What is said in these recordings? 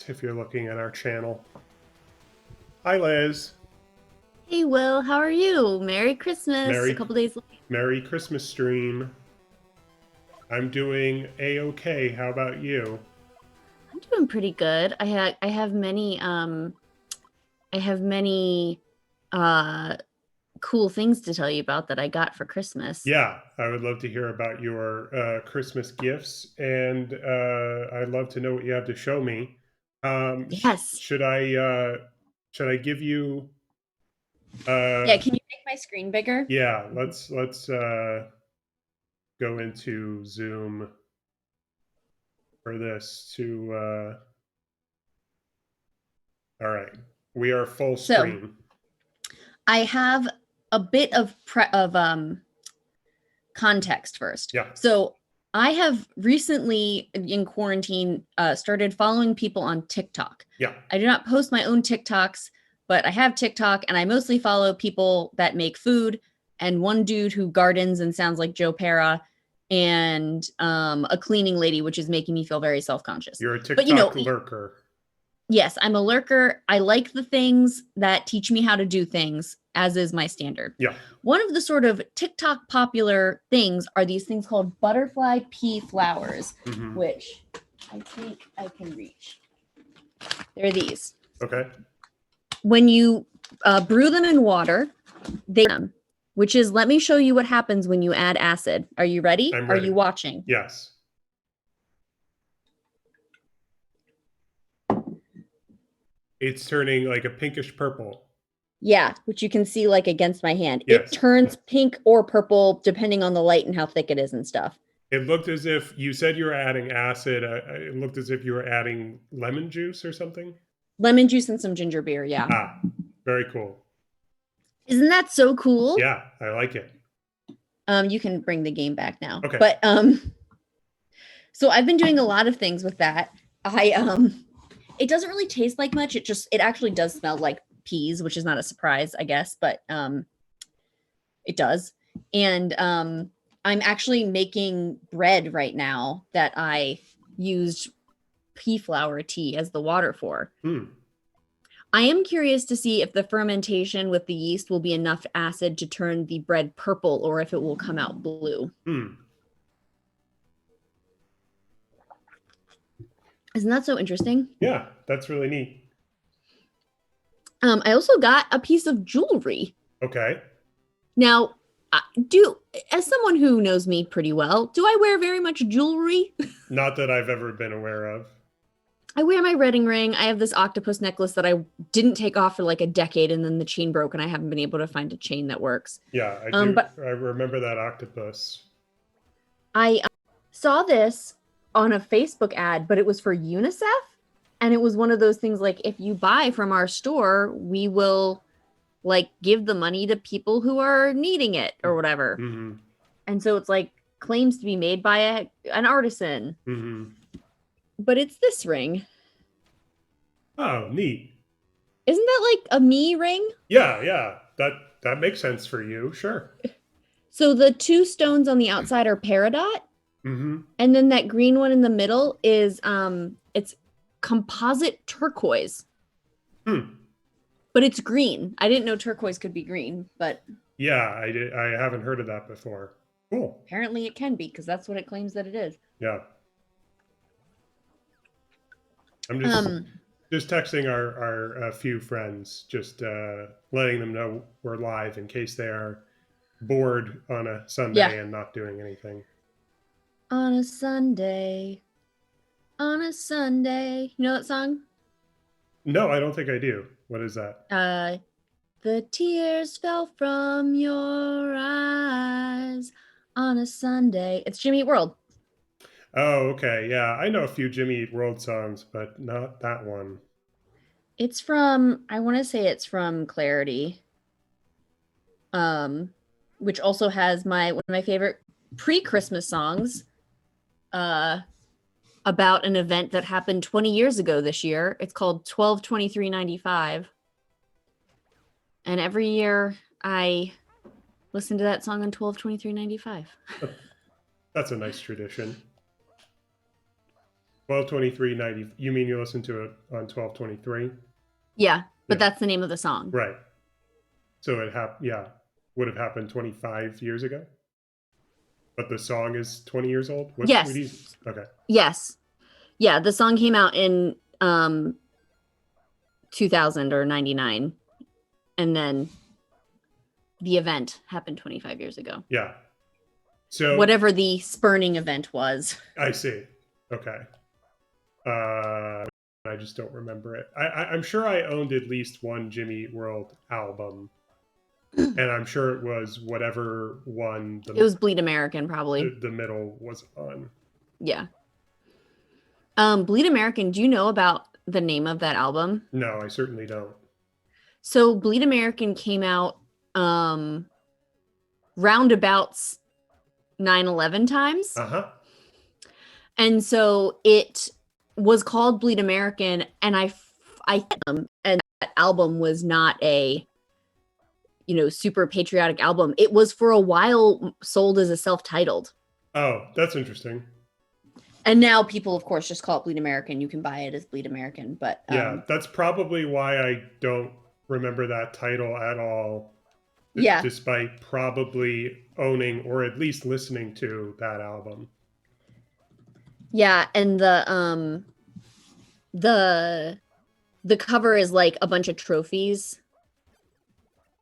if you're looking at our channel. Hi, Liz. Hey Will, how are you? Merry Christmas. A Merry couple days late. Merry Christmas stream. I'm doing a-okay. How about you? I'm doing pretty good. I have many uh cool things to tell you about that I got for Christmas. Yeah, I would love to hear about your Christmas gifts, and I'd love to know what you have to show me. Um, sh- Yes. should I uh, should I give you? Yeah, Uh, can you make my screen bigger? yeah, let's go into Zoom for this to. All right, we are full So, screen. I have a bit of context first. Yeah, So, I have recently in quarantine started following people on TikTok. yeah. I do not post my own TikToks, but I have TikTok and I mostly follow people that make food and one dude who gardens and sounds like Joe Pera and a cleaning lady, which is making me feel very self-conscious. You're a But TikTok lurker. yes, I'm a lurker. I like the things that teach me how to do things, as is my standard. Yeah. One of the sort of TikTok popular things are these things called butterfly pea flowers, which I think I can reach. They're these. Okay. When you brew them in water, which is, let me show you what happens when you add acid. Are you ready? I'm Are ready. you watching? Yes. It's turning like a pinkish purple. Yeah, which you can see like against my hand. Yes. It turns pink or purple depending on the light and how thick it is and stuff. It looked as if you said you were adding acid. It looked as if you were adding lemon juice or something. Lemon juice and some ginger beer, yeah. Ah, very cool. Isn't that so cool? Yeah, I like it. You can bring the game back now. Okay. But so I've been doing a lot of things with that. It doesn't really taste like much. It actually does smell like peas, which is not a surprise, I guess, but it does. And I'm actually making bread right now that I used pea flour tea as the water for. I am curious to see if the fermentation with the yeast will be enough acid to turn the bread purple or if it will come out blue. Isn't that so interesting? Yeah, that's really neat. I also got a piece of jewelry. Okay. Now, as someone who knows me pretty well, do I wear very much jewelry? Not that I've ever been aware of. I wear my wedding ring. I have this octopus necklace that I didn't take off for like a decade, and then the chain broke, and I haven't been able to find a chain that works. Yeah, I do. But I remember that octopus. I saw this on a Facebook ad, but it was for UNICEF, and it was one of those things like, if you buy from our store, we will like give the money to people who are needing it or whatever. And so it's like claims to be made by an artisan. But it's this ring. Oh, neat. Isn't that like a me ring? Yeah. That makes sense for you. Sure. So the two stones on the outside are peridot. And then that green one in the middle is it's composite turquoise. But it's green. I didn't know turquoise could be green, but yeah, I haven't heard of that before. Cool. Apparently it can be, because that's what it claims that it is. Yeah. I'm just texting our few friends, just letting them know we're live in case they are bored on a Sunday and not doing anything. On a Sunday. On a Sunday. You know that song? No, I don't think I do. What is that? The tears fell from your eyes on a Sunday. It's Jimmy Eat World. Oh, okay. Yeah, I know a few Jimmy Eat World songs, but not that one. It's from, I want to say it's from Clarity. Which also has one of my favorite pre-Christmas songs about an event that happened 20 years ago this year. It's called 12/23/95. And every year I listen to that song on 12/23/95. That's a nice tradition. 12/23/90. You mean you listened to it on 12/23? Yeah, but that's the name of the song. Right. So it would have happened 25 years ago. But the song is 20 years old? Yes. Okay. Yes. Yeah, the song came out in 2000 or 99. And then the event happened 25 years ago. Yeah. So whatever the spurning event was. I see. Okay. I just don't remember it. I'm sure I owned at least one Jimmy Eat World album. And I'm sure it was whatever one. It was Bleed American, probably. The middle was on. Yeah. Bleed American, do you know about the name of that album? No, I certainly don't. So Bleed American came out roundabouts 9/11 times. Uh-huh. And so it was called Bleed American, and and that album was not a super patriotic album. It was for a while sold as a self-titled. Oh, that's interesting. And now people, of course, just call it Bleed American. You can buy it as Bleed American, but yeah, that's probably why I don't remember that title at all. Yeah, despite probably owning or at least listening to that album. Yeah, and the cover is like a bunch of trophies.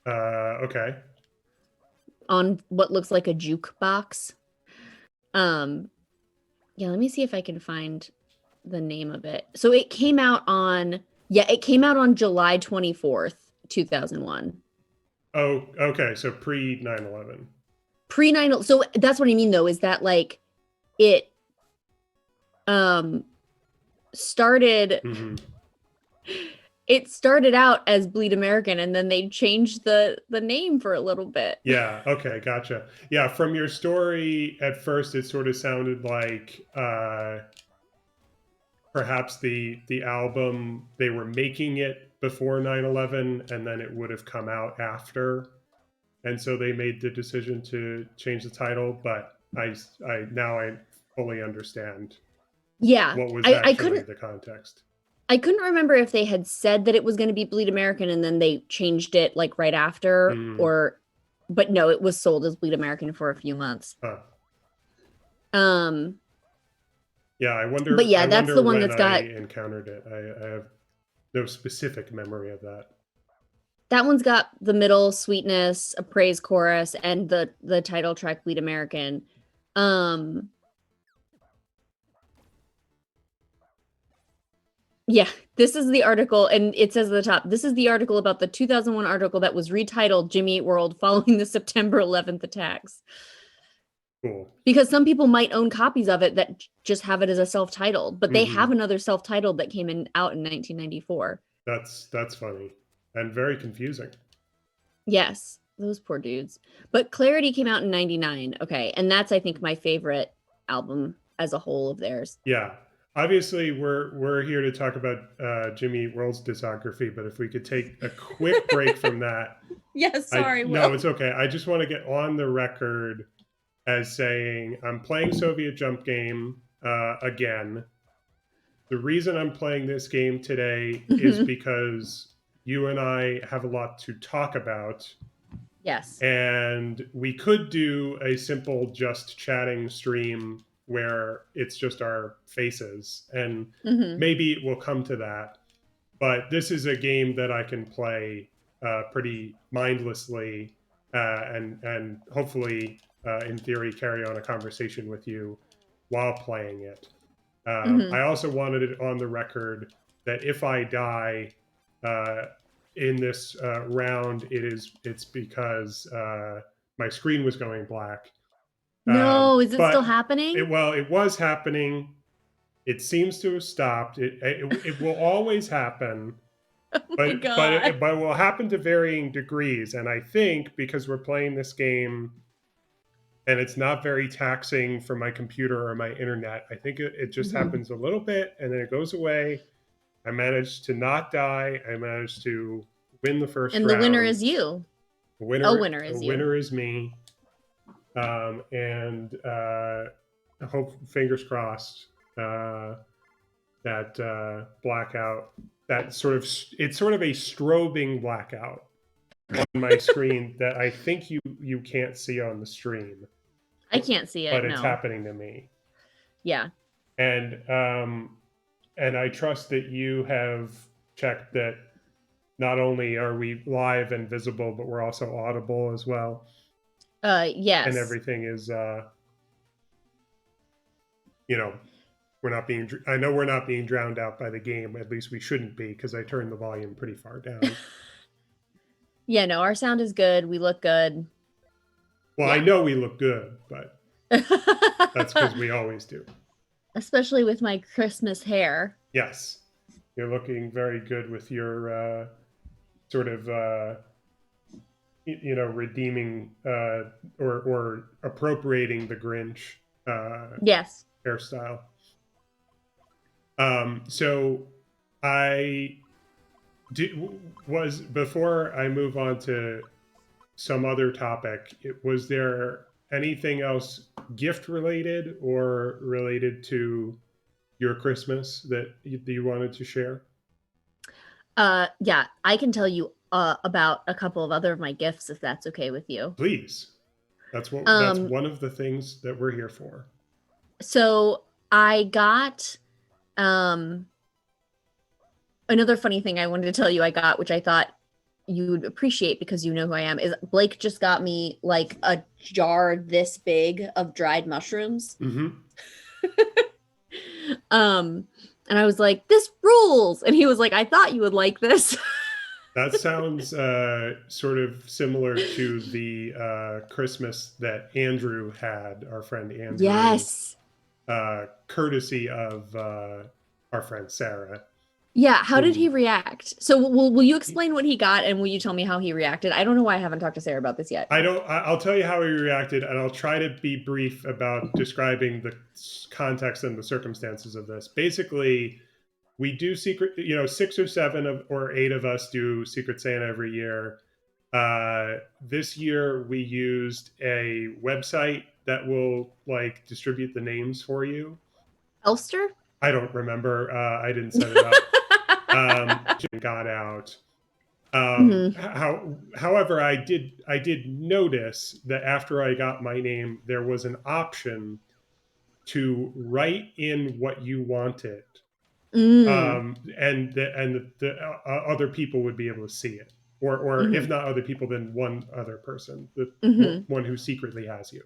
Okay. On what looks like a jukebox. Yeah, let me see if I can find the name of it. So it came out on July 24th, 2001. Oh, okay. So pre 9/11. Pre 9. So that's what I mean, though, is that like it started. Mm-hmm. It started out as Bleed American, and then they changed the name for a little bit. Yeah. Okay. Gotcha. Yeah. From your story, at first, it sort of sounded like perhaps the album, they were making it before 9/11, and then it would have come out after, and so they made the decision to change the title. But I fully understand. Yeah. What was actually the context? I couldn't remember if they had said that it was going to be Bleed American and then they changed it like right after, but no, it was sold as Bleed American for a few months. Huh. Yeah, I wonder. But yeah, that's the one that's got. I encountered it. I have no specific memory of that. That one's got the middle Sweetness, a praise chorus, and the title track Bleed American. Yeah, this is the article, and it says at the top, this is the article about the 2001 article that was retitled Jimmy Eat World following the September 11th attacks. Cool. Because some people might own copies of it that just have it as a self-titled, but they have another self-titled that came out in 1994. That's funny and very confusing. Yes, those poor dudes. But Clarity came out in 99. Okay, and that's, I think, my favorite album as a whole of theirs. Yeah. Obviously, we're here to talk about Jimmy Eat World's discography, but if we could take a quick break from that. Yes, sorry, Will. No, it's okay. I just want to get on the record as saying I'm playing Soviet Jump Game again. The reason I'm playing this game today is because you and I have a lot to talk about. Yes. And we could do a simple just chatting stream where it's just our faces, and maybe it will come to that. But this is a game that I can play pretty mindlessly and hopefully, in theory, carry on a conversation with you while playing it. I also wanted it on the record that if I die in this round, it's because my screen was going black. No, is it still happening? It was happening. It seems to have stopped. It will always happen. Oh my God. But it will happen to varying degrees. And I think because we're playing this game and it's not very taxing for my computer or my internet, I think it just happens a little bit and then it goes away. I managed to not die. I managed to win the first round. And the winner is you. The winner is me. And hope, fingers crossed, that blackout. That sort of it's sort of a strobing blackout on my screen that I think you can't see on the stream. I can't see it. But it's no. happening to me. Yeah. And I trust that you have checked that not only are we live and visible, but we're also audible as well. Yes. And everything is, we're not being. I know we're not being drowned out by the game. At least we shouldn't be, because I turned the volume pretty far down. Yeah, no, our sound is good. We look good. Well, Yeah. I know we look good, but that's because we always do. Especially with my Christmas hair. Yes, you're looking very good with your sort of redeeming or appropriating the Grinch yes hairstyle. So I was, before I move on to some other topic, was there anything else gift related or related to your Christmas that you wanted to share? Yeah, I can tell you about a couple of other of my gifts if that's okay with you. Please. That's one of the things that we're here for. So I got another funny thing I wanted to tell you I got, which I thought you would appreciate because you know who I am, is Blake just got me like a jar this big of dried mushrooms. Mm-hmm. And I was like, this rules. And he was like, I thought you would like this. That sounds sort of similar to the Christmas that Andrew had, our friend Andrew. Yes. Courtesy of our friend Sarah. Yeah. How did he react? So will you explain what he got and will you tell me how he reacted? I don't know why I haven't talked to Sarah about this yet. I'll tell you how he reacted, and I'll try to be brief about describing the context and the circumstances of this. Basically, we do secret, 6 or 7 or 8 of us do Secret Santa every year. This year we used a website that will distribute the names for you. Elster? I don't remember. I didn't set it up. Got out. However, I did notice that after I got my name, there was an option to write in what you wanted. And the other people would be able to see it, or if not other people, then one other person, the one who secretly has you.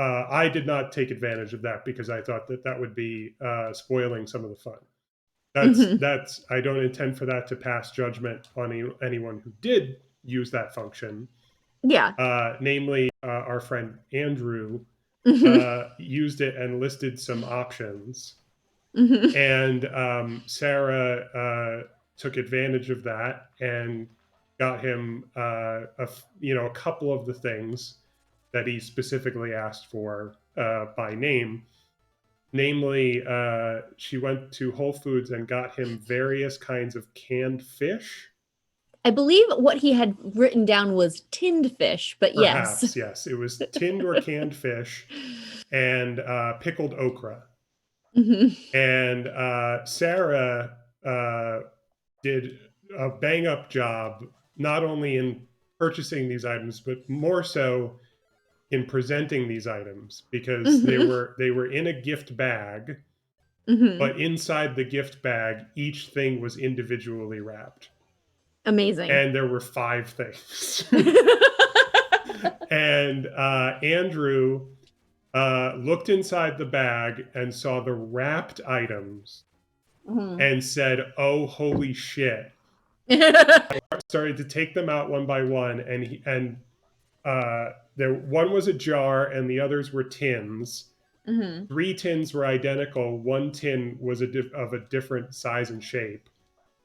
I did not take advantage of that because I thought that would be spoiling some of the fun. That's I don't intend for that to pass judgment on anyone who did use that function. Yeah. Namely, our friend Andrew used it and listed some options. And Sarah took advantage of that and got him a couple of the things that he specifically asked for by name. Namely, she went to Whole Foods and got him various kinds of canned fish. I believe what he had written down was tinned fish, but Perhaps, yes. It was tinned or canned fish and pickled okra. And Sarah did a bang-up job, not only in purchasing these items, but more so in presenting these items, because they were in a gift bag, but inside the gift bag, each thing was individually wrapped. Amazing. And there were 5 things. And Andrew looked inside the bag and saw the wrapped items and said, "Oh, holy shit." Started to take them out one by one, and one was a jar and the others were tins. 3 tins were identical. 1 tin was of a different size and shape.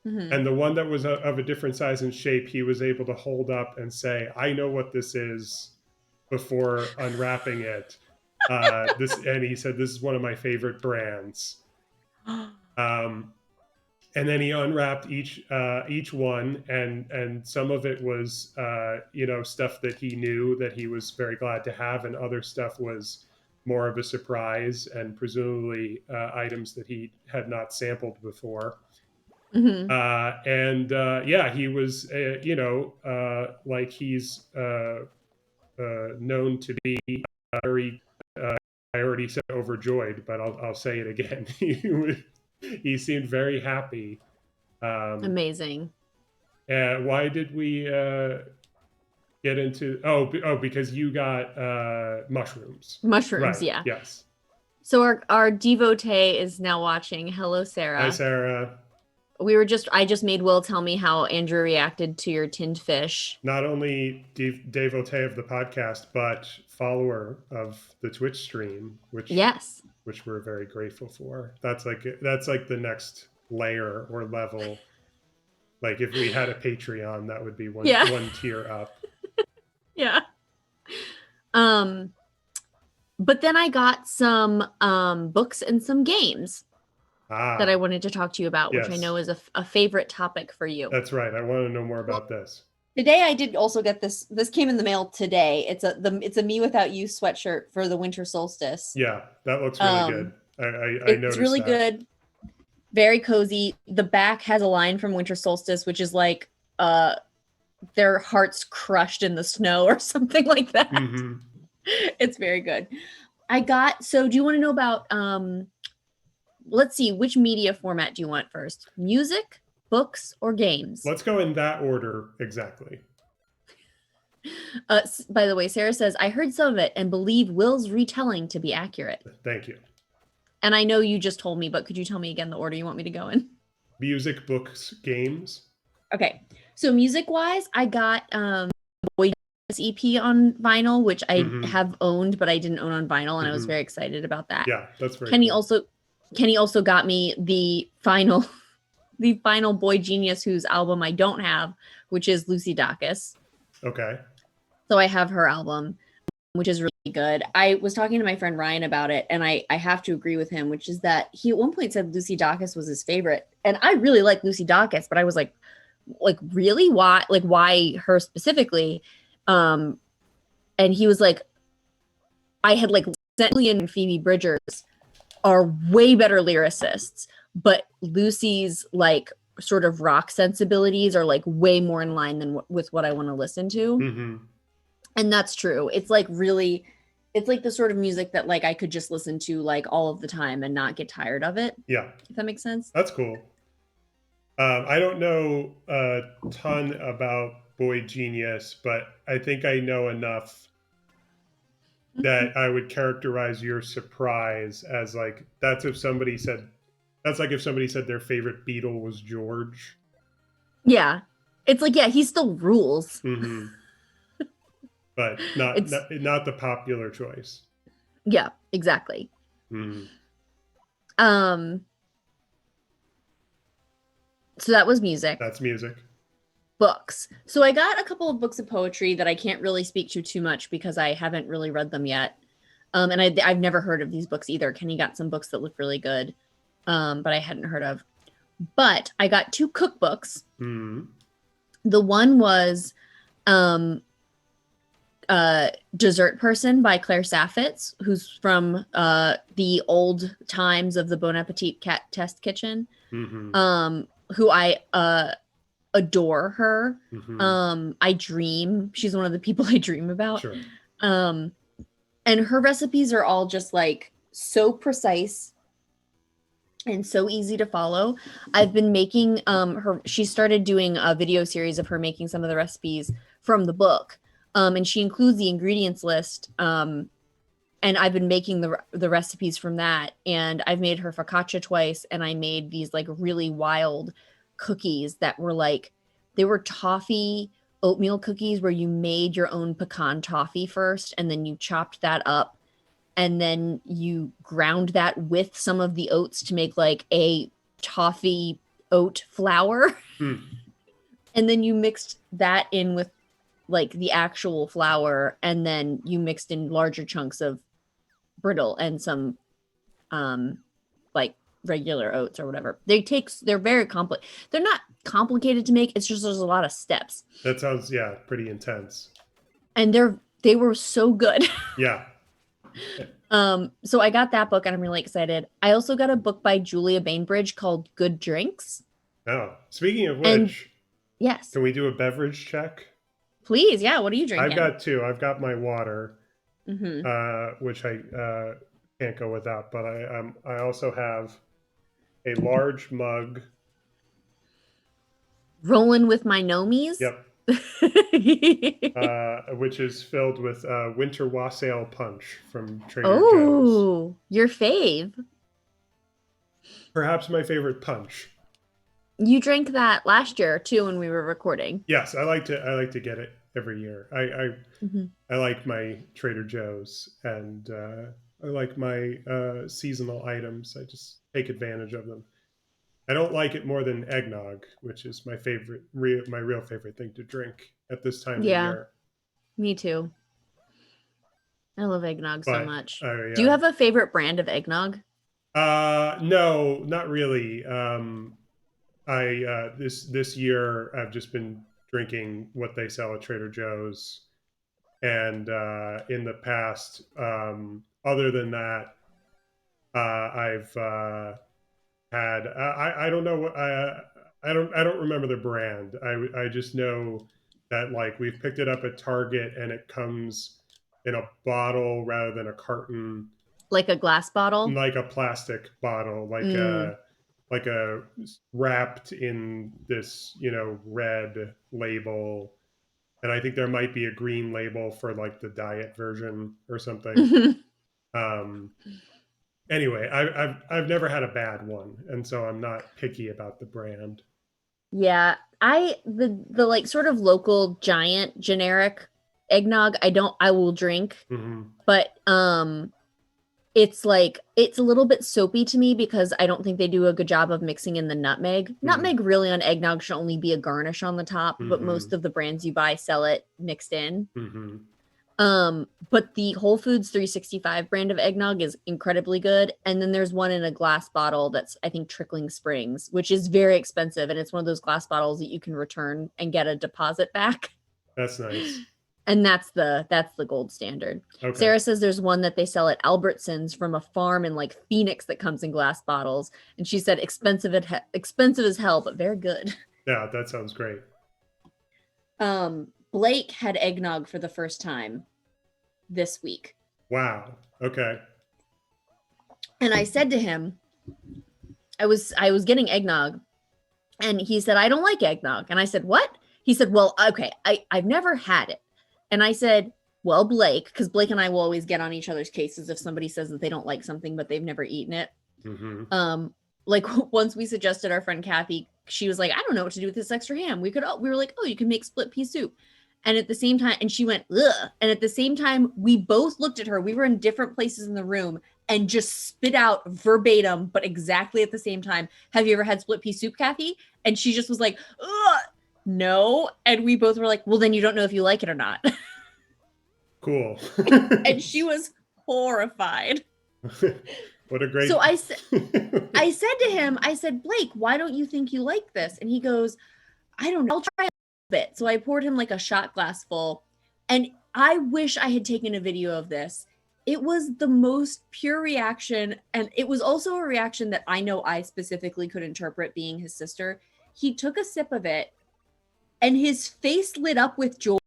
And the one that was of a different size and shape, he was able to hold up and say, "I know what this is," before unwrapping it. And he said, "This is one of my favorite brands." And then he unwrapped each one, and some of it was stuff that he knew that he was very glad to have, and other stuff was more of a surprise, and presumably items that he had not sampled before. Mm-hmm. And he was, like he's known to be very. I already said overjoyed, but I'll say it again. He seemed very happy. Amazing. Why did we get into? Because you got mushrooms. Mushrooms, Right. yeah. Yes. So our devotee is now watching. Hello, Sarah. Hi, Sarah. I just made Will tell me how Andrew reacted to your tinned fish. Not only devotee of the podcast, but follower of the Twitch stream, which we're very grateful for. That's like the next layer or level. Like if we had a Patreon, that would be one tier up. Yeah. But then I got some books and some games that I wanted to talk to you about, which I know is a favorite topic for you. That's right. I want to know more about this. Today I did also get this. This came in the mail today. It's a Me Without You sweatshirt for the winter solstice. Yeah, that looks really good. I noticed it's really good. Very cozy. The back has a line from Winter Solstice, which is like their hearts crushed in the snow or something like that. Mm-hmm. It's very good. So do you want to know about let's see, which media format do you want first? Music, books, or games? Let's go in that order exactly. By the way, Sarah says, I heard some of it and believe Will's retelling to be accurate. Thank you. And I know you just told me, but could you tell me again the order you want me to go in? Music, books, games. Okay. So music-wise, I got Boy EP on vinyl, which I have owned, but I didn't own on vinyl, and I was very excited about that. Yeah, that's very cool. Kenny also got me the final Boy Genius, whose album I don't have, which is Lucy Dacus. Okay. So I have her album, which is really good. I was talking to my friend Ryan about it, and I have to agree with him, which is that he at one point said Lucy Dacus was his favorite. And I really like Lucy Dacus, but I was like really? Why? Like, why her specifically? And he was like, I had like Lily and Phoebe Bridgers are way better lyricists, but Lucy's like sort of rock sensibilities are like way more in line than with what I want to listen to. Mm-hmm. And that's true. It's like the sort of music that like I could just listen to like all of the time and not get tired of it. Yeah. If that makes sense. That's cool. I don't know a ton about Boy Genius, but I think I know enough that I would characterize your surprise as like that's like if somebody said their favorite Beatle was George. Yeah. It's like, yeah, he still rules. Mm-hmm. But not the popular choice. Yeah, exactly. Mm. So that was music. That's music. Books. So I got a couple of books of poetry that I can't really speak to too much because I haven't really read them yet. And I've never heard of these books either. Kenny got some books that look really good, but I hadn't heard of. But I got 2 cookbooks. Mm. The one was Dessert Person by Claire Saffitz, who's from the old times of the Bon Appetit Cat Test Kitchen, who I adore her. She's one of the people I dream about. Sure. And her recipes are all just like so precise and so easy to follow. I've been making she started doing a video series of her making some of the recipes from the book. And she includes the ingredients list. And I've been making the recipes from that. And I've made her focaccia twice. And I made these like really wild cookies that were like, they were toffee oatmeal cookies where you made your own pecan toffee first. And then you chopped that up. And then you ground that with some of the oats to make like a toffee oat flour. And then you mixed that in with like the actual flour, and then you mixed in larger chunks of brittle and some like regular oats or whatever. They're very complex. They're not complicated to make. It's just there's a lot of steps. That sounds pretty intense. And they were so good. Yeah. So I got that book and I'm really excited. I also got a book by Julia Bainbridge called Good Drinks. Oh, speaking of And which, yes, can we do a beverage check? please. Yeah. What are you I've drinking? got two. I've got my water, Mm-hmm. which I can't go without, but I also have a large mug. Rolling with my nomies. Yep, which is filled with winter wassail punch from Trader Joe's. Oh, your fave. Perhaps my favorite punch. You drank that last year too when we were recording. Yes, I like to get it every year. Mm-hmm. I like my Trader Joe's, and I like my seasonal items. I just take advantage of them. I don't like it more than eggnog, which is my my real favorite thing to drink at this time of Yeah, year. me too. I love eggnog so But much. Do you yeah, have a favorite brand of eggnog? no, not really. I this year I've just been drinking what they sell at Trader Joe's, and in the past, other than that, I've had I don't know what I don't remember the brand. I just know that like we've picked it up at Target and it comes in a bottle rather than a carton, Like a glass bottle? like a plastic bottle, Mm. like a wrapped in this red label, and I think there might be a green label for like the diet version or something. Um, anyway, I've never had a bad one, and so I'm not picky about the brand. Yeah, the like sort of local giant generic eggnog I will drink, Hmm. but it's like it's a little bit soapy to me because I don't think they do a good job of mixing in the nutmeg. Hmm. Nutmeg really on eggnog should only be a garnish on the top, but most Hmm. of the brands you buy sell it mixed in. Hmm. But the Whole Foods 365 brand of eggnog is incredibly good. And then there's one in a glass bottle that's I think Trickling Springs, which is very expensive. And it's one of those glass bottles that you can return and get a deposit back. That's nice. And that's the gold standard. Okay. Sarah says there's one that they sell at Albertsons from a farm in like Phoenix that comes in glass bottles. And she said expensive as hell, but very good. Yeah, that sounds great. Blake had eggnog for the first time this week. Wow. Okay. And I said to him, I was getting eggnog, and he said, I don't like eggnog. And I said, what? He said, well, okay, I've never had it. And I said, well, Blake, because Blake and I will always get on each other's cases if somebody says that they don't like something, but they've never eaten it. Hmm. Like once we suggested our friend Kathy, she was like, I don't know what to do with this extra ham. We were like, oh, you can make split pea soup. And at the same time, and she went, ugh. And at the same time, we both looked at her. We were in different places in the room and just spit out verbatim, but exactly at the same time. Have you ever had split pea soup, Kathy? And she just was like, ugh, no. And we both were like, well, then you don't know if you like it or not. Cool. And she was horrified. What a great. So I said to him, I said, Blake, why don't you think you like this? And he goes, I don't know. I'll try a bit. So I poured him like a shot glass full. And I wish I had taken a video of this. It was the most pure reaction. And it was also a reaction that I know I specifically could interpret being his sister. He took a sip of it and his face lit up with joy.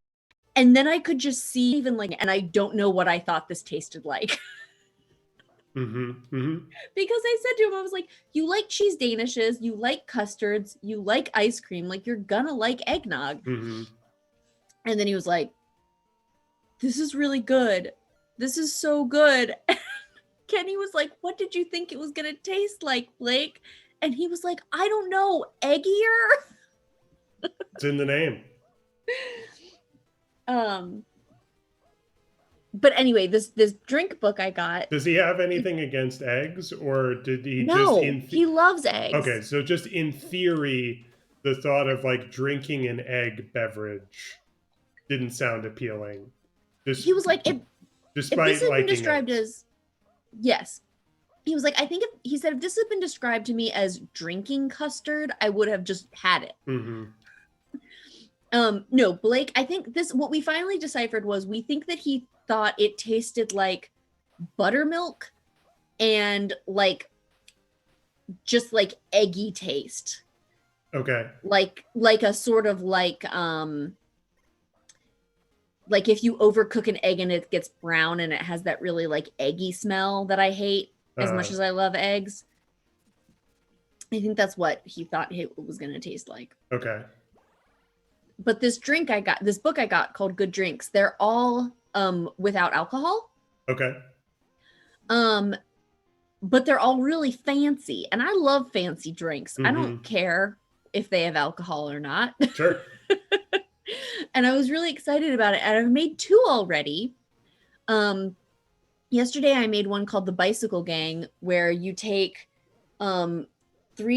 And then I could just see even like, and I don't know what I thought this tasted like. Hmm. Hmm. Because I said to him, I was like, you like cheese danishes, you like custards, you like ice cream, like you're gonna like eggnog. Hmm. And then he was like, this is really good. This is so good. Kenny was like, what did you think it was gonna taste like, Blake? And he was like, I don't know, eggier. It's in the name. But anyway, this drink book I got. Does he have anything against eggs, or did he just No, he loves eggs. Okay, so just in theory, the thought of like drinking an egg beverage didn't sound appealing. He was like, if despite this had been liking described it. as yes. He was like, I think he said if this had been described to me as drinking custard, I would have just had it. Mm-hmm. No, Blake, I think what we finally deciphered was we think that he thought it tasted like buttermilk and like just like eggy taste. Okay. Like a sort of like if you overcook an egg and it gets brown and it has that really like eggy smell that I hate as much as I love eggs. I think that's what he thought it was going to taste like. Okay. But this book I got called Good Drinks, they're all without alcohol. Okay. But they're all really fancy, and I love fancy drinks. Mm-hmm. I don't care if they have alcohol or not. Sure. And I was really excited about it, and I've made 2 already. Yesterday I made one called the Bicycle Gang, where you take 3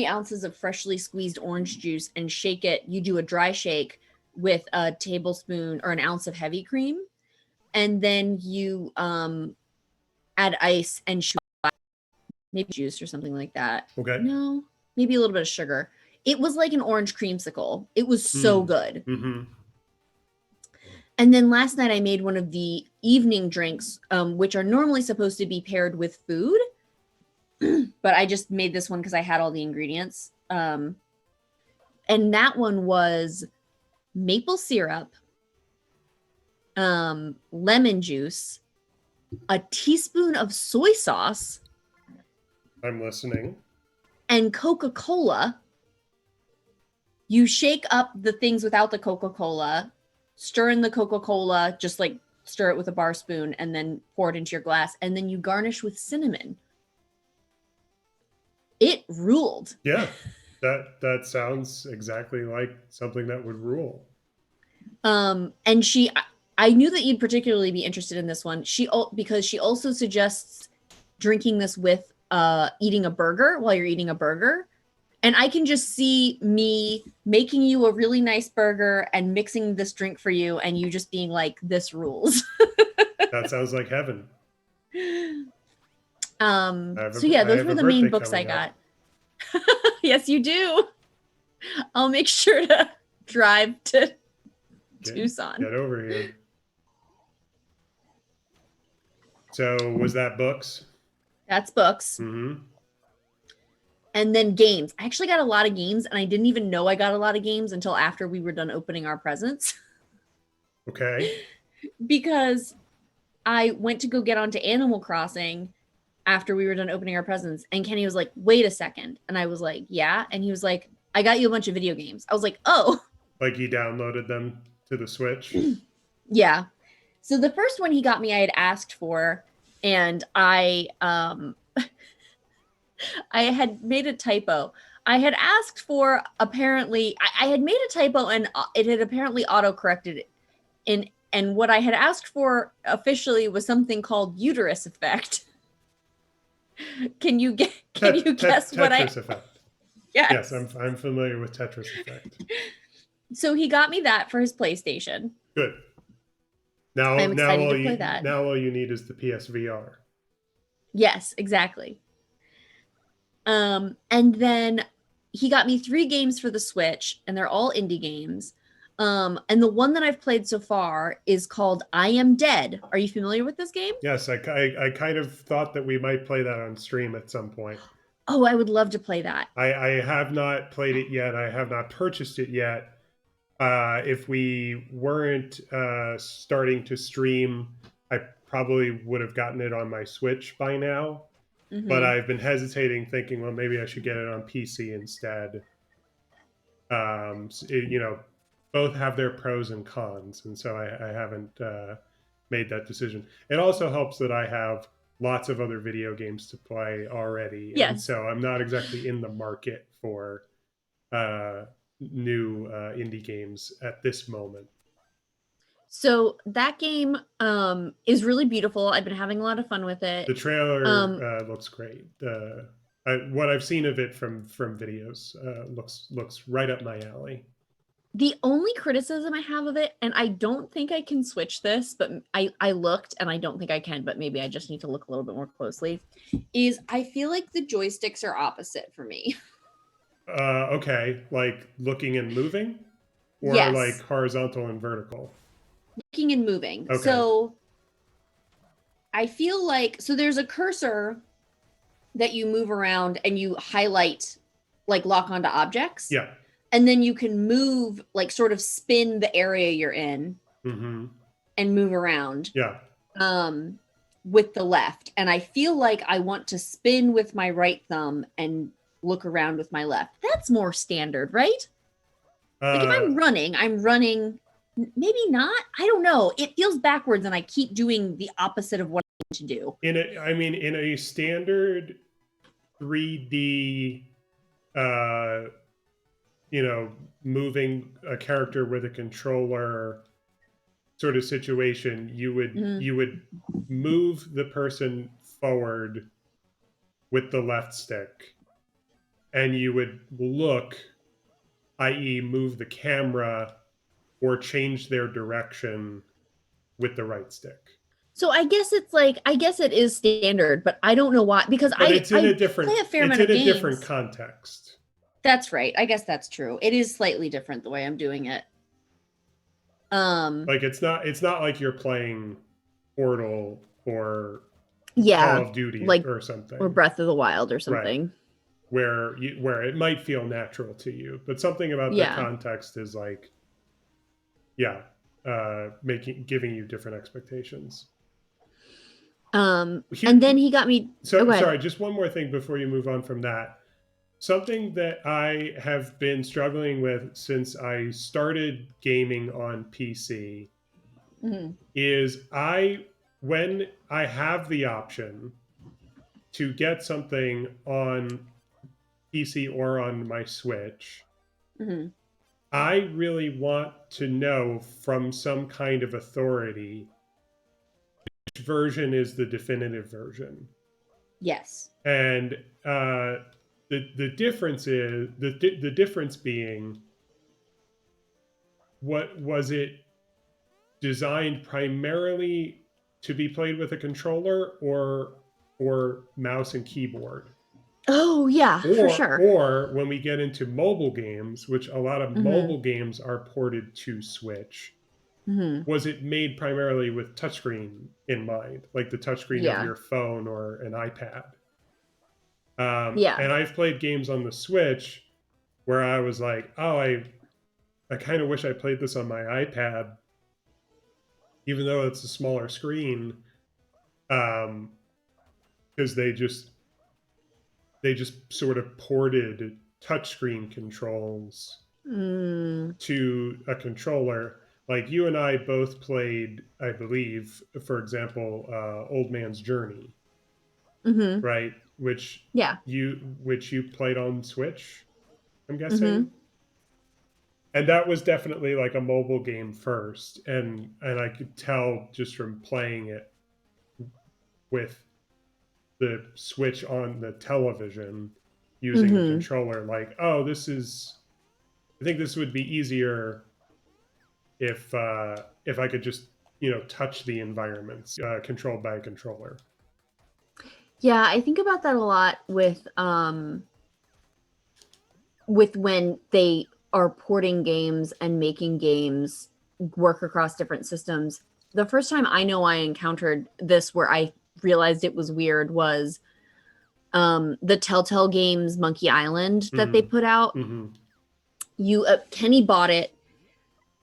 ounces of freshly squeezed orange juice and shake it. You do a dry shake with a tablespoon or an ounce of heavy cream, and then you add ice and maybe juice or something like that. Okay. No, maybe a little bit of sugar. It was like an orange creamsicle. It was so good. Mm-hmm. And then last night I made one of the evening drinks, which are normally supposed to be paired with food. But I just made this one because I had all the ingredients. And that one was maple syrup, lemon juice, a teaspoon of soy sauce. I'm listening. And Coca-Cola. You shake up the things without the Coca-Cola, stir in the Coca-Cola, just like stir it with a bar spoon, and then pour it into your glass. And then you garnish with cinnamon. It ruled. Yeah, that sounds exactly like something that would rule. And I knew that you'd particularly be interested in this one. Because she also suggests drinking this with eating a burger while you're eating a burger. And I can just see me making you a really nice burger and mixing this drink for you, and you just being like, this rules. That sounds like heaven. So yeah, those were the main books I got. Yes, you do. I'll make sure to drive to Tucson. Get over here. So was that books? That's books. Mm-hmm. And then games. I actually got a lot of games, and I didn't even know I got a lot of games until after we were done opening our presents. Okay. Because I went to go get onto Animal Crossing after we were done opening our presents, and Kenny was like, wait a second. And I was like, yeah. And he was like, I got you a bunch of video games. I was like, oh. Like he downloaded them to the Switch? Yeah. So the first one he got me, I had asked for, and I had made a typo. I had asked for, apparently, I had made a typo, and it had apparently auto-corrected it. And what I had asked for officially was something called uterus effect. Can you guess what Tetris effect. Yes. Yes, I'm familiar with Tetris effect. So he got me that for his PlayStation. Good. Now I'm excited to play that. Now all you need is the PSVR. Yes, exactly. And then he got me 3 games for the Switch, and they're all indie games. And the one that I've played so far is called I Am Dead. Are you familiar with this game? Yes, I kind of thought that we might play that on stream at some point. Oh, I would love to play that. I have not played it yet. I have not purchased it yet. If we weren't starting to stream, I probably would have gotten it on my Switch by now. Mm-hmm. But I've been hesitating, thinking, well, maybe I should get it on PC instead. Both have their pros and cons, and so I haven't made that decision. It also helps that I have lots of other video games to play already. Yes. And so I'm not exactly in the market for new indie games at this moment. So that game is really beautiful. I've been having a lot of fun with it. The trailer looks great. What I've seen of it from videos looks right up my alley. The only criticism I have of it, and I don't think I can switch this, but I looked, and I don't think I can, but maybe I just need to look a little bit more closely, is I feel like the joysticks are opposite for me. Okay, like looking and moving? Or yes. Like horizontal and vertical? Looking and moving. Okay. So I feel like, so there's a cursor that you move around and you highlight, like lock onto objects. Yeah. And then you can move, like sort of spin the area you're in and move around. Yeah. With the left. And I feel like I want to spin with my right thumb and look around with my left. That's more standard, right? Like if I'm running, maybe not. I don't know. It feels backwards and I keep doing the opposite of what I need to do. In a standard 3D, moving a character with a controller sort of situation, you would move the person forward with the left stick, and you would look, i.e., move the camera or change their direction with the right stick. So I guess it is standard, but I don't know why, because but it's in a different different context. That's right. I guess that's true. It is slightly different the way I'm doing it. Like it's not like you're playing Portal or Call of Duty or something, or Breath of the Wild or something, right, where it might feel natural to you, but something about the context is like, giving you different expectations. And then he got me. Sorry, just one more thing before you move on from that. Something that I have been struggling with since I started gaming on PC is when I have the option to get something on PC or on my Switch, I really want to know from some kind of authority which version is the definitive version. Yes. And the difference is the difference being, what was it designed primarily to be played with a controller or mouse and keyboard? Oh yeah, for sure. Or when we get into mobile games, which a lot of mobile games are ported to Switch, was it made primarily with touchscreen in mind, like the touchscreen of your phone or an iPad? And I've played games on the Switch where I was like, oh, I kind of wish I played this on my iPad, even though it's a smaller screen, because they just sort of ported touchscreen controls to a controller. Like you and I both played, I believe, for example, Old Man's Journey, right? Which you played on Switch, I'm guessing. And that was definitely like a mobile game first, and I could tell just from playing it with the Switch on the television using the controller, like, oh, I think this would be easier if I could just touch the environments controlled by a controller. Yeah, I think about that a lot with when they are porting games and making games work across different systems. The first time I know I encountered this where I realized it was weird was the Telltale Games Monkey Island that they put out. Kenny bought it.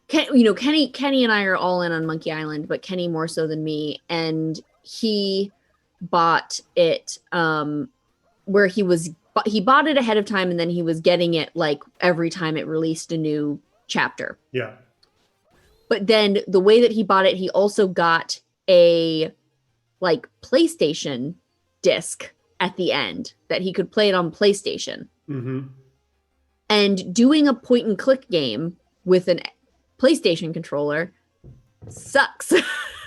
Kenny and I are all in on Monkey Island, but Kenny more so than me, and he bought it where he bought it ahead of time, and then he was getting it like every time it released a new chapter. Yeah. But then the way that he bought it, he also got a like PlayStation disc at the end that he could play it on PlayStation. And doing a point and click game with an PlayStation controller sucks.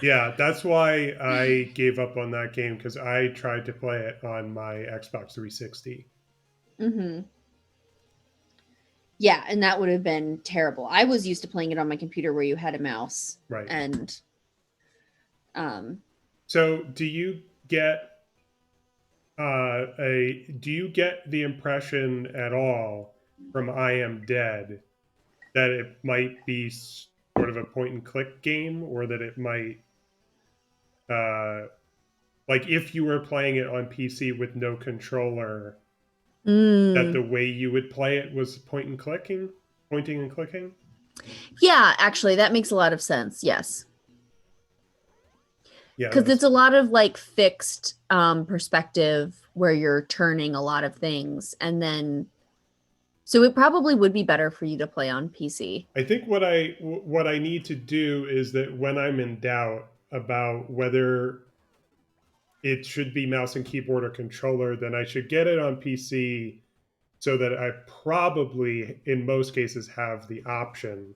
Yeah, that's why I gave up on that game, because I tried to play it on my Xbox 360. Yeah, and that would have been terrible. I was used to playing it on my computer where you had a mouse. Right. And so do you get the impression at all from I Am Dead that it might be sort of a point and click game, or that it might like if you were playing it on PC with no controller, that the way you would play it was pointing and clicking? Yeah, actually, that makes a lot of sense. Yes. Yeah. Because it's a lot of like fixed perspective where you're turning a lot of things. And then, so it probably would be better for you to play on PC. I think what I need to do is that when I'm in doubt about whether it should be mouse and keyboard or controller, then I should get it on PC so that I probably, in most cases, have the option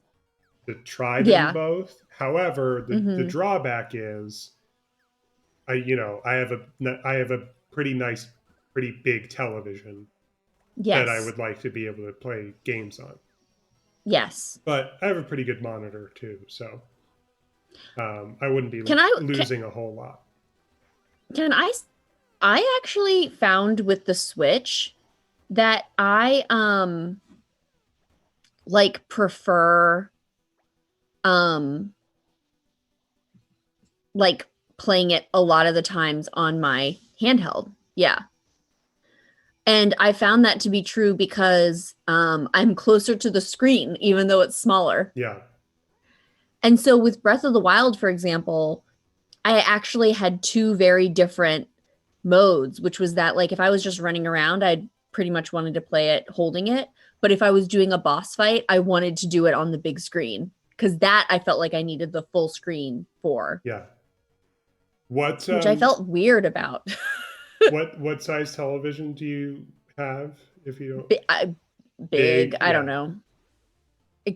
to try them both. However, the drawback is I have a pretty nice, pretty big television that I would like to be able to play games on. Yes. But I have a pretty good monitor too, so I wouldn't be losing a whole lot. I actually found with the Switch that I like prefer like playing it a lot of the times on my handheld. Yeah. And I found that to be true because I'm closer to the screen, even though it's smaller. Yeah. And so with Breath of the Wild, for example, I actually had two very different modes, which was that like if I was just running around, I pretty much wanted to play it holding it. But if I was doing a boss fight, I wanted to do it on the big screen because that I felt like I needed the full screen for. Yeah. Which I felt weird about. what size television do you have? If you don't, big. I don't know.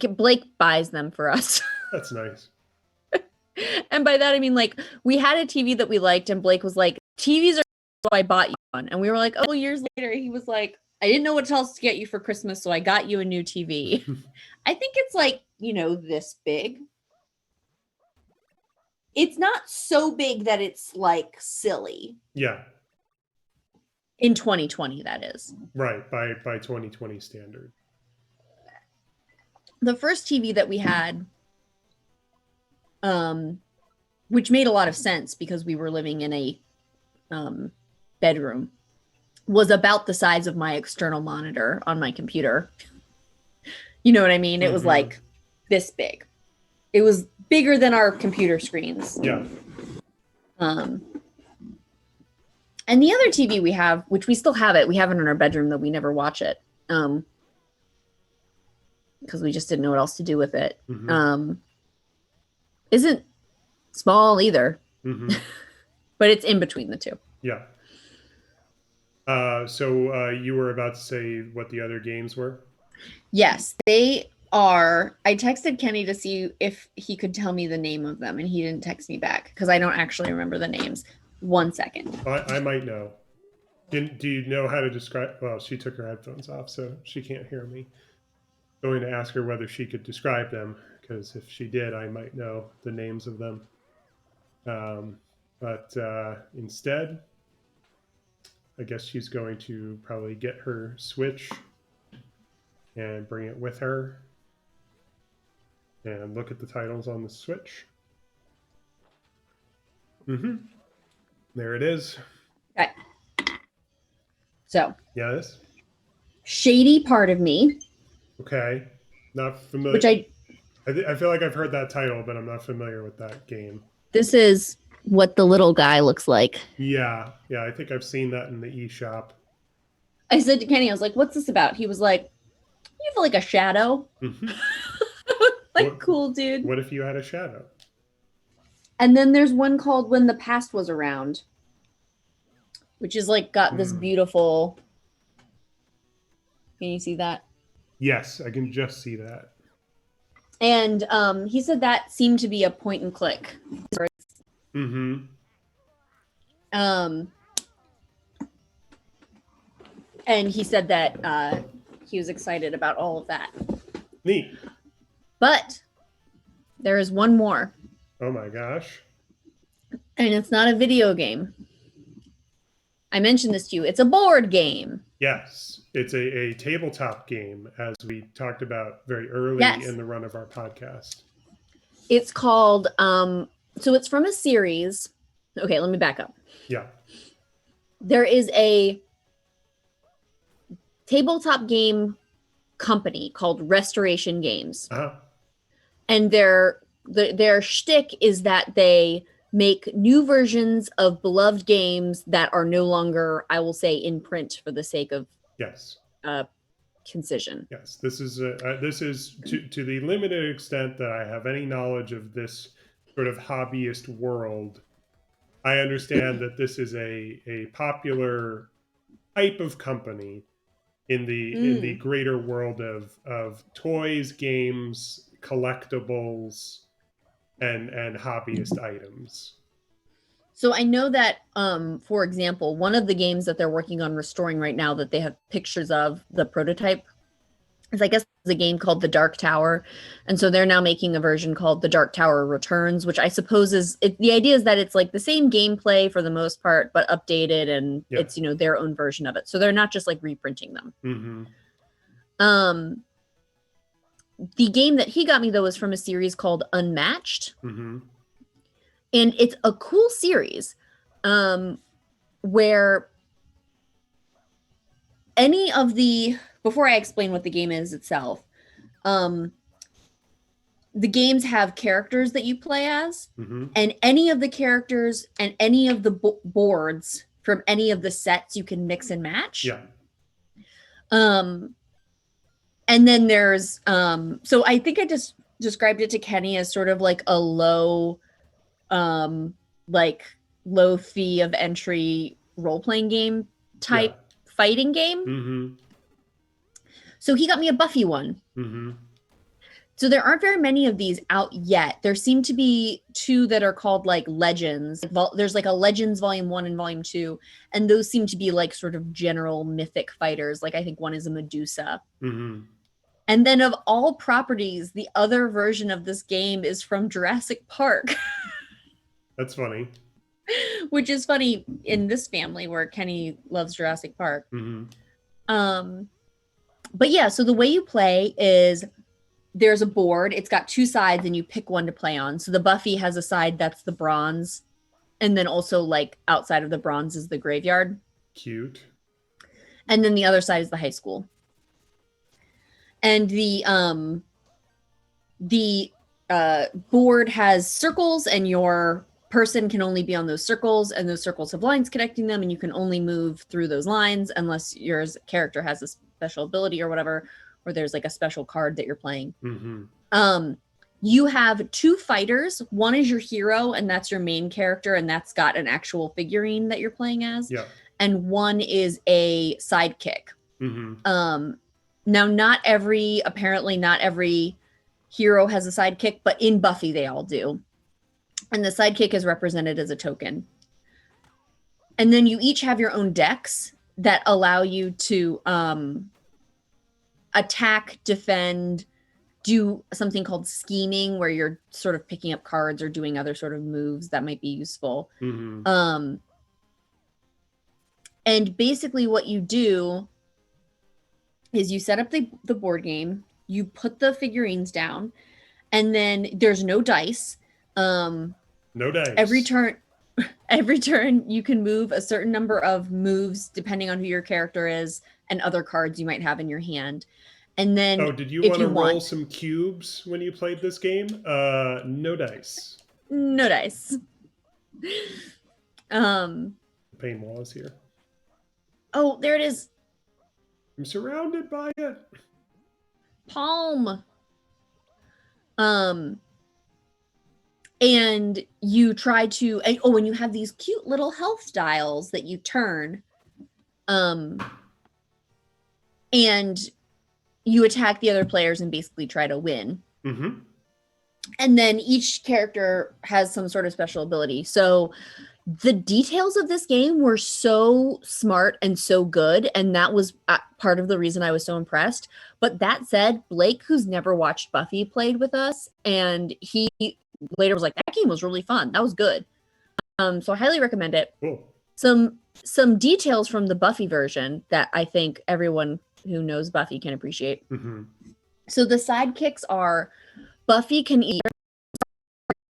Blake buys them for us. That's nice. And by that I mean like we had a TV that we liked, and Blake was like, "TVs are so I bought you one." And we were like, "Oh, years later," he was like, "I didn't know what else to get you for Christmas, so I got you a new TV." I think it's like, this big. It's not so big that it's like silly. Yeah. In 2020, that is. Right, by 2020 standard. The first TV that we had, which made a lot of sense because we were living in a bedroom, was about the size of my external monitor on my computer. You know what I mean? It was like this big. It was bigger than our computer screens. Yeah. And the other TV we have, which we still have it, we have it in our bedroom, though we never watch it. Because we just didn't know what else to do with it. Isn't small either. But it's in between the two. Yeah. So you were about to say what the other games were? Yes, they are. I texted Kenny to see if he could tell me the name of them, and he didn't text me back because I don't actually remember the names. 1 second. I might know. Do you know how to describe? Well, she took her headphones off, so she can't hear me. I'm going to ask her whether she could describe them, because if she did, I might know the names of them. But instead, I guess she's going to probably get her Switch and bring it with her and look at the titles on the Switch. There it is. Okay. So. Yes. Shady Part of Me. Okay. Not familiar. Which I feel like I've heard that title, but I'm not familiar with that game. This is what the little guy looks like. Yeah. Yeah, I think I've seen that in the eShop. I said to Kenny, I was like, "What's this about?" He was like, "You have like a shadow." Cool, dude. What if you had a shadow? And then there's one called When the Past Was Around, which is like got this beautiful. Can you see that? Yes, I can just see that. And he said that seemed to be a point and click. And he said that he was excited about all of that. Neat. But there is one more. Oh my gosh. And it's not a video game. I mentioned this to you. It's a board game. Yes. It's a tabletop game, as we talked about very early in the run of our podcast. It's called, so it's from a series Okay, let me back up. Yeah. There is a tabletop game company called Restoration Games. Uh-huh. And their shtick is that they make new versions of beloved games that are no longer, I will say, in print for the sake of Yes. concision. Yes. This is to the limited extent that I have any knowledge of this sort of hobbyist world. I understand that this is a popular type of company in the greater world of toys, games, collectibles, and hobbyist items. So I know that, for example, one of the games that they're working on restoring right now that they have pictures of the prototype is, I guess, a game called The Dark Tower. And so they're now making a version called The Dark Tower Returns, which I suppose the idea is that it's like the same gameplay for the most part, but updated, and it's, their own version of it. So they're not just like reprinting them. Mm-hmm. The game that he got me, though, is from a series called Unmatched. Mm-hmm. And it's a cool series where any of the, before I explain what the game is itself, the games have characters that you play as, and any of the characters and any of the boards from any of the sets you can mix and match. Yeah. And then there's, so I think I just described it to Kenny as sort of like a low fee of entry role-playing game type fighting game. Mm-hmm. So he got me a Buffy one. Mm-hmm. So there aren't very many of these out yet. There seem to be 2 that are called like Legends. There's like a Legends Volume 1 and Volume 2, and those seem to be like sort of general mythic fighters. Like I think one is a Medusa. Mm-hmm. And then of all properties, the other version of this game is from Jurassic Park. That's funny. Which is funny in this family where Kenny loves Jurassic Park. Mm-hmm. But yeah, so the way you play is there's a board. It's got 2 sides and you pick one to play on. So the Buffy has a side that's the bronze. And then also like outside of the bronze is the graveyard. Cute. And then the other side is the high school. And the board has circles, and your person can only be on those circles, and those circles have lines connecting them, and you can only move through those lines unless your character has a special ability or whatever, or there's like a special card that you're playing. Mm-hmm. You have 2 fighters. One is your hero, and that's your main character, and that's got an actual figurine that you're playing as. Yeah. And one is a sidekick. Mm-hmm. Now, apparently not every hero has a sidekick, but in Buffy they all do. And the sidekick is represented as a token. And then you each have your own decks that allow you to attack, defend, do something called scheming, where you're sort of picking up cards or doing other sort of moves that might be useful. Mm-hmm. And basically what you do is you set up the board game, you put the figurines down, and then there's no dice. No dice. Every turn you can move a certain number of moves depending on who your character is and other cards you might have in your hand. And then did you want to roll some cubes when you played this game? No dice. No dice. The pain wall is here. Oh, there it is. I'm surrounded by it. Palm. And you try to, and you have these cute little health dials that you turn. And you attack the other players and basically try to win. Mm-hmm. And then each character has some sort of special ability. So the details of this game were so smart and so good. And that was part of the reason I was so impressed. But that said, Blake, who's never watched Buffy, played with us. And he later was like, that game was really fun. That was good. So I highly recommend it. Cool. Some details from the Buffy version that I think everyone who knows Buffy can appreciate. Mm-hmm. So the sidekicks are Buffy can eat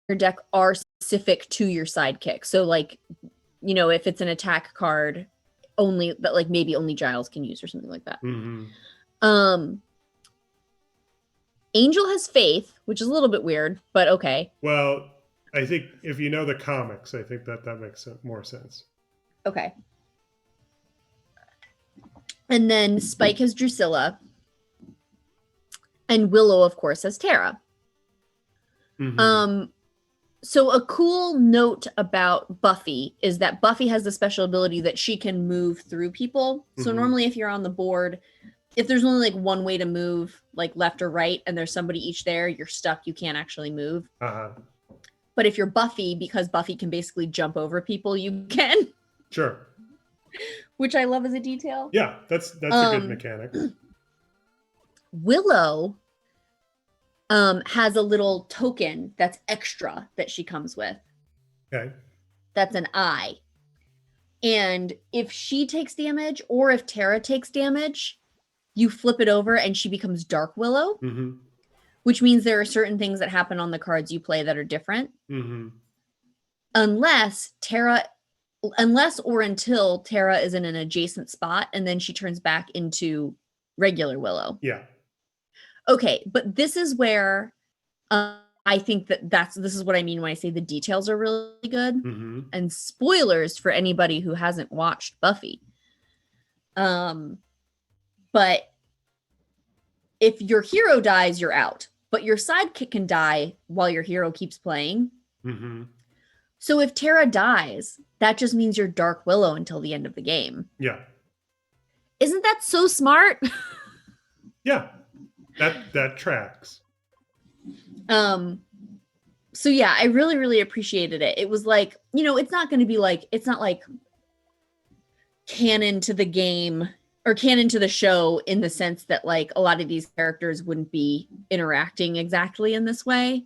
your deck are specific to your sidekick. So like, you know, if it's an attack card only that like maybe only Giles can use or something like that. Angel has faith, which is a little bit weird, but okay. Well, I think if you know the comics, I think that makes more sense. Okay. And then Spike has Drusilla. And Willow, of course, has Tara. So a cool note about Buffy is that Buffy has the special ability that she can move through people. So normally if you're on the board, if there's only like one way to move, like left or right, and there's somebody each there, you're stuck. You can't actually move. But if you're Buffy, because Buffy can basically jump over people, you can. Sure. Which I love as a detail. Yeah, that's a good mechanic. Willow has a little token that's extra that she comes with. Okay. That's an eye. And if she takes damage or if Tara takes damage, you flip it over and she becomes Dark Willow, which means there are certain things that happen on the cards you play that are different. Unless or until Tara is in an adjacent spot and then she turns back into regular Willow. Yeah. Okay, but this is where I think this is what I mean when I say the details are really good. And spoilers for anybody who hasn't watched Buffy. But if your hero dies, you're out. But your sidekick can die while your hero keeps playing. So if Tara dies, that just means you're Dark Willow until the end of the game. Yeah. Isn't that so smart? Yeah. That tracks. So yeah, I really, really appreciated it. It was like, you know, it's not like canon to the game or canon to the show in the sense that like a lot of these characters wouldn't be interacting exactly in this way.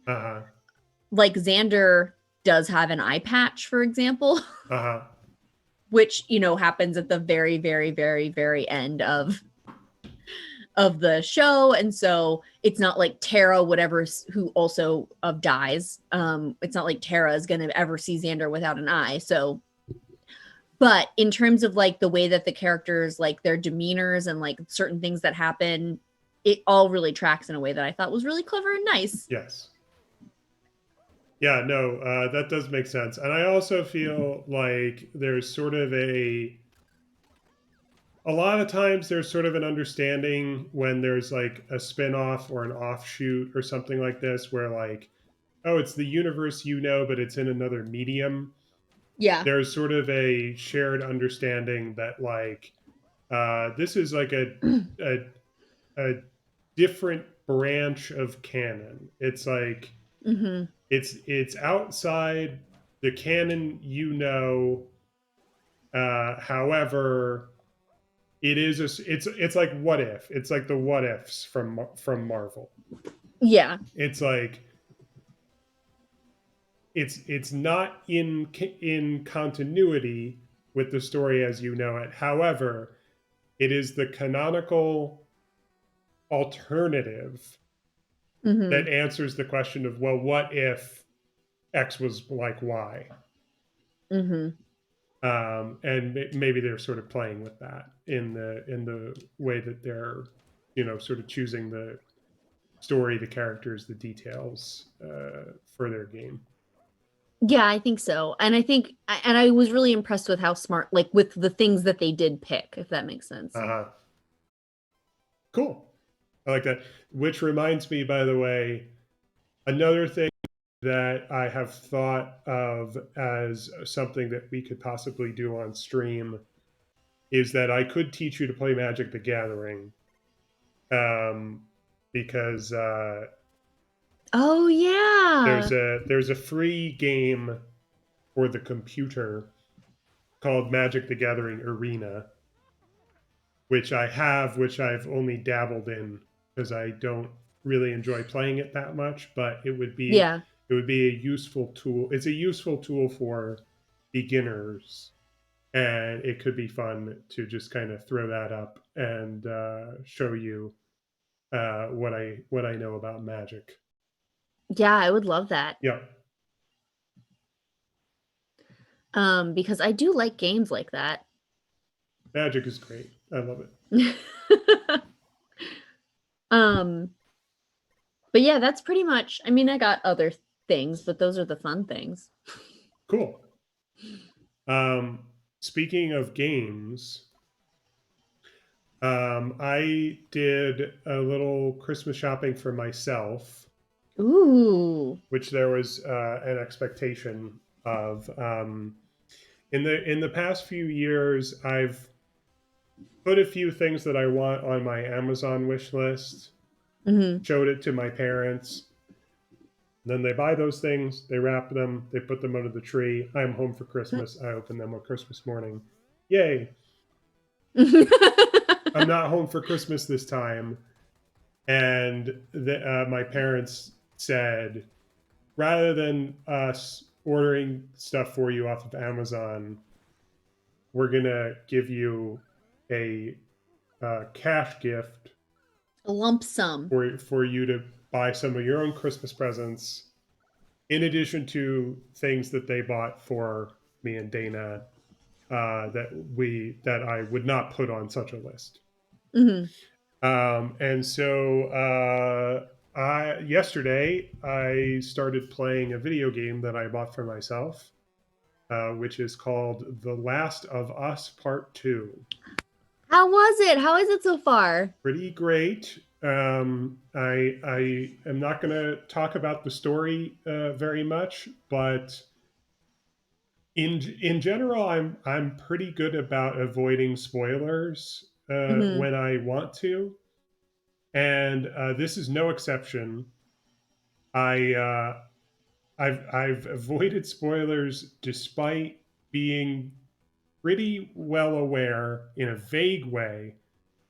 Like Xander does have an eye patch, for example, which, you know, happens at the very, very, very, very end of the show. And so it's not like Tara, who also dies. It's not like Tara is going to ever see Xander without an eye. So, but in terms of like the way that the characters, like their demeanors and like certain things that happen, it all really tracks in a way that I thought was really clever and nice. Yes. Yeah, no, that does make sense. And I also feel like there's sort of a lot of times there's sort of an understanding when there's like a spin-off or an offshoot or something like this where like, oh, it's the universe, you know, but it's in another medium. Yeah. There's sort of a shared understanding that like this is like a different branch of canon. It's like it's outside the canon, you know. However, it is it's like what if. It's like the what ifs from Marvel. Yeah. It's like it's not in continuity with the story as you know it. However, it is the canonical alternative that answers the question of, well, what if X was like Y? And maybe they're sort of playing with that in the way that they're, you know, sort of choosing the story, the characters, the details for their game. Yeah, I think so. And I was really impressed with how smart, like with the things that they did pick, if that makes sense. Cool. I like that. Which reminds me, by the way, another thing that I have thought of as something that we could possibly do on stream is that I could teach you to play Magic the Gathering. Because oh yeah, there's a free game for the computer called Magic the Gathering Arena, which I've only dabbled in because I don't really enjoy playing it that much, but it would be a useful tool. It's a useful tool for beginners, and it could be fun to just kind of throw that up and show you what I know about Magic. Yeah, I would love that. Yeah. Because I do like games like that. Magic is great. I love it. um, but yeah, that's pretty much. I mean, I got other things, but those are the fun things. Cool. Speaking of games, I did a little Christmas shopping for myself, Ooh. which there was an expectation of. In the past few years, I've put a few things that I want on my Amazon wish list, Mm-hmm. showed it to my parents. Then they buy those things, they wrap them, they put them under the tree. I'm home for Christmas. I open them on Christmas morning. Yay. I'm not home for Christmas this time. And my parents said, rather than us ordering stuff for you off of Amazon, we're going to give you a cash gift A lump sum. for you to buy some of your own Christmas presents, in addition to things that they bought for me and Dana that I would not put on such a list. Mm-hmm. And so yesterday I started playing a video game that I bought for myself, which is called The Last of Us Part 2. How was it? How is it so far? Pretty great. I am not going to talk about the story very much, but in general, I'm pretty good about avoiding spoilers Mm-hmm. when I want to, and this is no exception. I I've avoided spoilers despite being pretty well aware in a vague way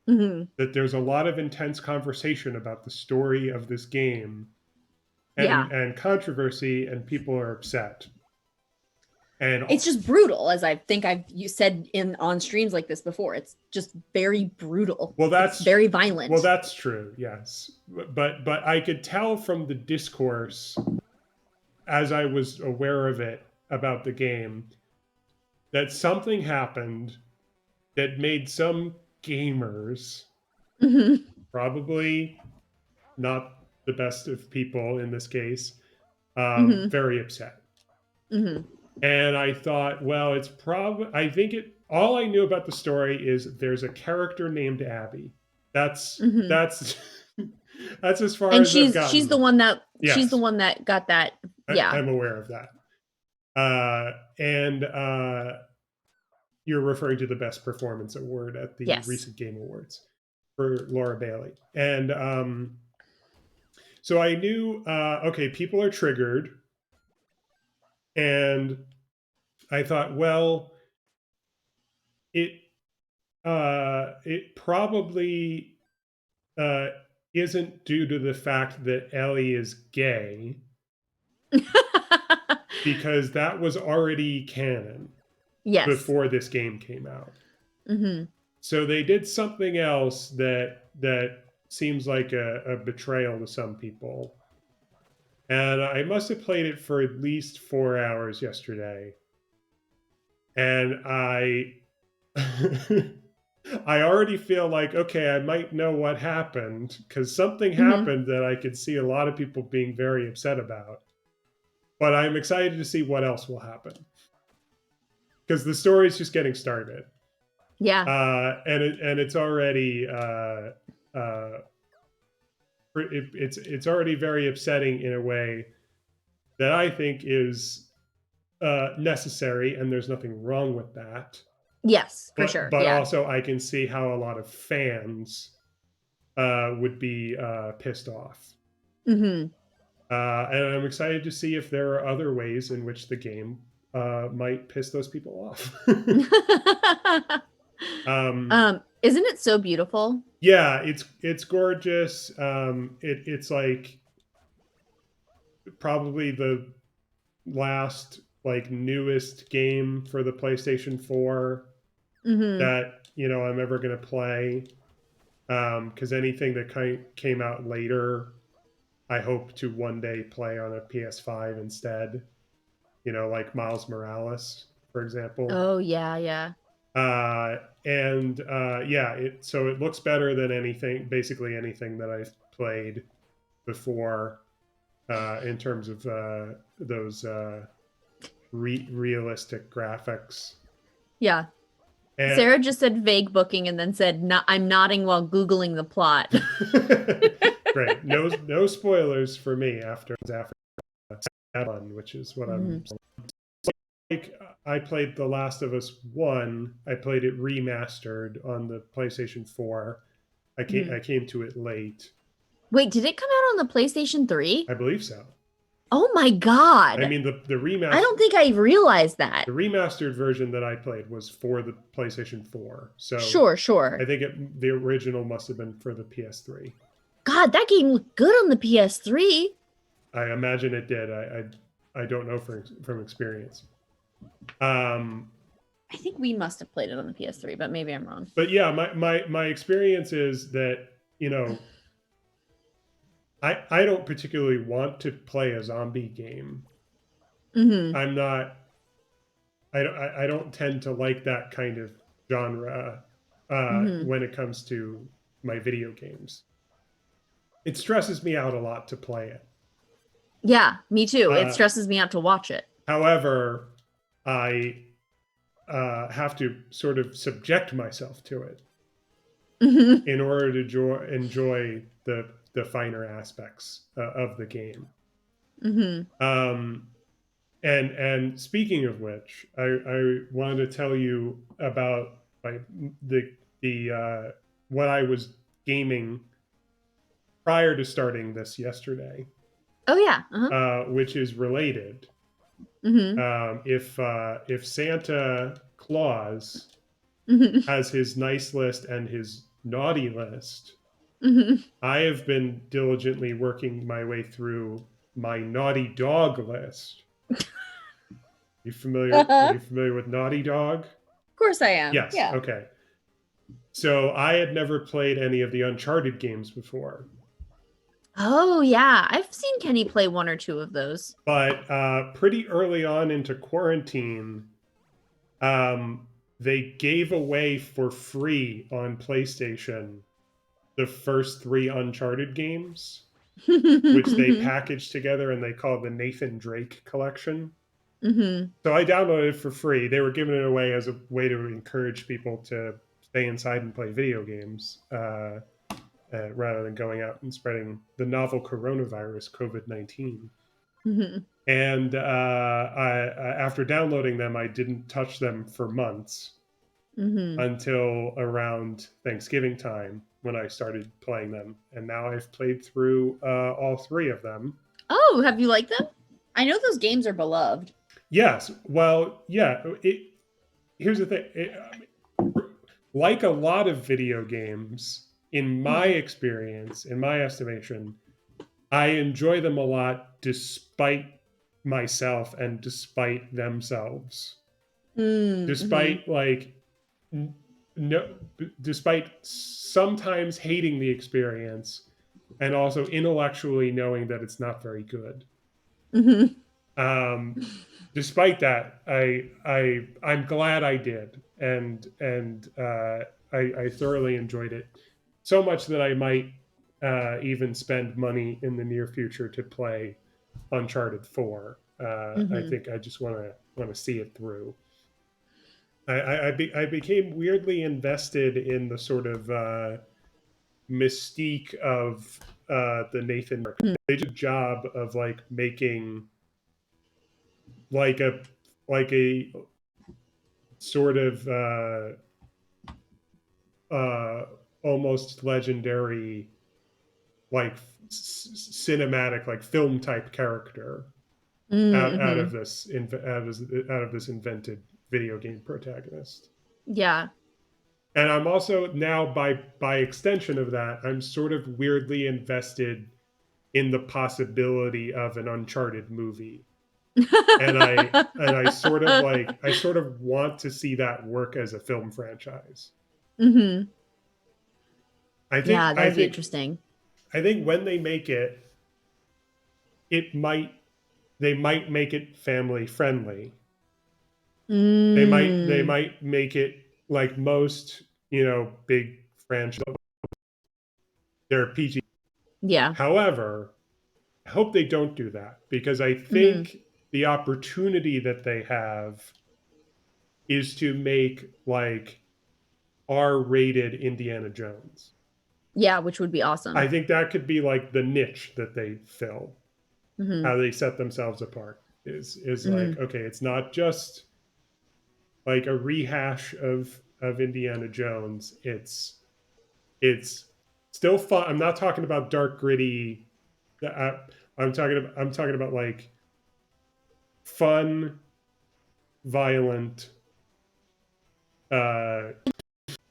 Mm-hmm. that there's a lot of intense conversation about the story of this game Yeah. and controversy, and people are upset. And It's just brutal, as I think you said in on streams like this before. It's just very brutal. well, It's very violent. that's true, yes. But I could tell from the discourse, as I was aware of it about the game, that something happened that made some gamers, Mm-hmm. probably not the best of people in this case, Mm-hmm. very upset. Mm-hmm. And I thought, well, it's probably, I think it, all I knew about the story is there's a character named Abby. Mm-hmm. That's, that's as far And as I've she's the gotten. one that Yes, got that. Yeah. I'm aware of that. And you're referring to the Best Performance Award at the Yes. recent Game Awards for Laura Bailey. And so I knew, okay, people are triggered. And I thought, well, it probably uh, isn't due to the fact that Ellie is gay, because that was already canon Yes. before this game came out. Mm-hmm. So they did something else that seems like a betrayal to some people. And I must have played it for at least 4 hours yesterday. And I I already feel like, okay, I might know what happened, because something Mm-hmm. happened that I could see a lot of people being very upset about. But I'm excited to see what else will happen, because the story is just getting started. Yeah. And it's already it's already very upsetting in a way that I think is necessary, and there's nothing wrong with that. Yes, for sure. But Yeah. also I can see how a lot of fans would be pissed off. Mm-hmm. And I'm excited to see if there are other ways in which the game might piss those people off. Isn't it so beautiful? Yeah, it's gorgeous. It's like probably the last like newest game for the PlayStation 4 Mm-hmm. that I'm ever going to play. Because anything that came out later, I hope to one day play on a PS5 instead. Like Miles Morales. for example. Oh yeah, yeah. So it looks better than basically anything that I've played before, in terms of those realistic graphics. Yeah. And Sarah just said vague booking and then said, I'm nodding while Googling the plot. great. No spoilers for me after that one, which is what I'm like. I played The Last of Us 1. I played it remastered on the PlayStation 4. I came to it late. Wait, did it come out on the PlayStation 3? I believe so. Oh my God. I mean, the remaster. I don't think I realized that. The remastered version that I played was for the PlayStation 4. So Sure. I think the original must have been for the PS3. God, that game looked good on the PS3. I imagine it did. I don't know from experience. I think we must have played it on the PS3, but maybe I'm wrong. But yeah, my experience is that, you know, I don't particularly want to play a zombie game. I'm not. I don't tend to like that kind of genre when it comes to my video games. It stresses me out a lot to play it. Yeah, me too. It stresses me out to watch it. However, I have to sort of subject myself to it in order to enjoy the finer aspects of the game. And speaking of which, I wanted to tell you about what I was gaming prior to starting this yesterday. Oh yeah, which is related. If Santa Claus has his nice list and his naughty list, I have been diligently working my way through my naughty dog list. Are you familiar with Naughty Dog? Of course I am. Yes. Yeah. Okay. So I had never played any of the Uncharted games before. Oh yeah, I've seen Kenny play one or two of those. But pretty early on into quarantine, they gave away for free on PlayStation the first 3 Uncharted games, which they packaged together and they called the Nathan Drake Collection. So I downloaded it for free. They were giving it away as a way to encourage people to stay inside and play video games, rather than going out and spreading the novel coronavirus, COVID-19. And after downloading them, I didn't touch them for months until around Thanksgiving time when I started playing them. And now I've played through all 3 of them. Oh, have you liked them? I know those games are beloved. Yes. Well, yeah. Here's the thing. Like a lot of video games, in my experience, in my estimation, I enjoy them a lot despite myself and despite themselves. Despite despite sometimes hating the experience and also intellectually knowing that it's not very good. Despite that, I'm glad I did, and I thoroughly enjoyed it, so much that I might even spend money in the near future to play Uncharted 4. I think I just want to see it through. I became weirdly invested in the sort of mystique of the Nathan Drake. They did a job of like making like a sort of almost legendary, like cinematic, like film type character out of this invented video game protagonist. Yeah. And I'm also now, by extension of that, I'm sort of weirdly invested in the possibility of an Uncharted movie. and I sort of want to see that work as a film franchise. I think that'd be interesting. I think when they make it, they might make it family friendly. They Mm, might make it like most, big franchise. They're PG. yeah. However, I hope they don't do that because I Hmm. think the opportunity that they have is to make like R-rated Indiana Jones. Yeah, which would be I awesome. think that could be like the niche that they fill. Hmm. How they set themselves apart is Hmm. like, okay, it's not just like a rehash of Indiana Jones. It's still fun. I'm not talking about dark gritty. I'm talking about like fun, violent. Uh,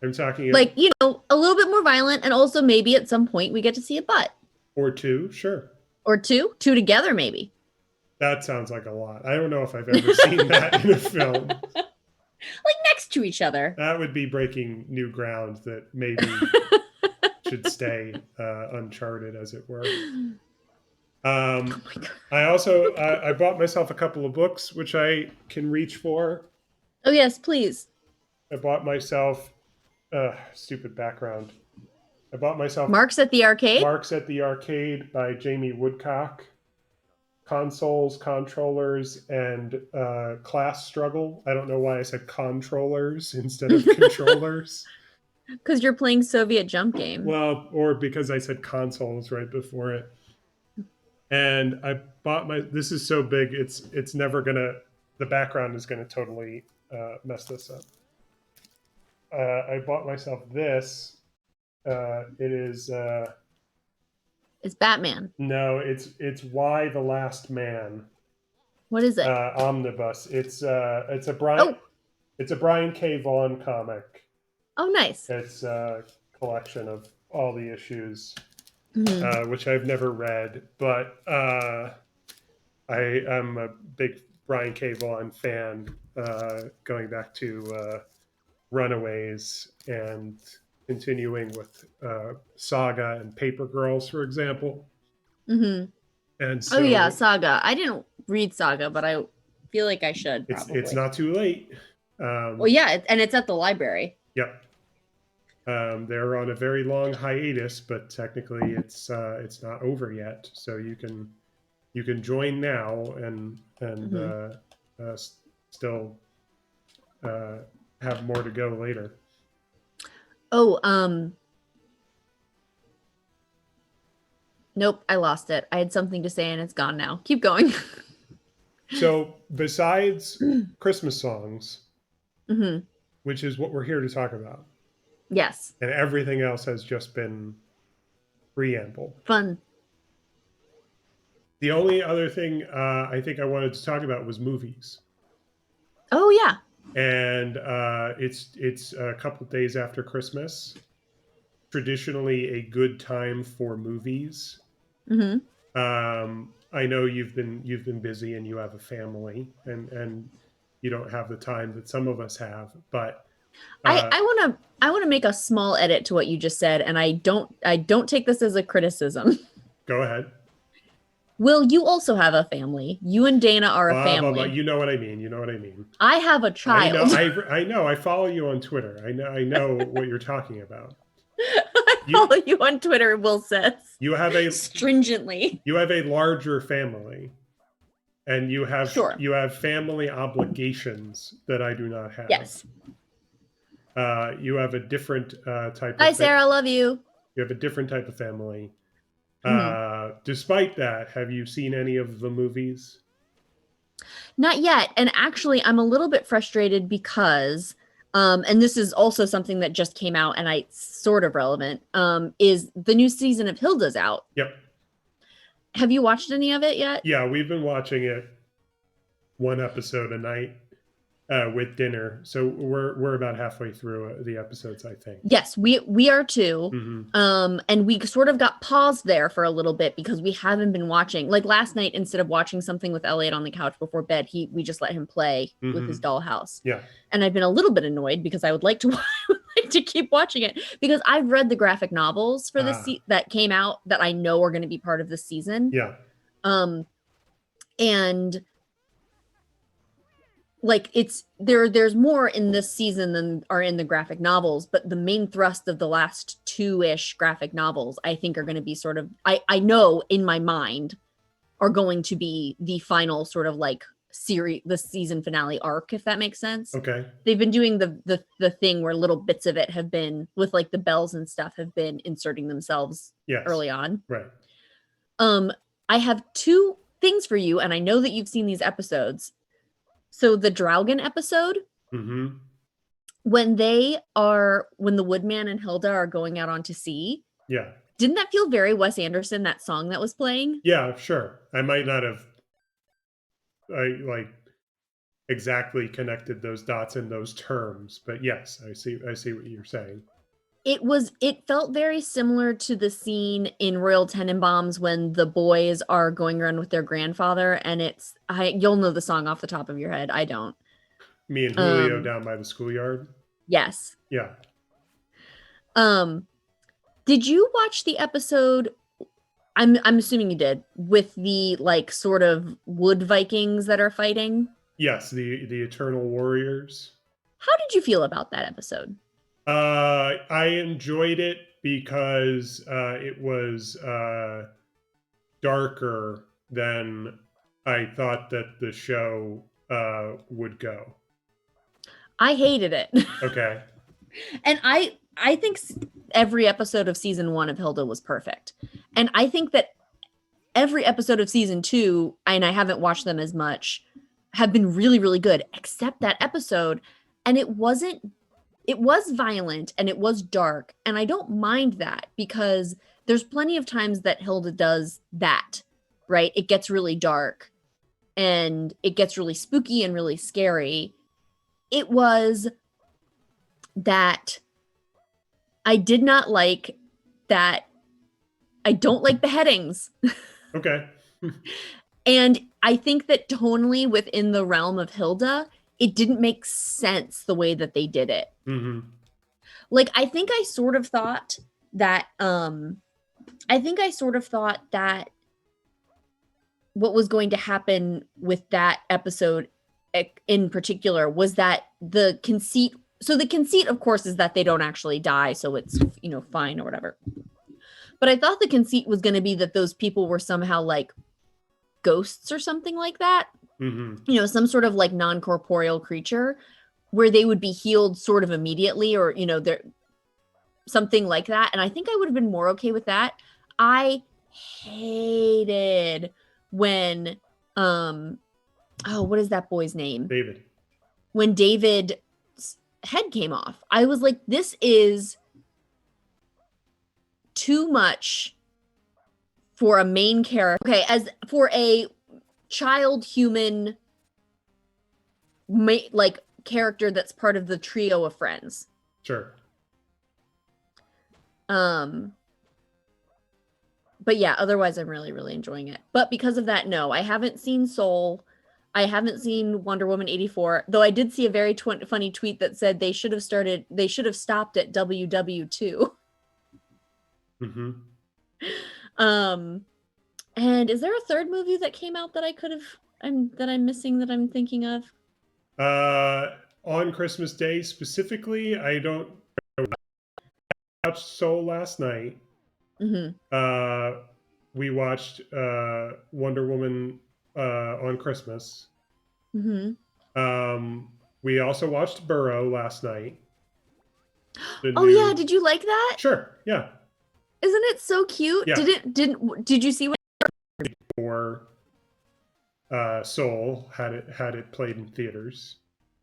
I'm talking Like, a little bit more violent, and also maybe at some point we get to see a butt or two. Sure, or two together, maybe. that sounds like a lot. I don't know if I've ever seen that in a film. Like next to each other. That would be breaking new ground that maybe should stay uncharted, as it were. Oh my god. I also I bought myself a couple of books which I can reach for. Oh yes, please. I bought myself stupid background. I bought myself Marks at the arcade. Marks at the Arcade by Jamie Woodcock. Consoles, controllers, and class struggle. I don't know why I said controllers instead of controllers. Because you're playing Soviet jump game. Well, or because I said consoles right before it. And I bought this is so big it's never gonna, the background is gonna totally mess this up. I bought myself this. It is It's Batman. no, it's Why the Last Man What is it? omnibus. It's Oh, a Brian K. Vaughan comic. oh, nice. It's a collection of all the issues, Mhm. which I've never read, but I am a big Brian K. Vaughan fan, going back to Runaways and continuing with Saga and Paper Girls, for example. Mhm. And Oh yeah, so Saga. I didn't read Saga, but I feel like I should it's probably. not too late. Well, yeah, and it's at the library. Yep. They're on a very long hiatus, but technically it's not over yet. So you can join now and Hmm. still uh, have more to go later. Oh, nope, I lost it. I had something to say and it's gone now. Keep going. So besides Christmas songs, Hmm. which is what we're here to talk about, Yes. and everything else has just been preamble. Fun. The only other thing I think I wanted to talk about was movies, Oh yeah. and it's a couple of days after Christmas. Traditionally, a good time for movies. Hmm. I know you've been busy and you have a family, and you don't have the time that some of us have. But I uh, I want to I want to make a small edit to what you just said, and I don't take this as a criticism. go ahead. Will, you also have a family. You and Dana are a Blah blah blah. family. You know what I mean. You know what I mean. I have a I know. child. I know. I follow you on Twitter. I know what you're talking about. I You follow you on Twitter, Will says. you have a Stringently. larger family, and Sure. you have family obligations that I do not have. Yes. You have a different type Hi, of Sarah. Love you. you have a different type of family. Mhm. Despite that, have you seen any of the movies? Not yet. And actually, I'm a little bit frustrated because, and this is also something that just came out and I sort of relevant, is the new season of Hilda's out. Yep. Have you watched any of it yet? Yeah, we've been watching it one episode a night with dinner. So we're about halfway through the episodes, I think. Yes, we are too. Mm-hmm. And we sort of got paused there for a little bit because we haven't been watching. Like last night, instead of watching something with Elliot on the couch before bed, we just let him play with his dollhouse. Yeah. And I've been a little bit annoyed because I would like to like to keep watching it because I've read the graphic novels for this that came out that I know are going to be part of this season. Yeah. And like it's there's more in this season than are in the graphic novels, but the main thrust of the last two-ish graphic novels I think are going to be sort of, I know in my mind are going to be the final sort of like series, the season finale arc, if that makes sense. Okay. They've been doing the thing where little bits of it have been with like the bells and stuff have been inserting themselves early on. Right. I have two things for you, and I know that you've seen these episodes. So the Draugen episode, when the Woodman and Hilda are going out onto sea. Yeah. Didn't that feel very Wes Anderson, that song that was playing? Yeah, sure. I might not have exactly connected those dots in those terms, but yes, I see what you're saying. It felt very similar to the scene in Royal Tenenbaums when the boys are going around with their grandfather, and you'll know the song off the top of your head. I don't. Me and Julio down by the schoolyard. Yes. Yeah. Did you watch the episode? I'm assuming you did, with the like sort of wood Vikings that are fighting. Yes, the Eternal Warriors. How did you feel about that episode? I enjoyed it because it was darker than I thought that the show would go. I hated it. Okay. And I think every episode of season 1 of Hilda was perfect. And I think that every episode of season 2, and I haven't watched them as much, have been really, really good, except that episode. And it was violent and it was dark. And I don't mind that because there's plenty of times that Hilda does that, right? It gets really dark and it gets really spooky and really scary. It was that I did not like that. I don't like beheadings. Okay. And I think that tonally within the realm of Hilda, it didn't make sense the way that they did it. Like, I think I sort of thought that what was going to happen with that episode in particular was that the conceit, of course, is that they don't actually die, so it's, fine or whatever. But I thought the conceit was going to be that those people were somehow like ghosts or something like that. Some sort of like non-corporeal creature where they would be healed sort of immediately, or, they're something like that. And I think I would have been more okay with that. I hated when, what is that boy's name? David. When David's head came off, I was like, this is too much for a main character. Okay, as for a child human, like character that's part of the trio of friends. Sure. But yeah, otherwise I'm really, really enjoying it. But because of that, no, I haven't seen Soul. I haven't seen Wonder Woman 84, though I did see a very funny tweet that said they should have stopped at WW2. And is there a third movie that came out that I'm missing that I'm thinking of? On Christmas Day specifically, I don't watch Soul last night. We watched Wonder Woman on Christmas. We also watched Burrow last night. Yeah, did you like that? Sure, yeah. Isn't it so cute? Yeah. Did you see what? Or Soul had it played in theaters.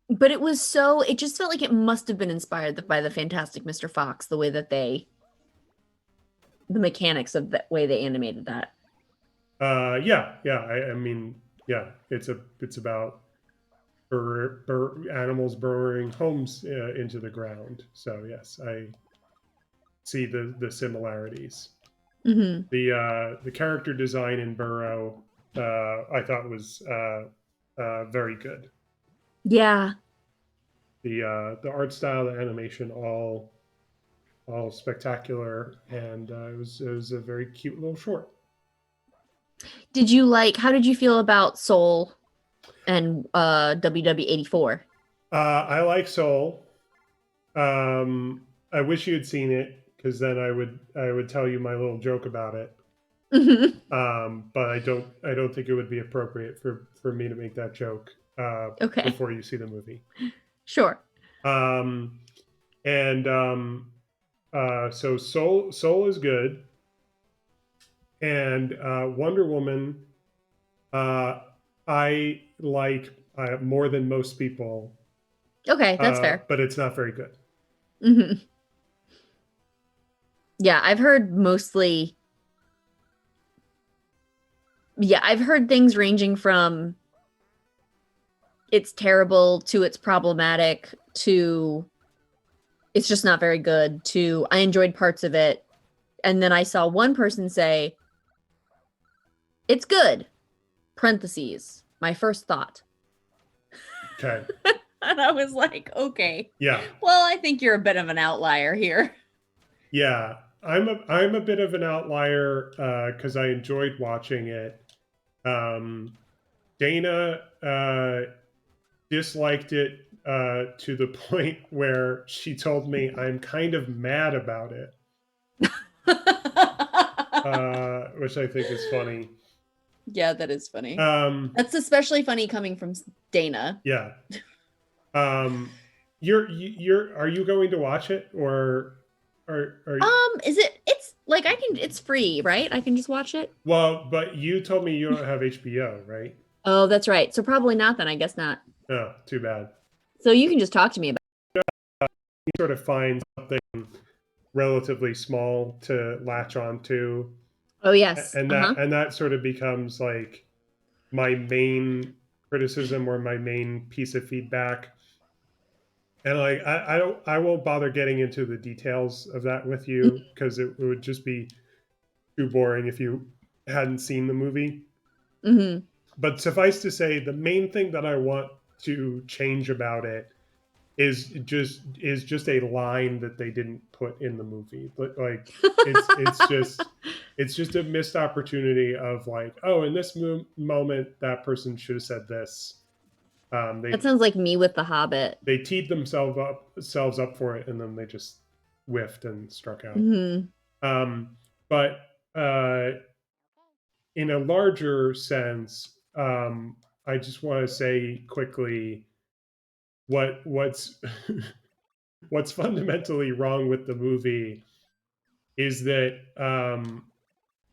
But it just felt like it must have been inspired by the Fantastic Mr. Fox, the way that the mechanics of the way they animated that. Yeah. I mean, yeah, it's about animals burrowing homes into the ground. So yes, I see the similarities. The character design in Burrow, I thought was very good. Yeah. The art style, the animation, all spectacular, and it was a very cute little short. How did you feel about Soul? and WW84. I like Soul. I wish you had seen it because then I would tell you my little joke about it. But I don't think it would be appropriate for me to make that joke Okay. before you see the movie. Sure. And so Soul is good, and Wonder Woman I like more than most people. Okay, that's fair. But it's not very good. Yeah, I've heard mostly. Yeah, I've heard things ranging from it's terrible to it's problematic to it's just not very good to I enjoyed parts of it. And then I saw one person say, it's good. Parentheses. My first thought. Okay. And I was like, okay. Yeah. Well, I think you're a bit of an outlier here. Yeah. I'm a bit of an outlier because I enjoyed watching it. Dana disliked it to the point where she told me I'm kind of mad about it. Which I think is funny. Yeah, that is funny. That's especially funny coming from Dana. Yeah. Are you going to watch it or is it's like it's free, right? I can just watch it. Well, but you told me you don't have HBO, right? Oh, that's right. So probably not then. I guess not. Oh, too bad. So you can just talk to me about it. You sort of find something relatively small to latch onto. Oh yes. And that sort of becomes like my main criticism or my main piece of feedback. And like I won't bother getting into the details of that with you because it would just be too boring if you hadn't seen the movie. But suffice to say, the main thing that I want to change about it is just a line that they didn't put in the movie. But like it's just a missed opportunity of like, oh, in this moment that person should have said this. That sounds like me with The Hobbit. They teed themselves up for it, and then they just whiffed and struck out. But in a larger sense, I just want to say quickly what's what's fundamentally wrong with the movie is that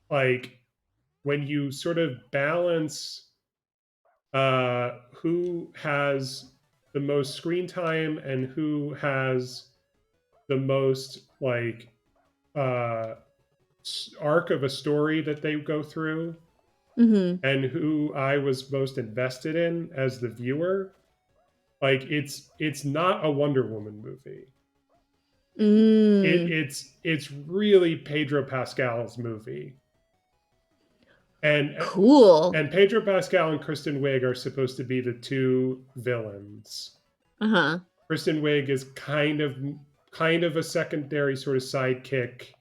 like when you sort of balance who has the most screen time and who has the most like arc of a story that they go through, and who I was most invested in as the viewer, like it's not a Wonder Woman movie. It's really Pedro Pascal's movie. And cool. And Pedro Pascal and Kristen Wiig are supposed to be the two villains. Kristen Wiig is kind of a secondary sort of sidekick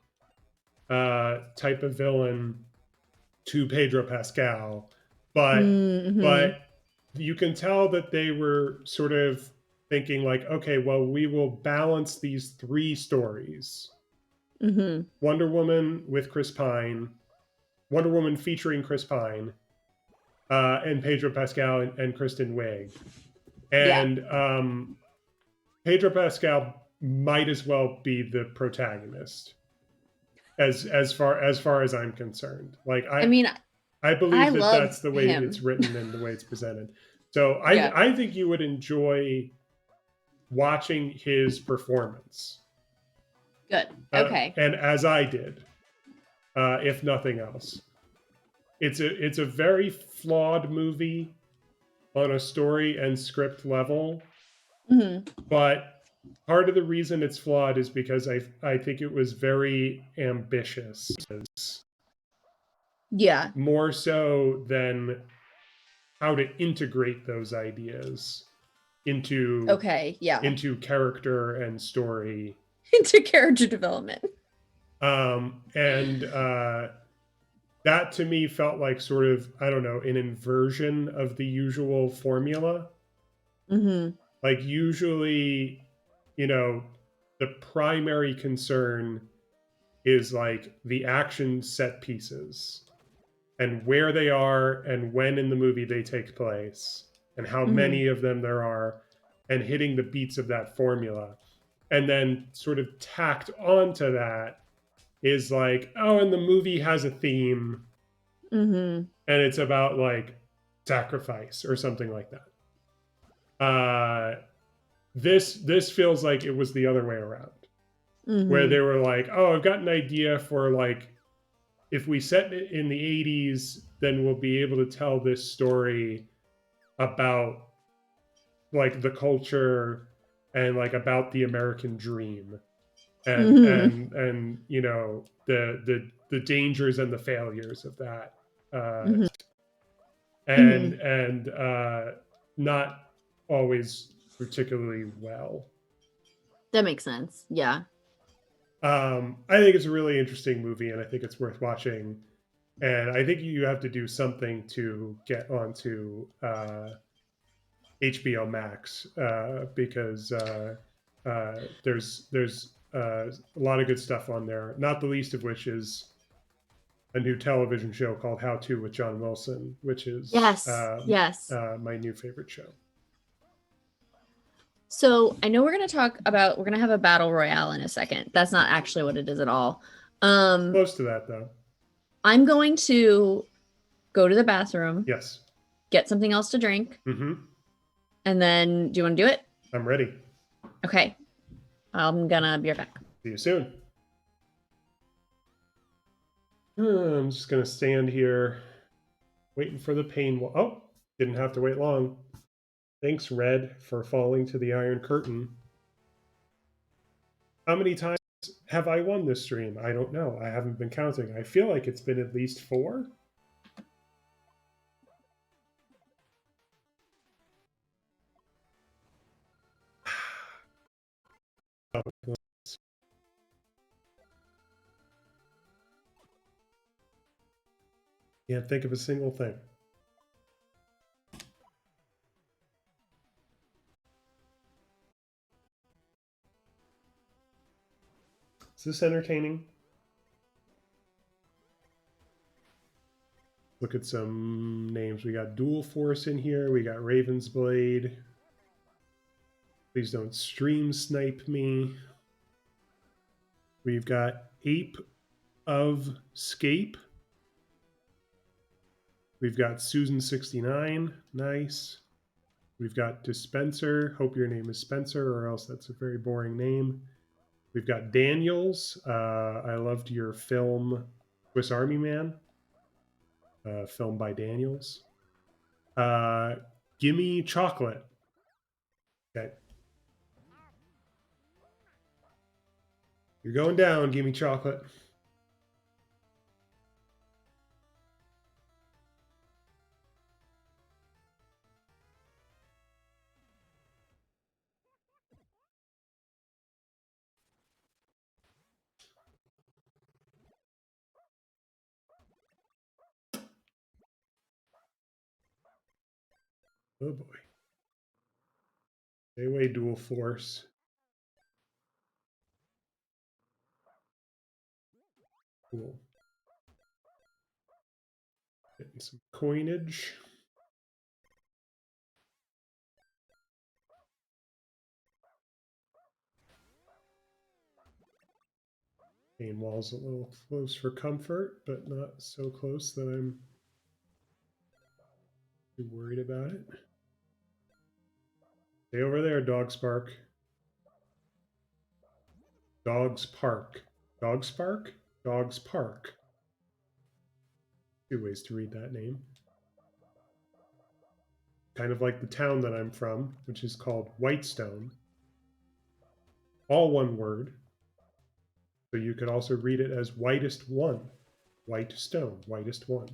type of villain to Pedro Pascal, but you can tell that they were sort of thinking like, okay, well, we will balance these three stories. Wonder Woman with Chris Pine, Wonder Woman featuring Chris Pine, and Pedro Pascal and Kristen Wiig. And Pedro Pascal might as well be the protagonist as far as I'm concerned. Like I believe that's the way it's written and the way it's presented. So I think you would enjoy watching his performance. Good. Okay. And as I did, if nothing else. It's a very flawed movie on a story and script level. But part of the reason it's flawed is because I think it was very ambitious. Yeah. More so than how to integrate those ideas into into character and story. Into character development. that to me felt like sort of, I don't know, an inversion of the usual formula. Mm-hmm. Like usually, you know, the primary concern is like the action set pieces and where they are and when in the movie they take place and how Mm-hmm. many of them there are and hitting the beats of that formula. And then sort of tacked onto that is like, oh, and the movie has a theme Mm-hmm. and it's about like sacrifice or something like that. This feels like it was the other way around, where Mm-hmm. they were like, oh, I've got an idea for like, if we set it in the 80s, then we'll be able to tell this story about like the culture and like about the American dream Mm-hmm. and you know the dangers and the failures of that uh Mm-hmm. Mm-hmm. and not always particularly well. That makes sense. Yeah. I think it's a really interesting movie and I think it's worth watching, and I think you have to do something to get onto HBO Max because there's a lot of good stuff on there. Not the least of which is a new television show called How To with John Wilson, which is Yes. Yes. my new favorite show. So I know we're gonna have a battle royale in a second. That's not actually what it is at all. Close to that though. I'm going to go to the bathroom, Yes. get something else to drink, Mm-hmm. and then do you want to do it? I'm ready. Okay. I'm gonna be right back. See you soon. I'm just gonna stand here waiting for the pain. Oh, didn't have to wait long. Thanks, Red, for falling to the Iron Curtain. How many times have I won this stream? I don't know. I haven't been counting. I feel like it's been at least 4. Can't think of a single thing. Is this entertaining? Look at some names. We got Dual Force in here. We got Raven's Blade. Please don't stream snipe me. We've got Ape of Scape. We've got Susan69. Nice. We've got Dispenser. Hope your name is Spencer, or else that's a very boring name. We've got Daniels. I loved your film, Swiss Army Man, film by Daniels. Gimme Chocolate. Okay. You're going down, Gimme Chocolate. Oh boy. Stay away, Dual Force. Cool. Getting some coinage. Pain wall's a little close for comfort, but not so close that I'm too worried about it. Stay over there, Dog Spark. Dogs Park. Dog Spark? Dogs Park. 2 ways to read that name. Kind of like the town that I'm from, which is called Whitestone. All one word. So you could also read it as Whitest One. White Stone, Whitest One.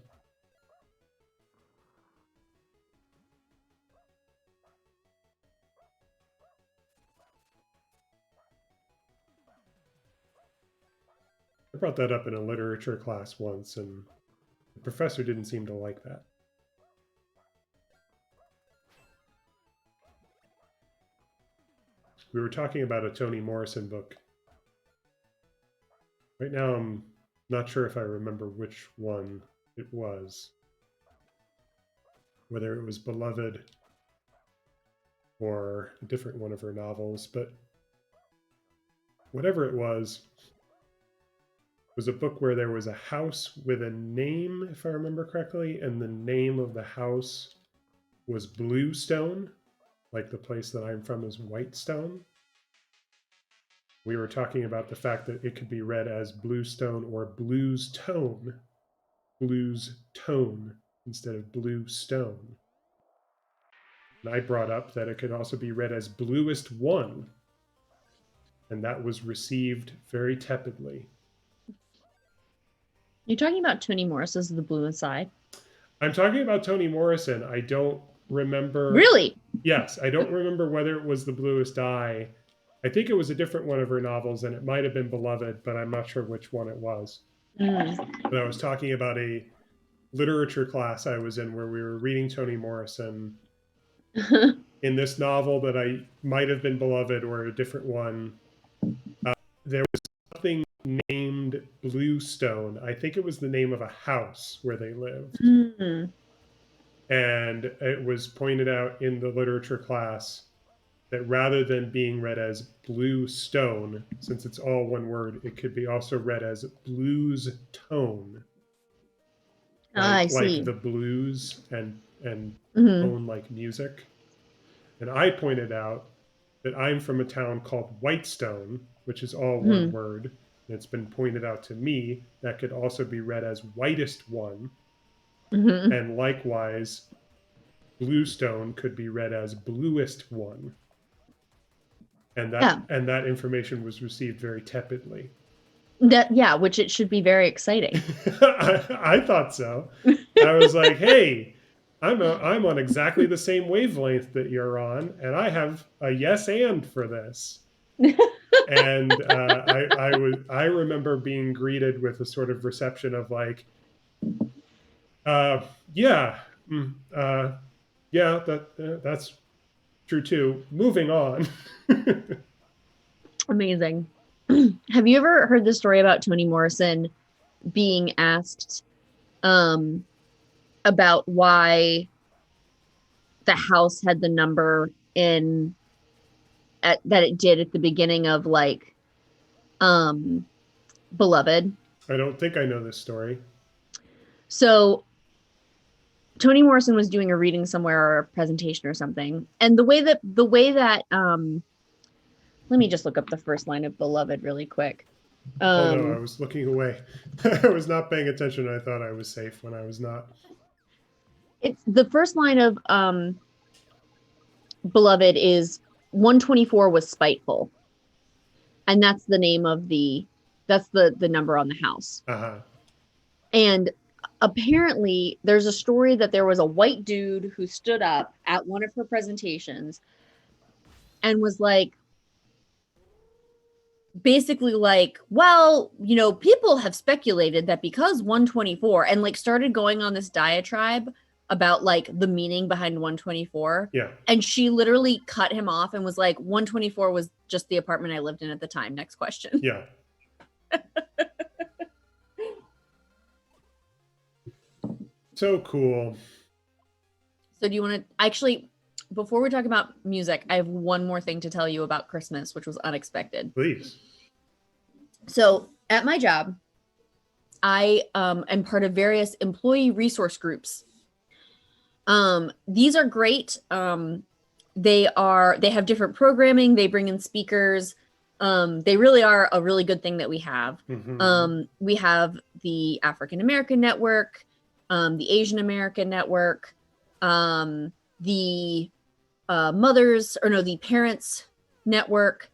I brought that up in a literature class once, and The professor didn't seem to like that. We were talking about a Toni Morrison book. Right now, I'm not sure if I remember which one it was. Whether it was Beloved or a different one of her novels, but whatever it was a book where there was a house with a name, if I remember correctly, and the name of the house was Bluestone, like the place that I'm from is Whitestone. We were talking about the fact that it could be read as Bluestone or Blues Tone instead of Blue Stone. And I brought up that it could also be read as Bluest One, and that was received very tepidly. You're talking about Toni Morrison's The Blue Inside? I'm talking about Toni Morrison. I don't remember. Really? Yes, I don't remember whether it was The Bluest Eye. I think it was a different one of her novels, and it might have been Beloved, but I'm not sure which one it was. But I was talking about a literature class I was in where we were reading Toni Morrison in this novel that I might have been Beloved or a different one. There was something named Bluestone. I think it was the name of a house where they lived. And it was pointed out in the literature class that rather than being read as Blue Stone, since it's all one word, it could be also read as Blues Tone. I see. Like the blues and tone like music. And I pointed out that I'm from a town called Whitestone, which is all one word. And it's been pointed out to me that could also be read as Whitest One. And likewise, Bluestone could be read as Bluest One. And that information was received very tepidly. Which it should be very exciting. I thought so. I was like, hey, I'm on exactly the same wavelength that you're on, and I have a yes and for this. And I remember being greeted with a sort of reception of like, that's true too. Moving on. Amazing. Have you ever heard the story about Toni Morrison being asked about why the house had the number that it did at the beginning of like Beloved? I don't think I know this story. So Toni Morrison was doing a reading somewhere or a presentation or something, and the way that let me just look up the first line of Beloved really quick. Oh no, I was looking away. I was not paying attention. I thought I was safe when I was not. It's the first line of Beloved is 124 was spiteful, and that's the name of the number on the house. And apparently there's a story that there was a white dude who stood up at one of her presentations and was like, basically like, well, people have speculated that because 124, and like started going on this diatribe about like the meaning behind 124. Yeah. And she literally cut him off and was like, 124 was just the apartment I lived in at the time. Next question. Yeah. So cool. So do you want to actually, before we talk about music, I have one more thing to tell you about Christmas, which was unexpected. Please. So at my job, I am part of various employee resource groups. These are great. They have different programming. They bring in speakers. They really are a really good thing that we have. We have the African American Network, the Asian American Network, the the Parents Network.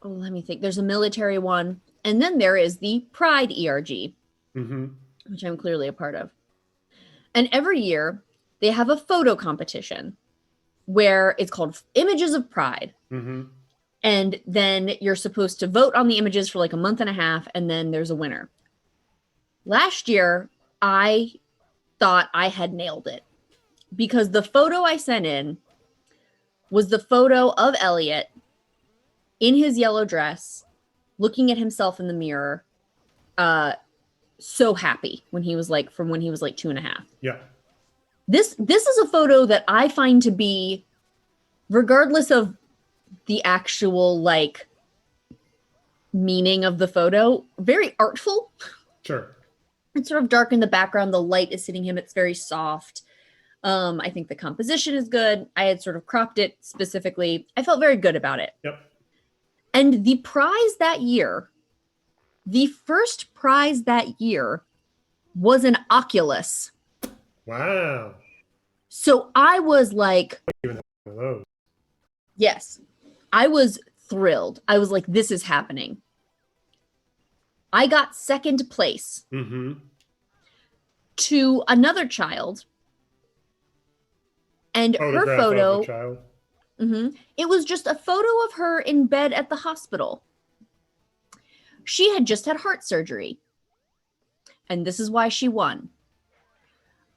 Let me think. There's a military one. And then there is the Pride ERG, which I'm clearly a part of. And every year they have a photo competition where it's called Images of Pride. And then you're supposed to vote on the images for like a month and a half, and then there's a winner. Last year, I thought I had nailed it because the photo I sent in was the photo of Elliot in his yellow dress, looking at himself in the mirror, so happy when he was like 2.5. Yeah. This is a photo that I find to be, regardless of the actual like meaning of the photo, very artful. Sure. It's sort of dark in the background. The light is hitting him. It's very soft. I think the composition is good. I had sort of cropped it specifically. I felt very good about it. Yep. And the prize that year, the first prize that year was an Oculus. Wow. So I was like, Even one of those. yes, I was thrilled. I was like, this is happening. I got second place to another child. And Photograph her photo, of a child. It was just a photo of her in bed at the hospital. She had just had heart surgery. And this is why she won.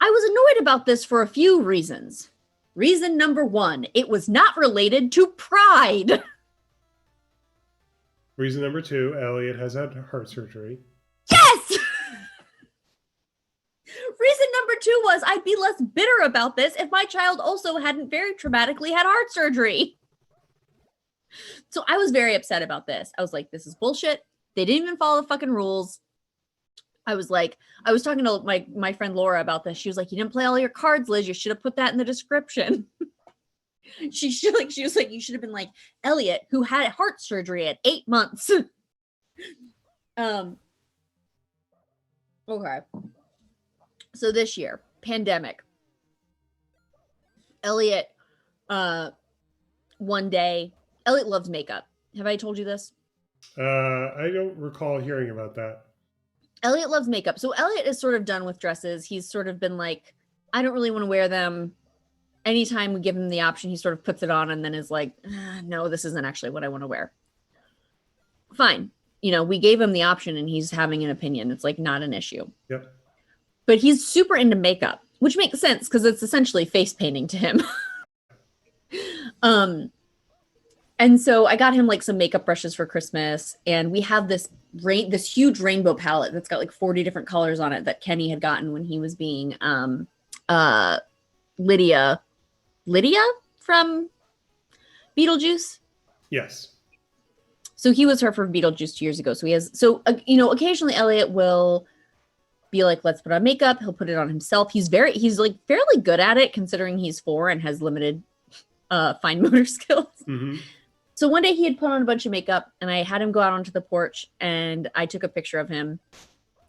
I was annoyed about this for a few reasons. Reason number one, it was not related to pride. Reason number two, Elliot has had heart surgery. Yes! Reason number two was I'd be less bitter about this if my child also hadn't very traumatically had heart surgery. So I was very upset about this. I was like, this is bullshit. They didn't even follow the fucking rules. I was talking to my friend Laura about this. She was like, you didn't play all your cards, Liz. You should have put that in the description. She was like, you should have been like Elliot, who had heart surgery at 8 months. Okay. So this year, pandemic. Elliot, one day, Elliot loves makeup. Have I told you this? I don't recall hearing about that. Elliot loves makeup. So Elliot is sort of done with dresses. He's sort of been like, I don't really want to wear them. Anytime we give him the option, he sort of puts it on and then is like, no, this isn't actually what I want to wear. Fine. We gave him the option and he's having an opinion. It's like not an issue. Yep. But he's super into makeup, which makes sense because it's essentially face painting to him. And so I got him like some makeup brushes for Christmas, and we have this huge rainbow palette that's got like 40 different colors on it that Kenny had gotten when he was being Lydia from Beetlejuice. Yes. So he was her for Beetlejuice 2 years ago. So occasionally Elliot will be like, let's put on makeup. He'll put it on himself. He's like fairly good at it considering he's 4 and has limited fine motor skills. So one day he had put on a bunch of makeup and I had him go out onto the porch and I took a picture of him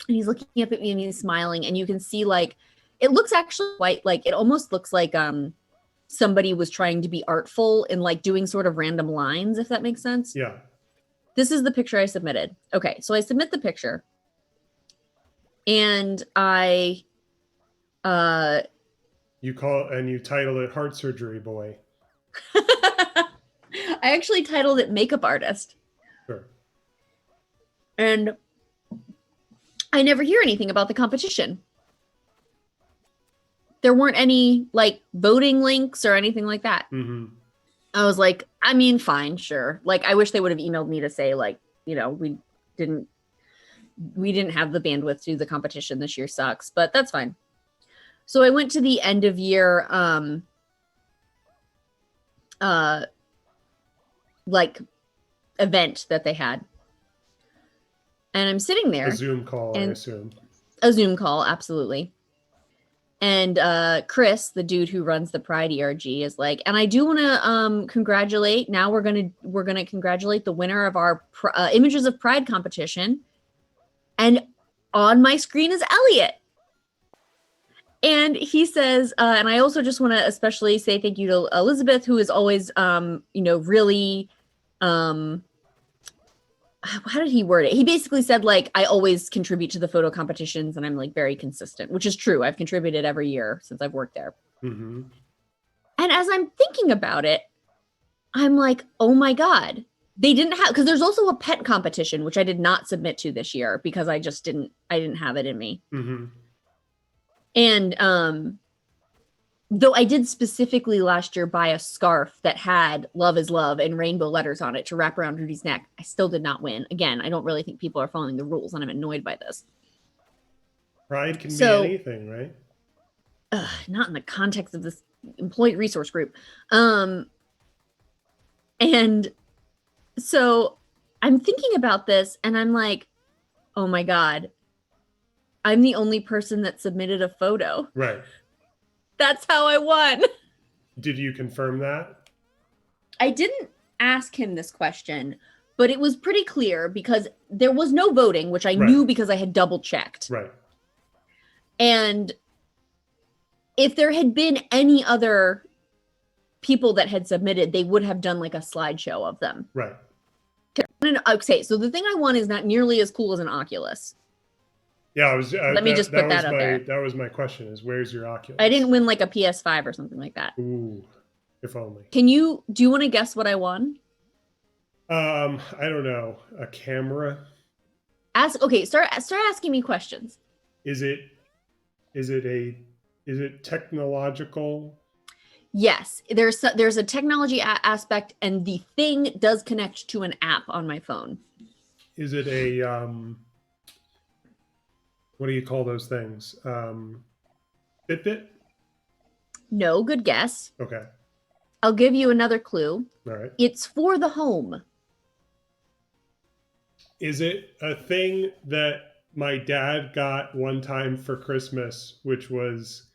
and he's looking up at me and he's smiling, and you can see like, it looks actually quite like, it almost looks like somebody was trying to be artful and like doing sort of random lines, if that makes sense. Yeah. This is the picture I submitted. Okay. So I submit the picture and you title it Heart Surgery Boy. I actually titled it Makeup Artist. Sure. And I never hear anything about the competition. There weren't any like voting links or anything like that. I was like, I mean, fine, sure. Like, I wish they would have emailed me to say like, we didn't have the bandwidth to do the competition this year, sucks, but that's fine. So I went to the end of year, like event that they had. And I'm sitting there. A Zoom call, I assume. A Zoom call, absolutely. And Chris, the dude who runs the Pride ERG, is like, and I do want to congratulate. Now we're gonna congratulate the winner of our Images of Pride competition. And on my screen is Elliot. And he says, and I also just want to especially say thank you to Elizabeth, who is always, really, how did he word it? He basically said, like, I always contribute to the photo competitions and I'm like very consistent, which is true. I've contributed every year since I've worked there. And as I'm thinking about it, I'm like, oh my God, They didn't have, because there's also a pet competition, which I did not submit to this year because I didn't have it in me. Mm-hmm. And though I did specifically last year buy a scarf that had "Love is Love" and rainbow letters on it to wrap around Rudy's neck, I still did not win. Again, I don't really think people are following the rules, and I'm annoyed by this. Pride can be anything, right? Not in the context of this employee resource group. And so I'm thinking about this, and I'm like, oh my God, I'm the only person that submitted a photo. Right. That's how I won. Did you confirm that? I didn't ask him this question, but it was pretty clear because there was no voting, which I knew because I had double checked. Right. And if there had been any other people that had submitted, they would have done like a slideshow of them. Right. Okay, so the thing I want is not nearly as cool as an Oculus. Yeah, I was. Let me just put that out there. That was my question: is where's your Oculus? I didn't win like a PS5 or something like that. Ooh, if only. Do you want to guess what I won? I don't know. A camera. Start asking me questions. Is it technological? Yes, there's a technology aspect, and the thing does connect to an app on my phone. Is it a what do you call those things? Fitbit? No, good guess. Okay. I'll give you another clue. All right. It's for the home. Is it a thing that my dad got one time for Christmas, which was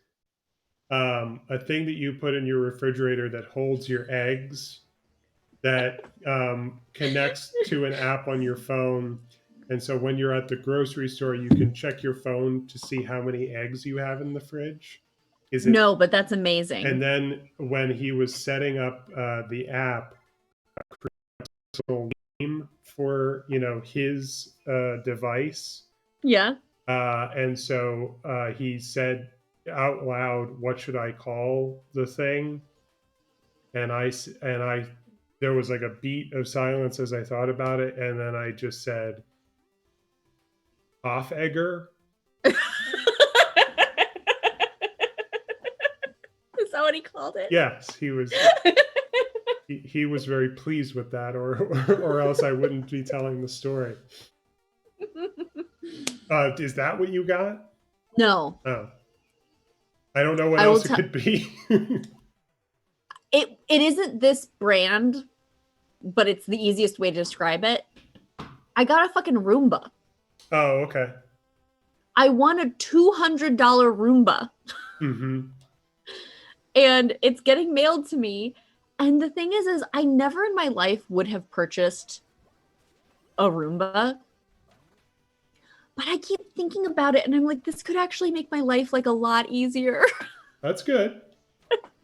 a thing that you put in your refrigerator that holds your eggs, that connects to an app on your phone? And so when you're at the grocery store, you can check your phone to see how many eggs you have in the fridge. Is it? No, but that's amazing. And then when he was setting up the app, game for his device. Yeah. And so he said out loud, "What should I call the thing?" And I there was like a beat of silence as I thought about it, and then I just said, "Off Egger." Is that what he called it? Yes, he was. He was very pleased with that, or else I wouldn't be telling the story. Is that what you got? No. Oh, I don't know what else it could be. It isn't this brand, but it's the easiest way to describe it. I got a fucking Roomba. Oh, okay. I won a $200 Roomba. Mm-hmm. And it's getting mailed to me. And the thing is I never in my life would have purchased a Roomba. But I keep thinking about it, and I'm like, this could actually make my life like a lot easier. That's good.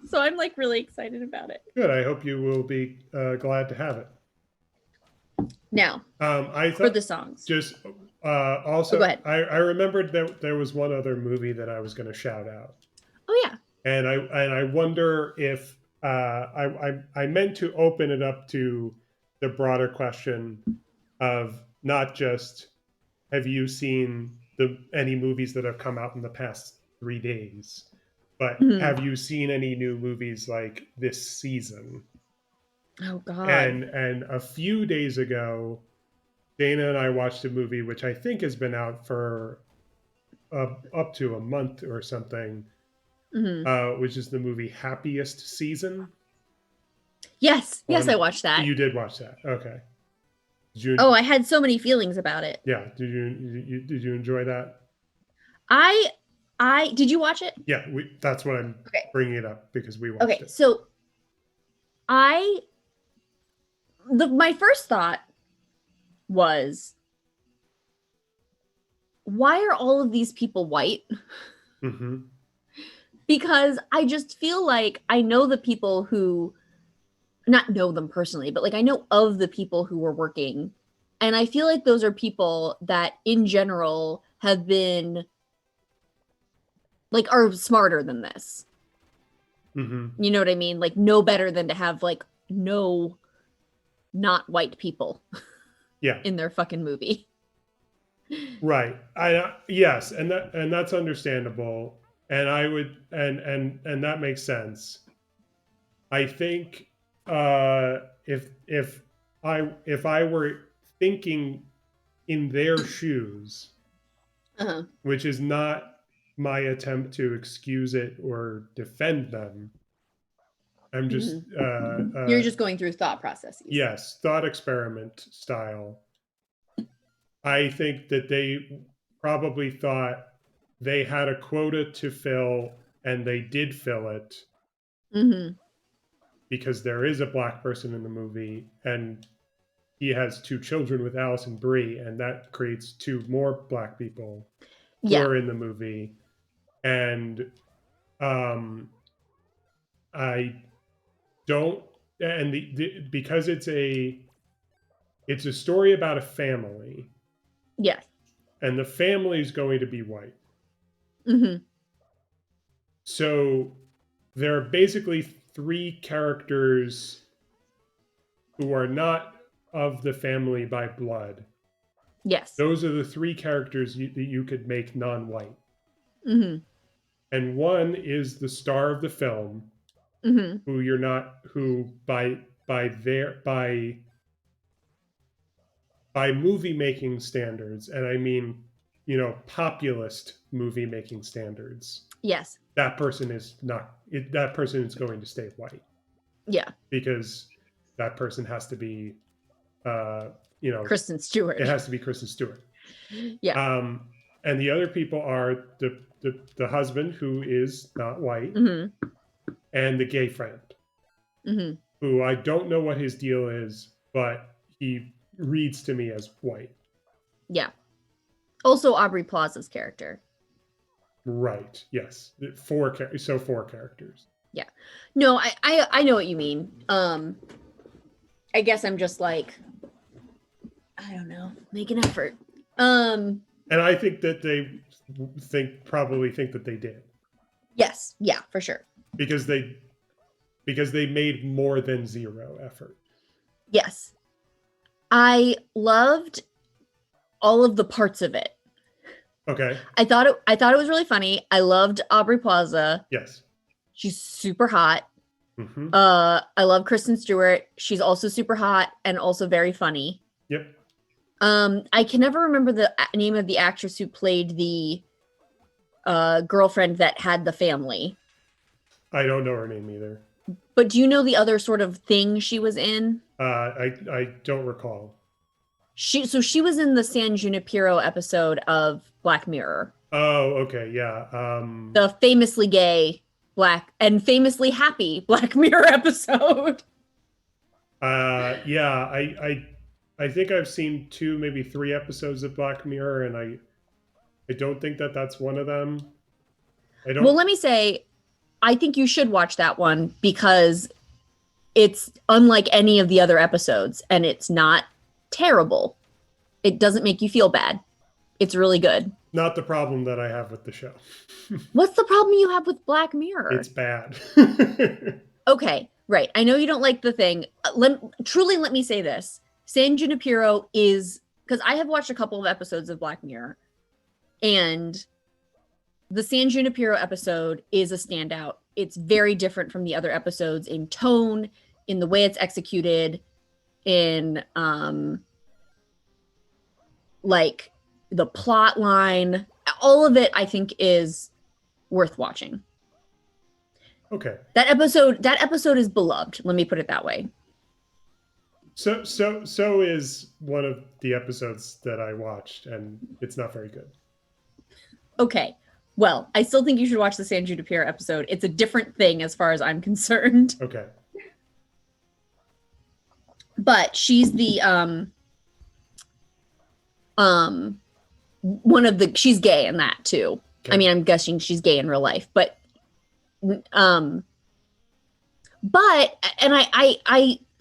So I'm like really excited about it. Good. I hope you will be glad to have it. Now, I thought for the songs. Just also, go ahead. I remembered that there was one other movie that I was going to shout out. Oh yeah. And I wonder if I meant to open it up to the broader question of not just have you seen any movies that have come out in the past 3 days, but have you seen any new movies like this season? Oh God. And a few days ago, Dana and I watched a movie which I think has been out for up to a month or something, which is the movie Happiest Season. Yes, I watched that. You did watch that, okay? I had so many feelings about it. Yeah, did you enjoy that? Did you watch it? Yeah, that's what I'm bringing it up because we watched it. Okay, so my first thought was, why are all of these people white? Mm-hmm. Because I just feel like I know the people who, not know them personally, but like I know of the people who were working. And I feel like those are people that in general have been like, are smarter than this. Mm-hmm. You know what I mean? Like know better than to have like no not white people Yeah. in their fucking movie. Right. Yes, and that's understandable, and I would and that makes sense. I think if I were thinking in their shoes, Uh-huh. which is not my attempt to excuse it or defend them, I'm just You're just going through thought processes. yes, thought experiment style. I think that they probably thought they had a quota to fill and they did fill it because there is a black person in the movie and he has two children with Allison Brie, and that creates two more black people who are in the movie. And I don't, and because it's a story about a family. Yes. And the family is going to be white. So there are basically three characters who are not of the family by blood. Yes. Those are the three characters that you could make non-white. And one is the star of the film, who you're not, who by movie making standards, and I mean, populist movie making standards. Yes. That person is not. That person is going to stay white. Yeah. Because that person has to be, Kristen Stewart. It has to be Kristen Stewart. Yeah. And the other people are the husband, who is not white, and the gay friend, who I don't know what his deal is, but he reads to me as white. Yeah. Also Aubrey Plaza's character. Right. Yes. Four characters. Yeah. No, I know what you mean. I guess I'm just like, I don't know, make an effort. And I think that they probably think that they did. Yes. Yeah, for sure. Because they made more than zero effort. Yes. I loved all of the parts of it. Okay. I thought it was really funny. I loved Aubrey Plaza. Yes. She's super hot. I love Kristen Stewart. She's also super hot and also very funny. Yep. I can never remember the name of the actress who played the girlfriend that had the family. I don't know her name either. But do you know the other sort of thing she was in? I don't recall. She was in the San Junipero episode of Black Mirror. Oh, okay, yeah. The famously gay black and famously happy Black Mirror episode. Yeah, I think I've seen 2, maybe 3 episodes of Black Mirror, and I don't think that's one of them. Well, let me say, I think you should watch that one because it's unlike any of the other episodes, and it's not terrible. It doesn't make you feel bad. It's really good. Not the problem that I have with the show. What's the problem you have with Black Mirror? It's bad. Okay, right. I know you don't like the thing. Let me say this. San Junipero is, because I have watched a couple of episodes of Black Mirror, and the San Junipero episode is a standout. It's very different from the other episodes in tone, in the way it's executed, in like the plot line. All of it, I think, is worth watching. Okay. That episode is beloved. Let me put it that way. So is one of the episodes that I watched, and it's not very good. Okay. Well, I still think you should watch the San Junipero episode. It's a different thing as far as I'm concerned. Okay. But she's the she's gay in that too. Okay. I mean, I'm guessing she's gay in real life, but I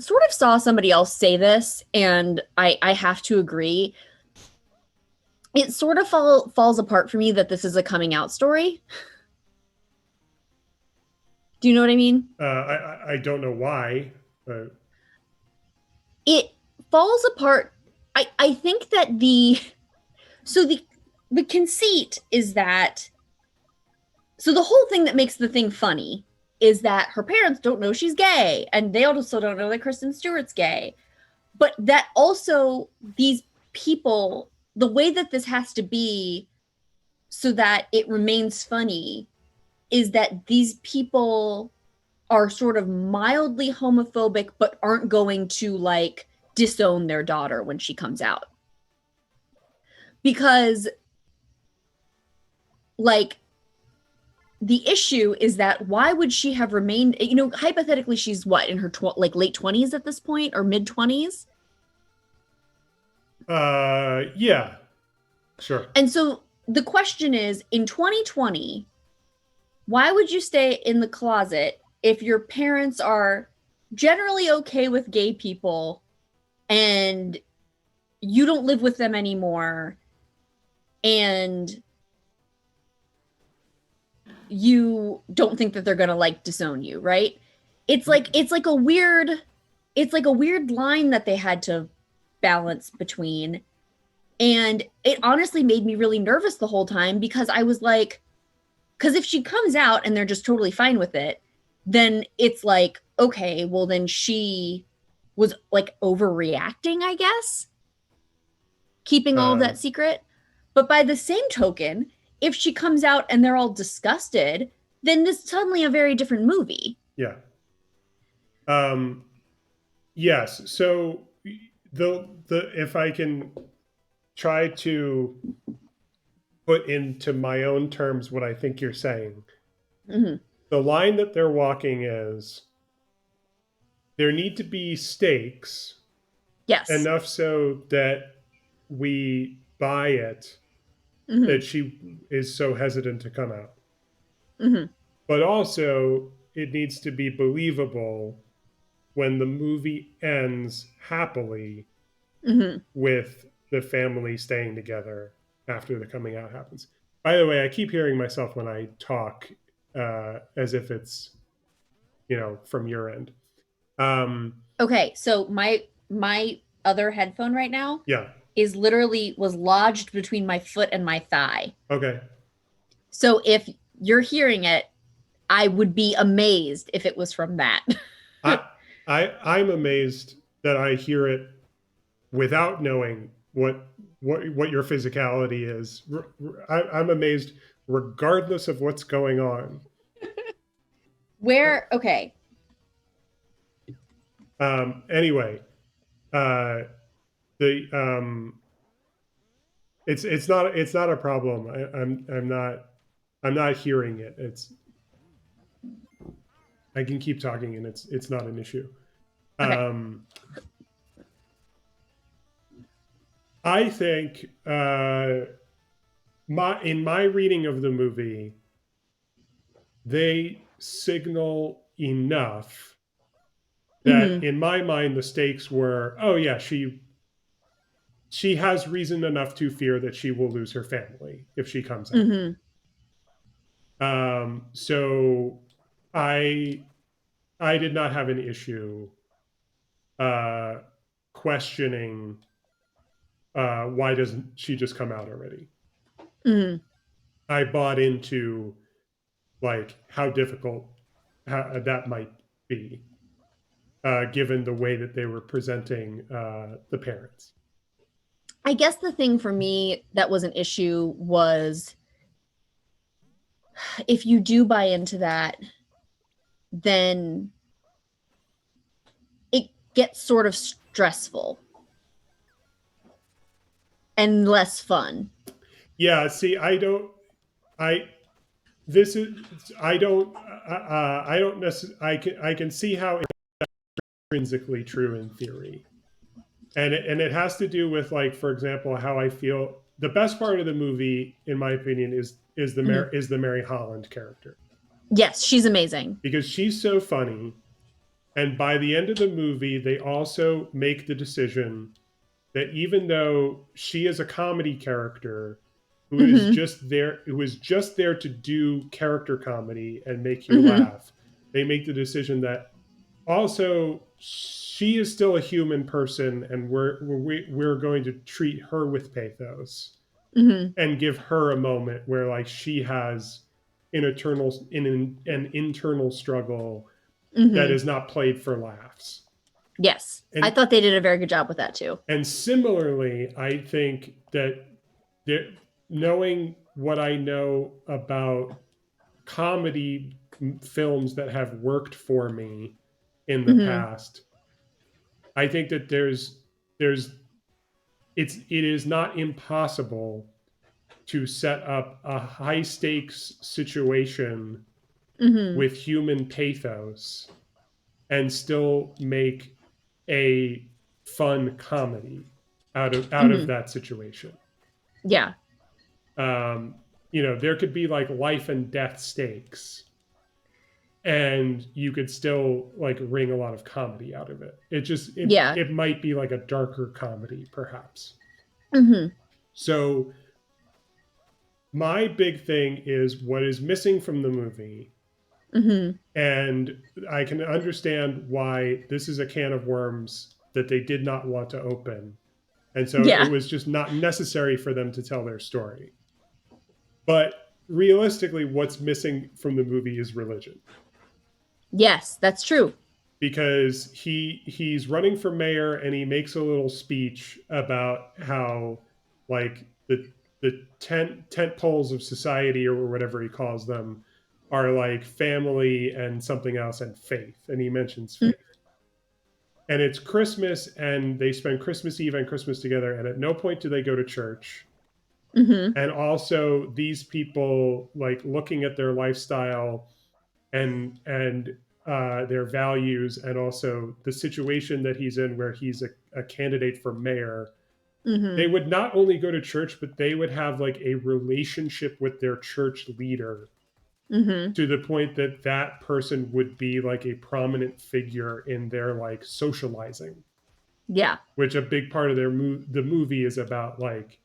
sort of saw somebody else say this, and I have to agree. It sort of falls apart for me that this is a coming out story. Do you know what I mean? I don't know why. But... it falls apart. I think that the conceit is that, so the whole thing that makes the thing funny is that her parents don't know she's gay, and they also don't know that Kristen Stewart's gay. But that also, these people, the way that this has to be so that it remains funny is that these people are sort of mildly homophobic, but aren't going to like disown their daughter when she comes out. Because, like, the issue is that why would she have remained, you know, hypothetically, she's what, in her like late 20s at this point, or mid 20s? Yeah, sure. And so the question is, in 2020, why would you stay in the closet if your parents are generally okay with gay people and you don't live with them anymore and you don't think that they're going to like disown you, right? It's like a weird line that they had to balance between. And it honestly made me really nervous the whole time because I was like, because if she comes out and they're just totally fine with it, then it's like, okay, well, then she was like overreacting, I guess, keeping all of that secret. But by the same token, if she comes out and they're all disgusted, then this is suddenly a very different movie. Yeah. Yes. So the if I can try to put into my own terms what I think you're saying, Mm-hmm. the line that they're walking is there need to be stakes, Yes, enough so that we buy it, mm-hmm. that she is so hesitant to come out. Mm-hmm. But also, it needs to be believable when the movie ends happily, Mm-hmm. with the family staying together after the coming out happens. By the way, I keep hearing myself when I talk, as if it's, from your end. Okay, so my other headphone right now Yeah. was lodged between my foot and my thigh. Okay. So if you're hearing it, I would be amazed if it was from that. I'm amazed that I hear it without knowing what your physicality is. I'm amazed regardless of what's going on. Okay. Anyway, the it's not a problem. I'm not hearing it. I can keep talking and it's not an issue. Okay. I think in my reading of the movie, they signal enough that in my mind the stakes were, oh yeah, she has reason enough to fear that she will lose her family if she comes out. So I did not have an issue questioning why doesn't she just come out already. I bought into like how difficult that might be, given the way that they were presenting the parents. I guess the thing for me that was an issue was, if you do buy into that, then it gets sort of stressful and less fun. Yeah, see, I don't necessarily, I can see how it's intrinsically true in theory. And it has to do with, like, for example, how I feel the best part of the movie, in my opinion, is the Mary Holland character. Yes, she's amazing. Because she's so funny. And by the end of the movie, they also make the decision that even though she is a comedy character who is just there to do character comedy and make you laugh, they make the decision that also she is still a human person, and we're going to treat her with pathos and give her a moment where like she has an internal struggle that is not played for laughs. Yes, I thought they did a very good job with that too. And similarly, I think that knowing what I know about comedy films that have worked for me in the past, I think that it is not impossible to set up a high stakes situation with human pathos and still make a fun comedy out of that situation. Yeah. There could be like life and death stakes, and you could still like wring a lot of comedy out of it. It might be like a darker comedy, perhaps. So my big thing is what is missing from the movie. And I can understand why this is a can of worms that they did not want to open. And so it was just not necessary for them to tell their story. But realistically, what's missing from the movie is religion. Yes, that's true. Because he's running for mayor, and he makes a little speech about how like the tent poles of society, or whatever he calls them, are like family and something else and faith. And he mentions faith. And it's Christmas, and they spend Christmas Eve and Christmas together, and at no point do they go to church. And also these people, like, looking at their lifestyle and their values, and also the situation that he's in, where he's a candidate for mayor, they would not only go to church, but they would have like a relationship with their church leader to the point that that person would be like a prominent figure in their like socializing. Yeah. Which a big part of the movie is about, like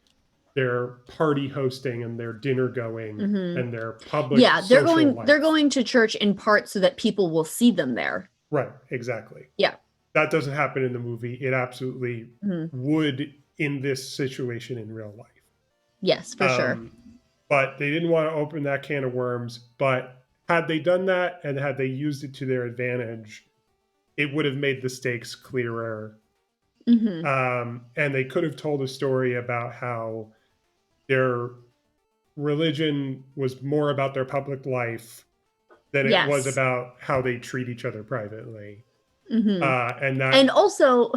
their party hosting and their dinner going and their public. Yeah, they're going to church in part so that people will see them there. Right, exactly. Yeah. That doesn't happen in the movie. It absolutely would in this situation in real life. Yes, for sure. But they didn't want to open that can of worms. But had they done that, and had they used it to their advantage, it would have made the stakes clearer. And they could have told a story about how their religion was more about their public life than it was about how they treat each other privately. And also,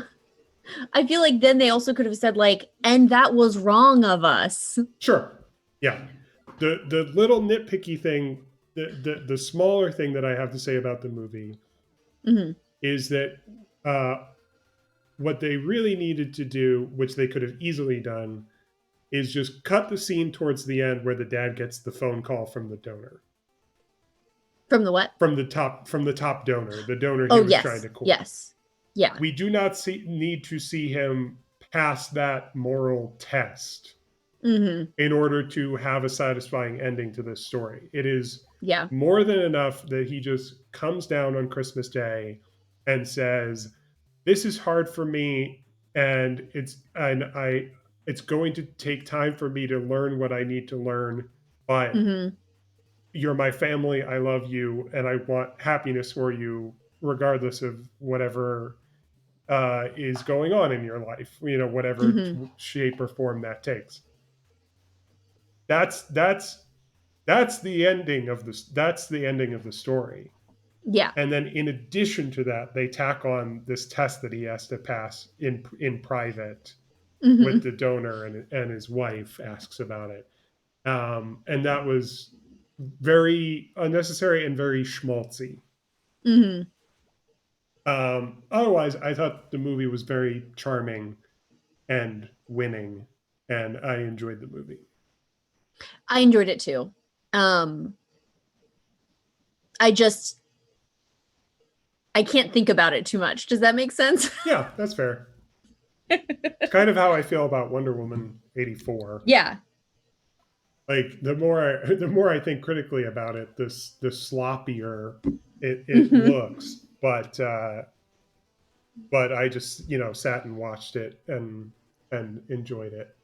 I feel like then they also could have said, like, and that was wrong of us. Sure. Yeah. The little nitpicky thing, the smaller thing that I have to say about the movie is that what they really needed to do, which they could have easily done, is just cut the scene towards the end where the dad gets the phone call from the donor. From the what? From the top donor, the donor he was trying to court. Yes. Yeah. We do not need to see him pass that moral test in order to have a satisfying ending to this story. It is more than enough that he just comes down on Christmas Day and says, "This is hard for me, and it's going to take time for me to learn what I need to learn, but you're my family, I love you, and I want happiness for you, regardless of whatever is going on in your life, whatever shape or form that takes." That's the ending of this. That's the ending of the story. Yeah. And then in addition to that, they tack on this test that he has to pass in private with the donor, and his wife asks about it. And that was very unnecessary and very schmaltzy. Otherwise, I thought the movie was very charming and winning, and I enjoyed the movie. I enjoyed it too. I can't think about it too much. Does that make sense? Yeah, that's fair. It's kind of how I feel about Wonder Woman 84. Yeah. Like the more I think critically about it, the sloppier it looks. But but I just, sat and watched it and enjoyed it.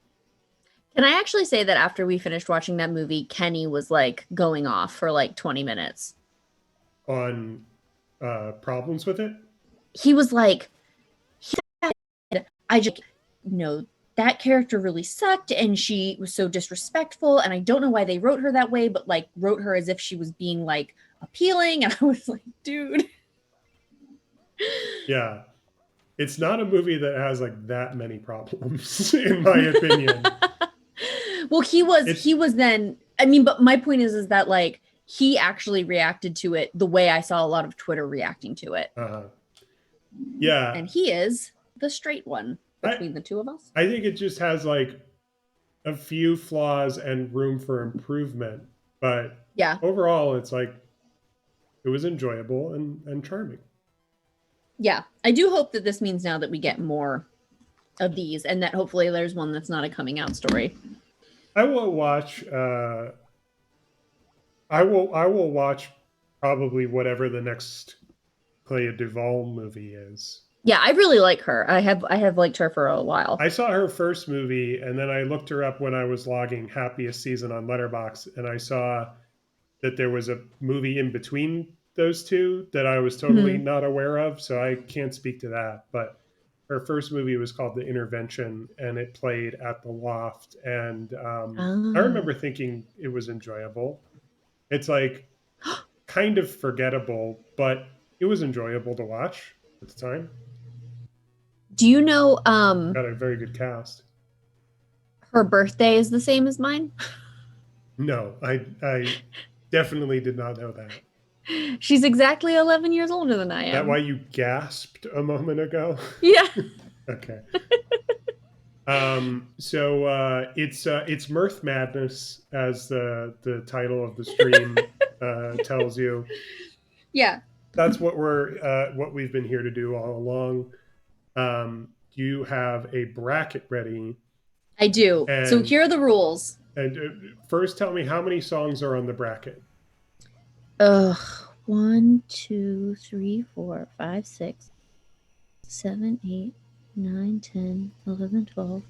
Can I actually say that after we finished watching that movie, Kenny was like going off for like 20 minutes On problems with it? he was like, I just, that character really sucked and she was so disrespectful. And I don't know why they wrote her that way, but like wrote her as if she was being like appealing. And I was like, dude. Yeah. It's not a movie that has like that many problems, in my opinion. Well, he was then, I mean, but my point is that like he actually reacted to it the way I saw a lot of Twitter reacting to it. Yeah. And he is the straight one between the two of us. I think it just has like a few flaws and room for improvement, but yeah, overall it's like it was enjoyable and charming. Yeah, I do hope that this means now that we get more of these and that hopefully there's one that's not a coming out story. I will watch I will watch probably whatever the next Clea Duvall movie is. Yeah, I really like her. I have liked her for a while. I saw her first movie and then I looked her up when I was logging happiest season on Letterboxd, and I saw that there was a movie in between those two that I was totally not aware of, so I can't speak to that. But her first movie was called The Intervention, and it played at the Loft, and I remember thinking it was enjoyable. It's like kind of forgettable, but it was enjoyable to watch at the time. Do you know got a very good cast? Her birthday is the same as mine? No, I definitely did not know that. She's exactly 11 years older than I am. Is that why you gasped a moment ago? Yeah. Okay. So it's Mirth Madness, as the title of the stream tells you. Yeah. That's what we've been here to do all along. You have a bracket ready. I do. So here are the rules. And first, tell me how many songs are on the bracket. 1, 2, 3, 4, 5, 6, 7, 8, 9, 10, 11, 12,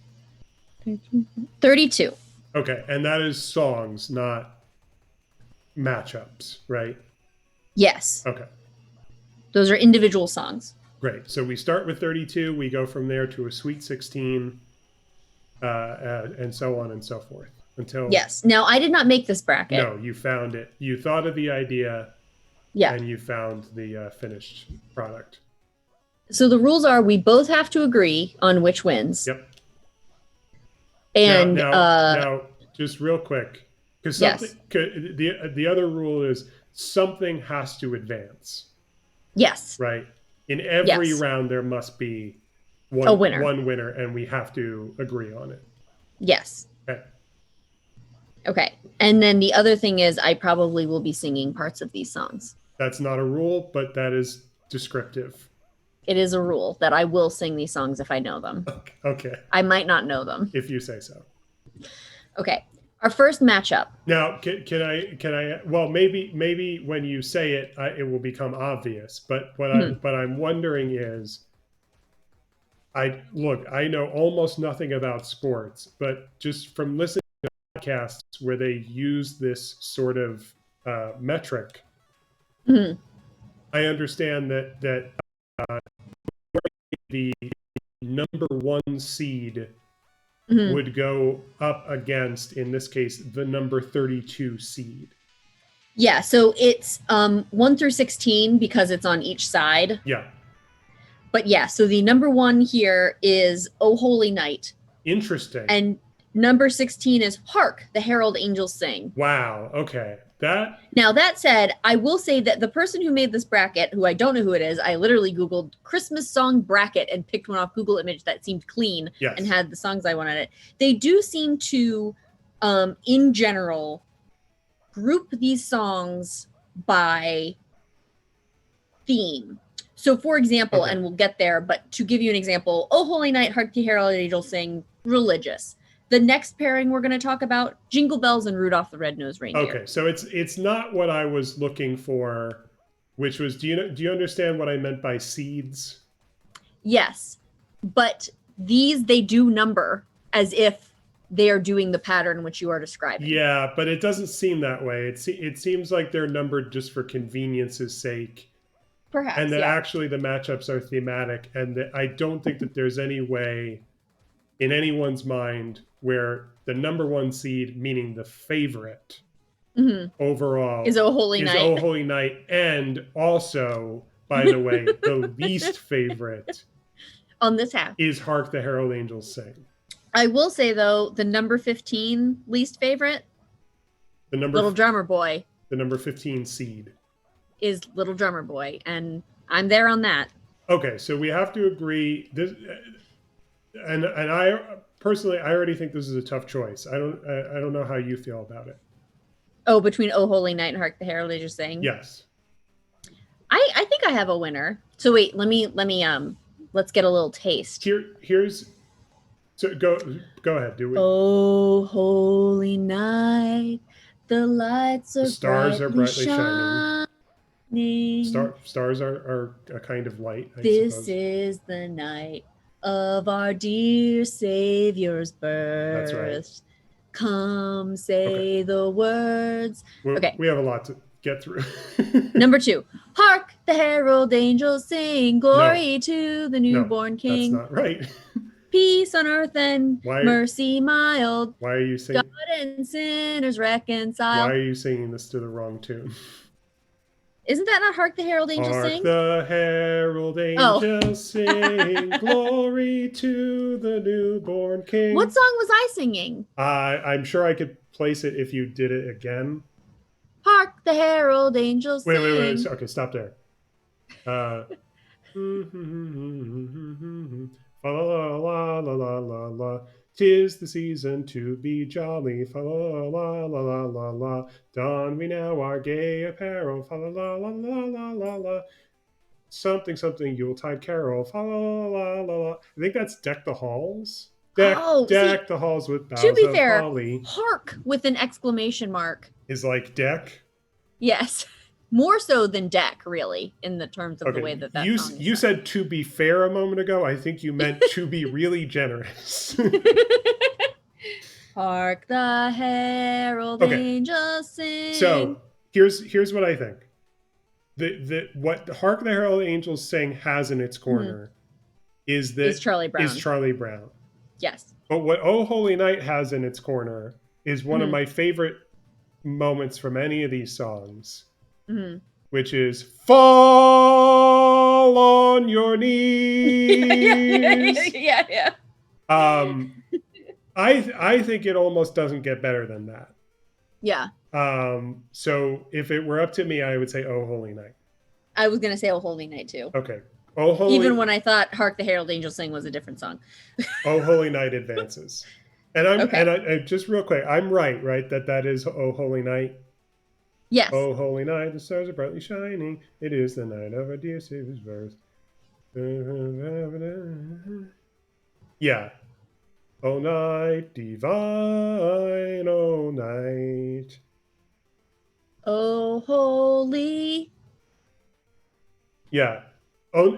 13, 32. Okay, and that is songs, not matchups, right? Yes. Okay. Those are individual songs. Great. So we start with 32. We go from there to a Sweet 16, and so on and so forth. Until yes. Now, I did not make this bracket. No, you found it. You thought of the idea. Yeah. And you found the finished product. So the rules are we both have to agree on which wins. Yep. And now just real quick, because the other rule is something has to advance. Yes. Right. In every round, there must be one winner, and we have to agree on it. Yes. Okay. And then the other thing is I probably will be singing parts of these songs. That's not a rule, but that is descriptive. It is a rule that I will sing these songs if I know them. Okay. I might not know them. If you say so. Okay. Our first matchup. Now, can I? Well, maybe when you say it, it will become obvious. But what I'm wondering is, I know almost nothing about sports, but just from listening to podcasts where they use this sort of metric, I understand that the number one seed would go up against, in this case, the number 32 seed. Yeah, so it's 1 through 16 because it's on each side. Yeah. But yeah, so the number 1 here is "Oh Holy Night." Interesting. And number 16 is "Hark, the Herald Angels Sing." Wow, okay. Now, that said, I will say that the person who made this bracket, who I don't know who it is, I literally Googled Christmas song bracket and picked one off Google Image that seemed clean and had the songs I wanted it. They do seem to, in general, group these songs by theme. So, for example, and we'll get there, but to give you an example, "Oh Holy Night, Hark the Herald Angels Sing," religious. The next pairing we're going to talk about, "Jingle Bells" and "Rudolph the Red-Nosed Reindeer." Okay, so it's not what I was looking for, which was, do you understand what I meant by seeds? Yes, but these they do number as if they are doing the pattern which you are describing. Yeah, but it doesn't seem that way. It seems like they're numbered just for convenience's sake. Perhaps, And that yeah. actually the matchups are thematic. And that I don't think that there's any way in anyone's mind where the number one seed, meaning the favorite overall, Is Oh Holy Night. Oh Holy Night. And also, by the way, the least favorite on this half is Hark the Herald Angels Sing. I will say, though, the number 15 least favorite, the number Little Drummer Boy. The number 15 seed is Little Drummer Boy, and I'm there on that. Okay, so we have to agree. This, and I personally, I already think this is a tough choice. I don't know how you feel about it. Oh, between Oh Holy Night and Hark the Herald Angels Sing? Yes. I think I have a winner. So wait, let me let's get a little taste. Here's so go ahead, do it. Oh Holy Night, the lights are the stars are brightly shining. Stars are a kind of light. This suppose. is the night of our dear Savior's birth. That's right. Come say the words. We have a lot to get through. Number 2. Hark the herald angels sing, glory to the newborn King. That's not right. Peace on earth and mercy mild. Why are you singing? God and sinners reconcile. Why are you singing this to the wrong tune? Isn't that not Hark the Herald Angels Sing? Hark the Herald Angels Sing, glory to the newborn King. What song was I singing? I'm sure I could place it if you did it again. Hark the Herald Angels Sing. Wait. Okay, stop there. La la la la la la la. 'Tis the season to be jolly. Fa la la la la la la. Don we now our gay apparel. Fa la la la la la la la. Something Yuletide carol. Fa la la la la. I think that's Deck the Halls. Deck the halls with boughs of holly. To be fair, hark with an exclamation mark is like deck. Yes. More so than deck, really, in the terms of the way that you said to be fair a moment ago. I think you meant to be really generous. Hark the herald angels sing. So here's what I think. What Hark the Herald Angels Sing has in its corner is Charlie Brown. Yes. But what Oh Holy Night has in its corner is one of my favorite moments from any of these songs. Which is fall on your knees. Yeah. I think it almost doesn't get better than that. Yeah. So if it were up to me, I would say Oh Holy Night. I was gonna say Oh Holy Night too. Okay. Oh Holy. Even when I thought Hark the Herald Angels Sing was a different song. Oh Holy Night advances. And I just real quick, I'm right that is Oh Holy Night. Yes. Oh, holy night, the stars are brightly shining. It is the night of our dear Savior's birth. Yeah. Oh, night divine, oh, night. Oh, holy. Yeah. Oh,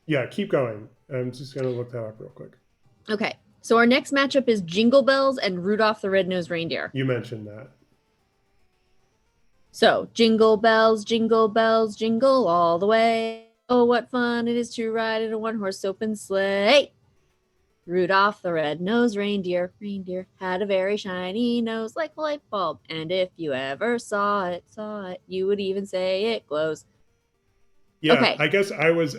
yeah, keep going. I'm just going to look that up real quick. Okay. So our next matchup is Jingle Bells and Rudolph the Red-Nosed Reindeer. You mentioned that. So, jingle bells, jingle all the way. Oh, what fun it is to ride in a one-horse open sleigh. Rudolph the red-nosed reindeer had a very shiny nose like a light bulb. And if you ever saw it, you would even say it glows. Yeah, okay. I guess I was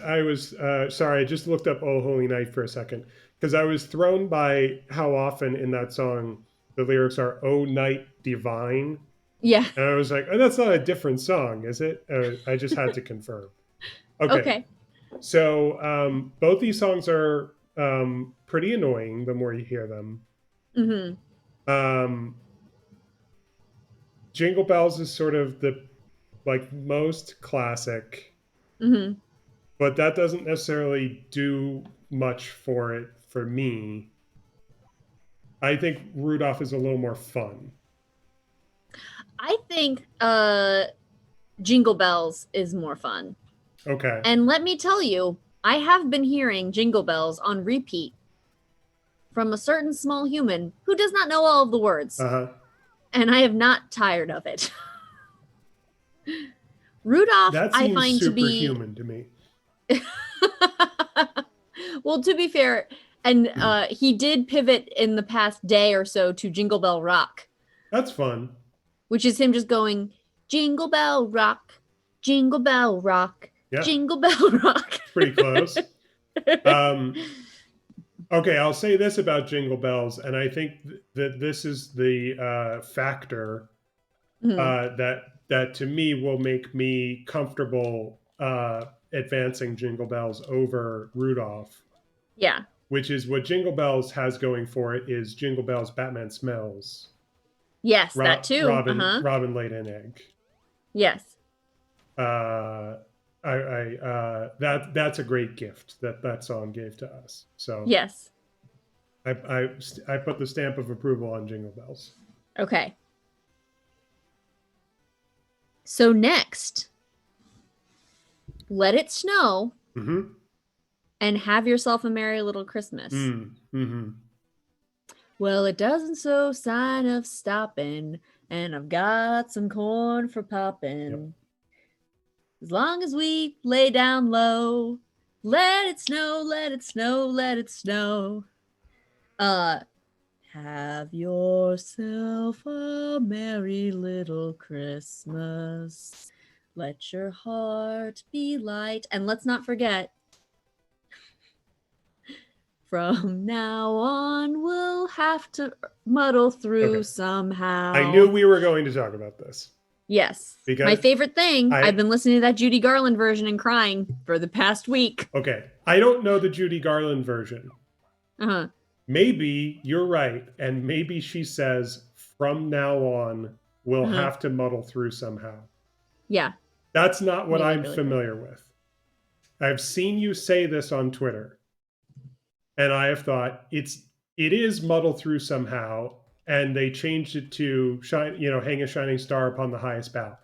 sorry, I just looked up Oh Holy Night for a second. Because I was thrown by how often in that song the lyrics are "Oh Night Divine." Yeah. And I was like, oh, that's not a different song, is it? I just had to confirm. Okay. So both these songs are pretty annoying the more you hear them. Jingle Bells is sort of the most classic. But that doesn't necessarily do much for it. For me, I think Rudolph is a little more fun. I think Jingle Bells is more fun. Okay. And let me tell you, I have been hearing Jingle Bells on repeat from a certain small human who does not know all of the words. And I am not tired of it. Rudolph, that I seems find to be superhuman to me. Well, to be fair, and he did pivot in the past day or so to Jingle Bell Rock. That's fun. Which is him just going, Jingle Bell Rock, Jingle Bell Rock, Yeah. Jingle Bell Rock. Pretty close. Okay, I'll say this about Jingle Bells, and I think that this is the factor that to me will make me comfortable advancing Jingle Bells over Rudolph. Yeah. Which is what Jingle Bells has going for it is Jingle Bells Batman Smells. Yes, that too. Robin laid an egg. Yes. That's a great gift that song gave to us. So yes, I put the stamp of approval on Jingle Bells. Okay. So next, Let It Snow, and Have Yourself a Merry Little Christmas. Well, it doesn't show sign of stopping, and I've got some corn for popping. Yep. As long as we lay down low, let it snow, let it snow, let it snow. Have yourself a merry little Christmas. Let your heart be light. And let's not forget, from now on, we'll have to muddle through somehow. I knew we were going to talk about this. Yes. Because my favorite thing, I've been listening to that Judy Garland version and crying for the past week. Okay. I don't know the Judy Garland version. Maybe you're right. And maybe she says, from now on, we'll have to muddle through somehow. Yeah. That's not what I'm familiar with. I've seen you say this on Twitter. And I have thought it is muddle through somehow. And they changed it to hang a shining star upon the highest bough.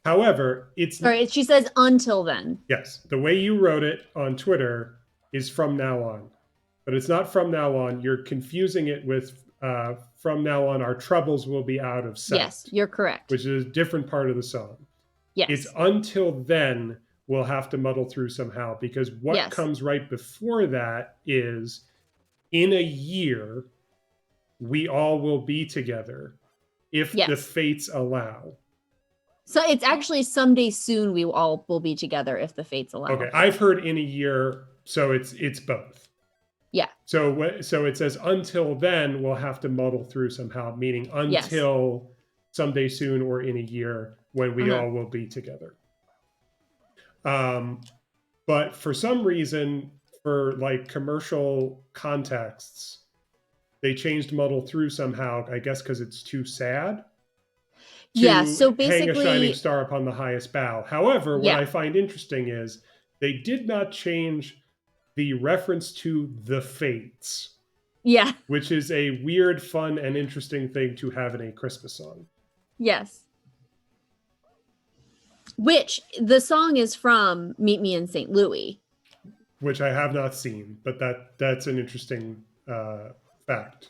However, she says until then. Yes. The way you wrote it on Twitter is from now on. But it's not from now on. You're confusing it with from now on, our troubles will be out of sight. Yes, you're correct. Which is a different part of the song. Yes. It's until then we'll have to muddle through somehow. Because what comes right before that is in a year, we all will be together if the fates allow. So it's actually someday soon we all will be together if the fates allow. Okay, I've heard in a year, so it's both. Yeah. So it says until then we'll have to muddle through somehow, meaning until someday soon or in a year when we all will be together. But for some reason, for like commercial contexts, they changed muddle through somehow, I guess because it's too sad. So basically hang a shining star upon the highest bough. However, what I find interesting is they did not change the reference to the fates. Yeah. Which is a weird, fun, and interesting thing to have in a Christmas song. Yes. Which the song is from Meet Me in St. Louis. Which I have not seen, but that's an interesting fact.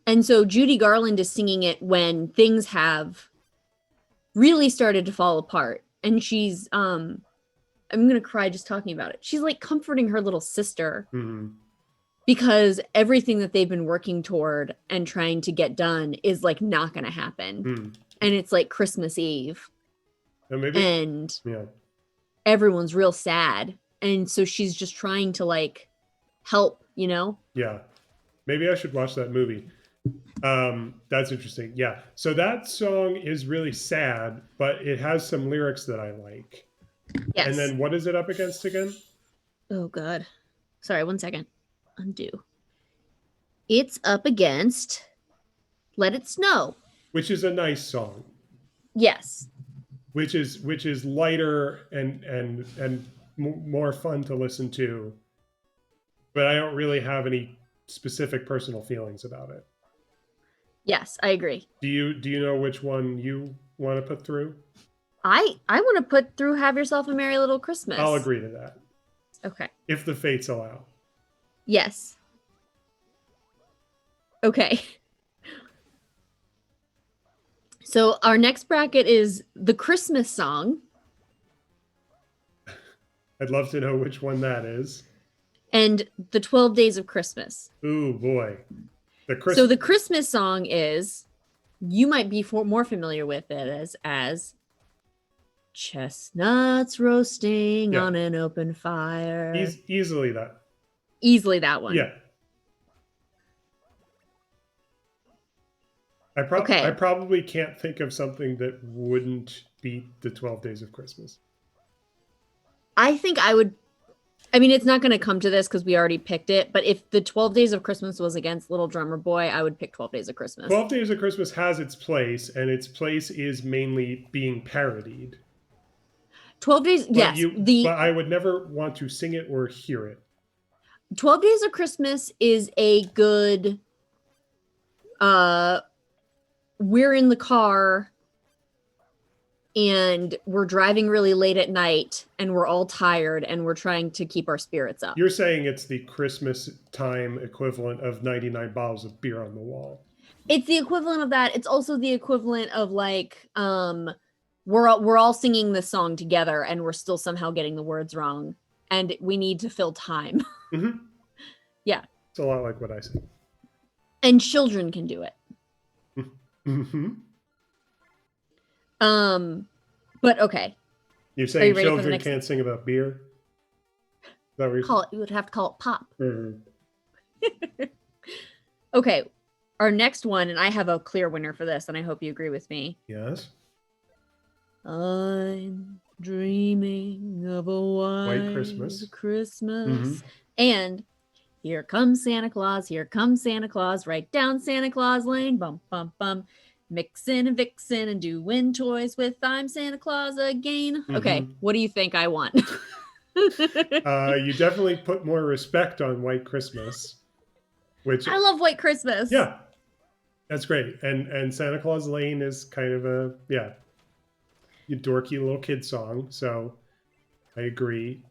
And so Judy Garland is singing it when things have really started to fall apart. And she's, I'm going to cry just talking about it. She's like comforting her little sister because everything that they've been working toward and trying to get done is like not going to happen. And it's like Christmas Eve. And everyone's real sad. And so she's just trying to like help, Yeah. Maybe I should watch that movie. That's interesting. Yeah. So that song is really sad, but it has some lyrics that I like. Yes. And then what is it up against again? Oh, God. Sorry, 1 second. Undo. It's up against Let It Snow. Which is a nice song. Yes. Which is lighter and more fun to listen to. But I don't really have any specific personal feelings about it. Yes, I agree. Do you know which one you want to put through? I want to put through Have Yourself a Merry Little Christmas. I'll agree to that. Okay. If the fates allow. Yes. Okay. So our next bracket is the Christmas song. I'd love to know which one that is. And the 12 Days of Christmas. Ooh, boy. So the Christmas song is, you might be more familiar with it as chestnuts roasting on an open fire. Easily that. Easily that one. Yeah. I probably can't think of something that wouldn't beat the 12 Days of Christmas. I think I would. I mean, it's not going to come to this because we already picked it. But if the 12 Days of Christmas was against Little Drummer Boy, I would pick 12 Days of Christmas. 12 Days of Christmas has its place, and its place is mainly being parodied. 12 Days, yes. But I would never want to sing it or hear it. 12 Days of Christmas is a good, we're in the car and we're driving really late at night and we're all tired and we're trying to keep our spirits up. You're saying it's the Christmas time equivalent of 99 bottles of beer on the wall. It's the equivalent of that. It's also the equivalent of like, we're all singing this song together and we're still somehow getting the words wrong and we need to fill time. Mm-hmm. Yeah. It's a lot like what I say. And children can do it. Mm-hmm. But okay. You're saying children can't sing about beer? Is that what you would have to call it pop. Mm-hmm. Okay. Our next one, and I have a clear winner for this, and I hope you agree with me. Yes. I'm dreaming of a white Christmas. Mm-hmm. And here comes Santa Claus, right down Santa Claus Lane, bum, bum, bum, mixing and vixen and doing toys with I'm Santa Claus again. Mm-hmm. Okay, what do you think I want? You definitely put more respect on White Christmas, which I love White Christmas. Yeah, that's great. And Santa Claus Lane is kind of a dorky little kid song. So I agree.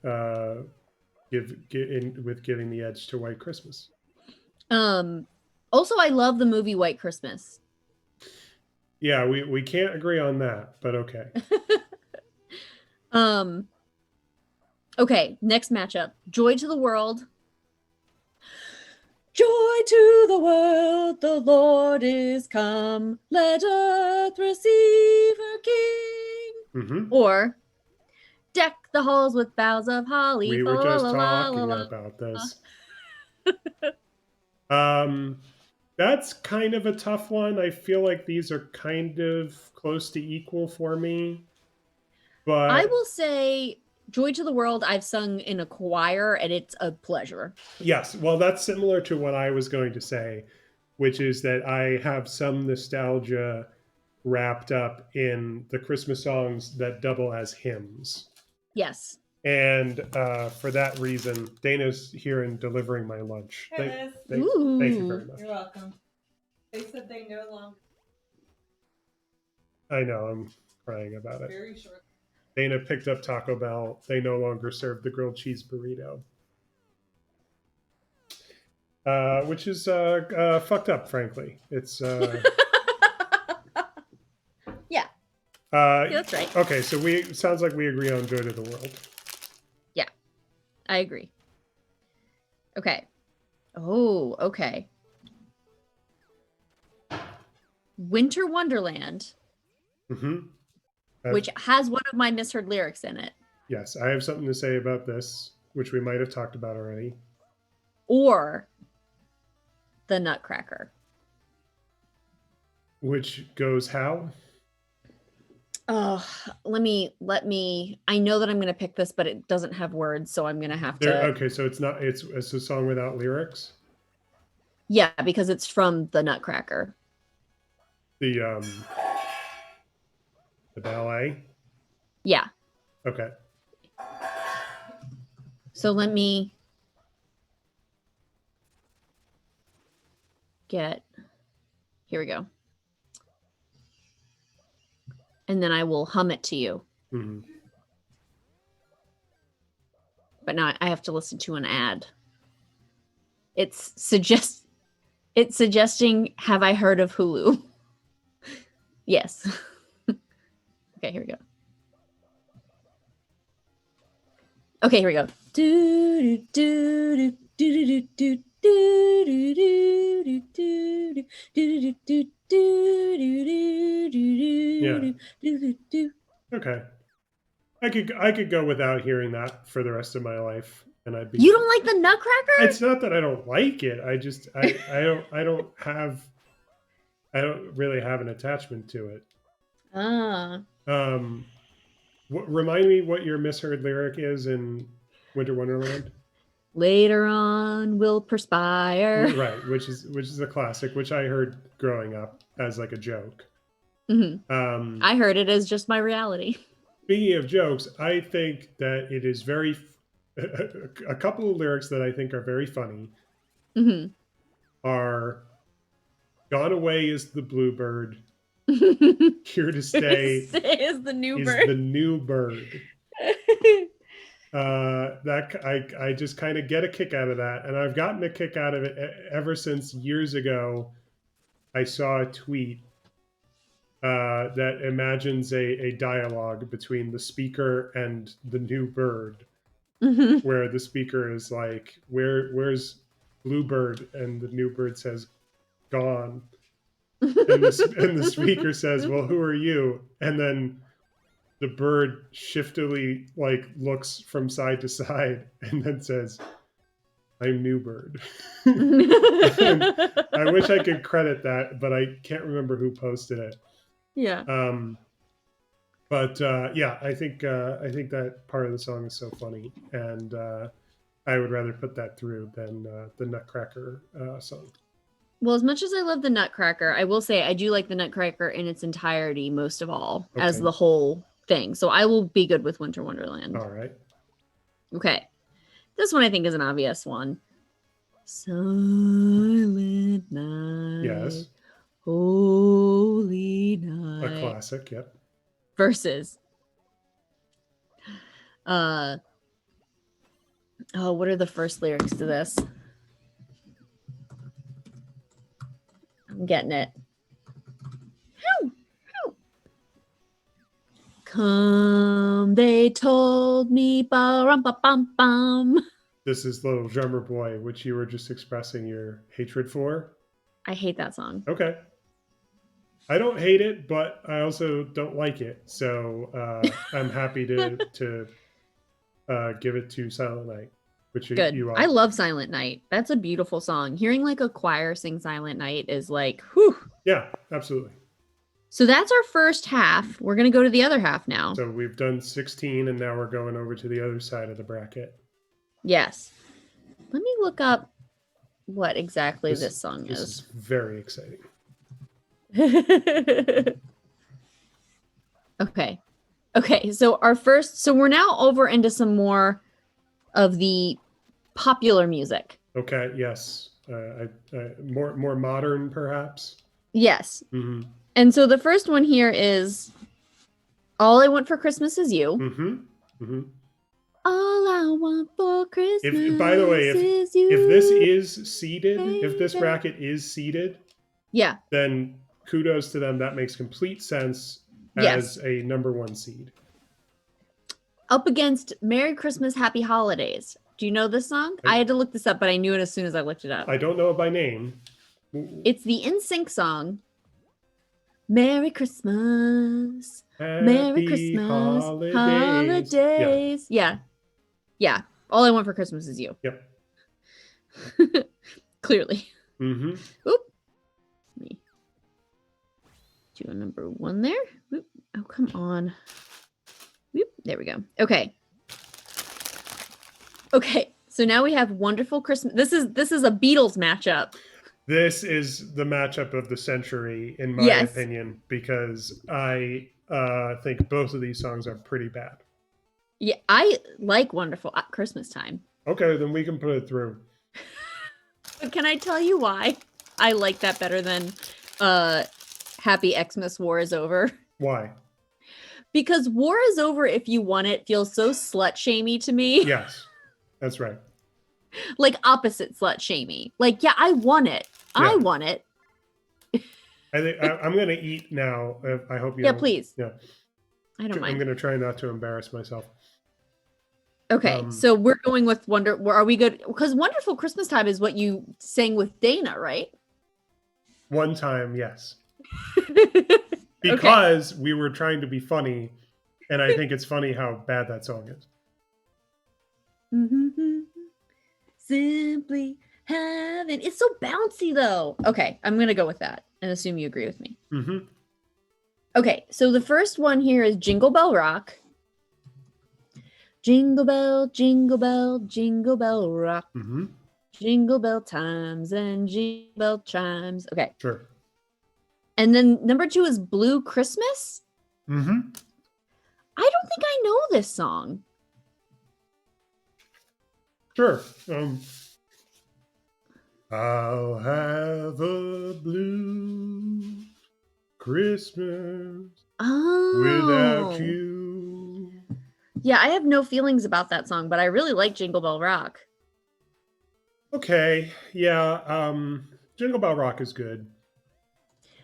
With giving the edge to White Christmas. Also, I love the movie White Christmas. Yeah, we can't agree on that, but okay. Okay, next matchup. Joy to the world. Joy to the world, the Lord is come. Let earth receive her King. Mm-hmm. Or deck the halls with boughs of holly. We were just talking about this. That's kind of a tough one. I feel like these are kind of close to equal for me. But I will say Joy to the World I've sung in a choir and it's a pleasure. Yes. Well, that's similar to what I was going to say, which is that I have some nostalgia wrapped up in the Christmas songs that double as hymns. Yes. And for that reason, Dana's here and delivering my lunch. Hey, thank you very much. You're welcome. They said they no longer. I know, I'm crying about it. Very short. Dana picked up Taco Bell. They no longer serve the grilled cheese burrito. Which is fucked up, frankly. It's yeah. That's right. Okay, so sounds like we agree on Joy to the World. Yeah, I agree. Okay. Oh, okay. Winter Wonderland, which has one of my misheard lyrics in it. Yes, I have something to say about this, which we might have talked about already. Or the Nutcracker. Which goes how? Oh, let me. I know that I'm going to pick this, but it doesn't have words, so I'm going to have to. Okay, so it's a song without lyrics? Yeah, because it's from the Nutcracker. The ballet? Yeah. Okay. So let me here we go. and then I will hum it to you. Mhm. But now I have to listen to an ad. It's suggesting, have I heard of Hulu? Yes. Okay, here we go. Okay, here we go. Okay. I could go without hearing that for the rest of my life, and I'd be. You don't like the Nutcracker? It's not that I don't like it. I just I don't really have an attachment to it. Ah. Remind me what your misheard lyric is in Winter Wonderland. Later on will perspire. Right, which is a classic, which I heard growing up as like a joke. Mm-hmm. I heard it as just my reality. Speaking of jokes, I think that it is very a couple of lyrics that I think are very funny are "Gone away is the bluebird, here to stay is the new is bird. the new bird." That I just kind of get a kick out of that, and I've gotten a kick out of it ever since years ago. I saw a tweet that imagines a dialogue between the speaker and the new bird, where the speaker is like, "Where's Bluebird?" and the new bird says, "Gone." And the speaker says, "Well, who are you?" And then the bird shiftily like looks from side to side and then says, "I'm New Bird." I wish I could credit that, but I can't remember who posted it. Yeah. But yeah, I think that part of the song is so funny, and I would rather put that through than the Nutcracker song. Well, as much as I love the Nutcracker, I will say I do like the Nutcracker in its entirety most of all, as the whole thing. So I will be good with Winter Wonderland. All right. Okay. This one I think is an obvious one. Silent night. Yes. Holy night. A classic, yep. Versus what are the first lyrics to this? I'm getting it. Come, they told me, ba-rum-ba-bum-bum. This is Little Drummer Boy, which you were just expressing your hatred for. I hate that song. Okay. I don't hate it, but I also don't like it. So I'm happy to give it to Silent Night, which Good. you are. I love Silent Night. That's a beautiful song. Hearing like a choir sing Silent Night is like, whew. Yeah, absolutely. So that's our first half. We're going to go to the other half now. So we've done 16, and now we're going over to the other side of the bracket. Yes. Let me look up what exactly this song is. This is very exciting. Okay. So we're now over into some more of the popular music. Okay. Yes. More modern, perhaps. Yes. Mm-hmm. And so the first one here is "All I Want for Christmas Is You." Mm-hmm. Mm-hmm. All I want for Christmas. By the way, is you. If this is seeded, if this bracket is seeded, yeah, then kudos to them. That makes complete sense as a number one seed. Up against "Merry Christmas, Happy Holidays." Do you know this song? I had to look this up, but I knew it as soon as I looked it up. I don't know it by name. It's the NSYNC song. Merry Christmas. Happy Merry Christmas. Holidays. Yeah. All I want for Christmas is you. Yep. Clearly. Mm-hmm. Oop. Let me do a number one there. Oop. Oh, come on. Oop. There we go. Okay. So now we have Wonderful Christmas. This is a Beatles matchup. This is the matchup of the century, in my opinion, because I think both of these songs are pretty bad. Yeah, I like Wonderful at Christmas Time. Okay, then we can put it through. But can I tell you why I like that better than Happy Xmas War is Over? Why? Because war is over if you want it feels so slut shamey to me. Yes, that's right. Like opposite slut shamey. Like, yeah, I want it. Yeah. I want it. I think I'm going to eat now. I hope you. Yeah, please. Yeah. I don't I'm mind. going to try not to embarrass myself. Okay, so we're going with are we good? Because Wonderful Christmas Time is what you sang with Dana, right? One time, yes. Because we were trying to be funny, and I think it's funny how bad that song is. Simply heaven. It's so bouncy, though. Okay, I'm going to go with that and assume you agree with me. Mm-hmm. Okay, so the first one here is Jingle Bell Rock. Jingle bell, jingle bell, jingle bell rock. Mm-hmm. Jingle bell times and jingle bell chimes. Okay. Sure. And then number 2 is Blue Christmas. Mm-hmm. I don't think I know this song. Sure. I'll have a blue Christmas without you. Yeah, I have no feelings about that song, but I really like Jingle Bell Rock. Okay. Yeah. Jingle Bell Rock is good.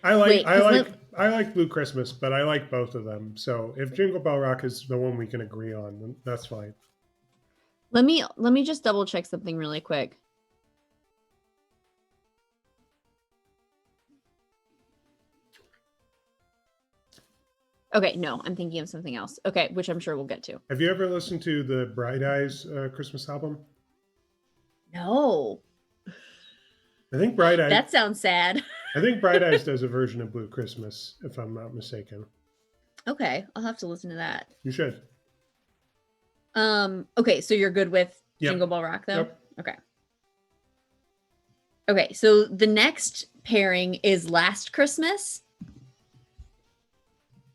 I like Blue Christmas, but I like both of them. So if Jingle Bell Rock is the one we can agree on, then that's fine. Let me just double check something really quick. Okay, no, I'm thinking of something else. Okay, which I'm sure we'll get to. Have you ever listened to the Bright Eyes Christmas album? No. I think Bright Eyes. That sounds sad. I think Bright Eyes does a version of Blue Christmas, if I'm not mistaken. Okay, I'll have to listen to that. You should. Okay, so you're good with Jingle Bell Rock, though? Yep. Okay. Okay, so the next pairing is Last Christmas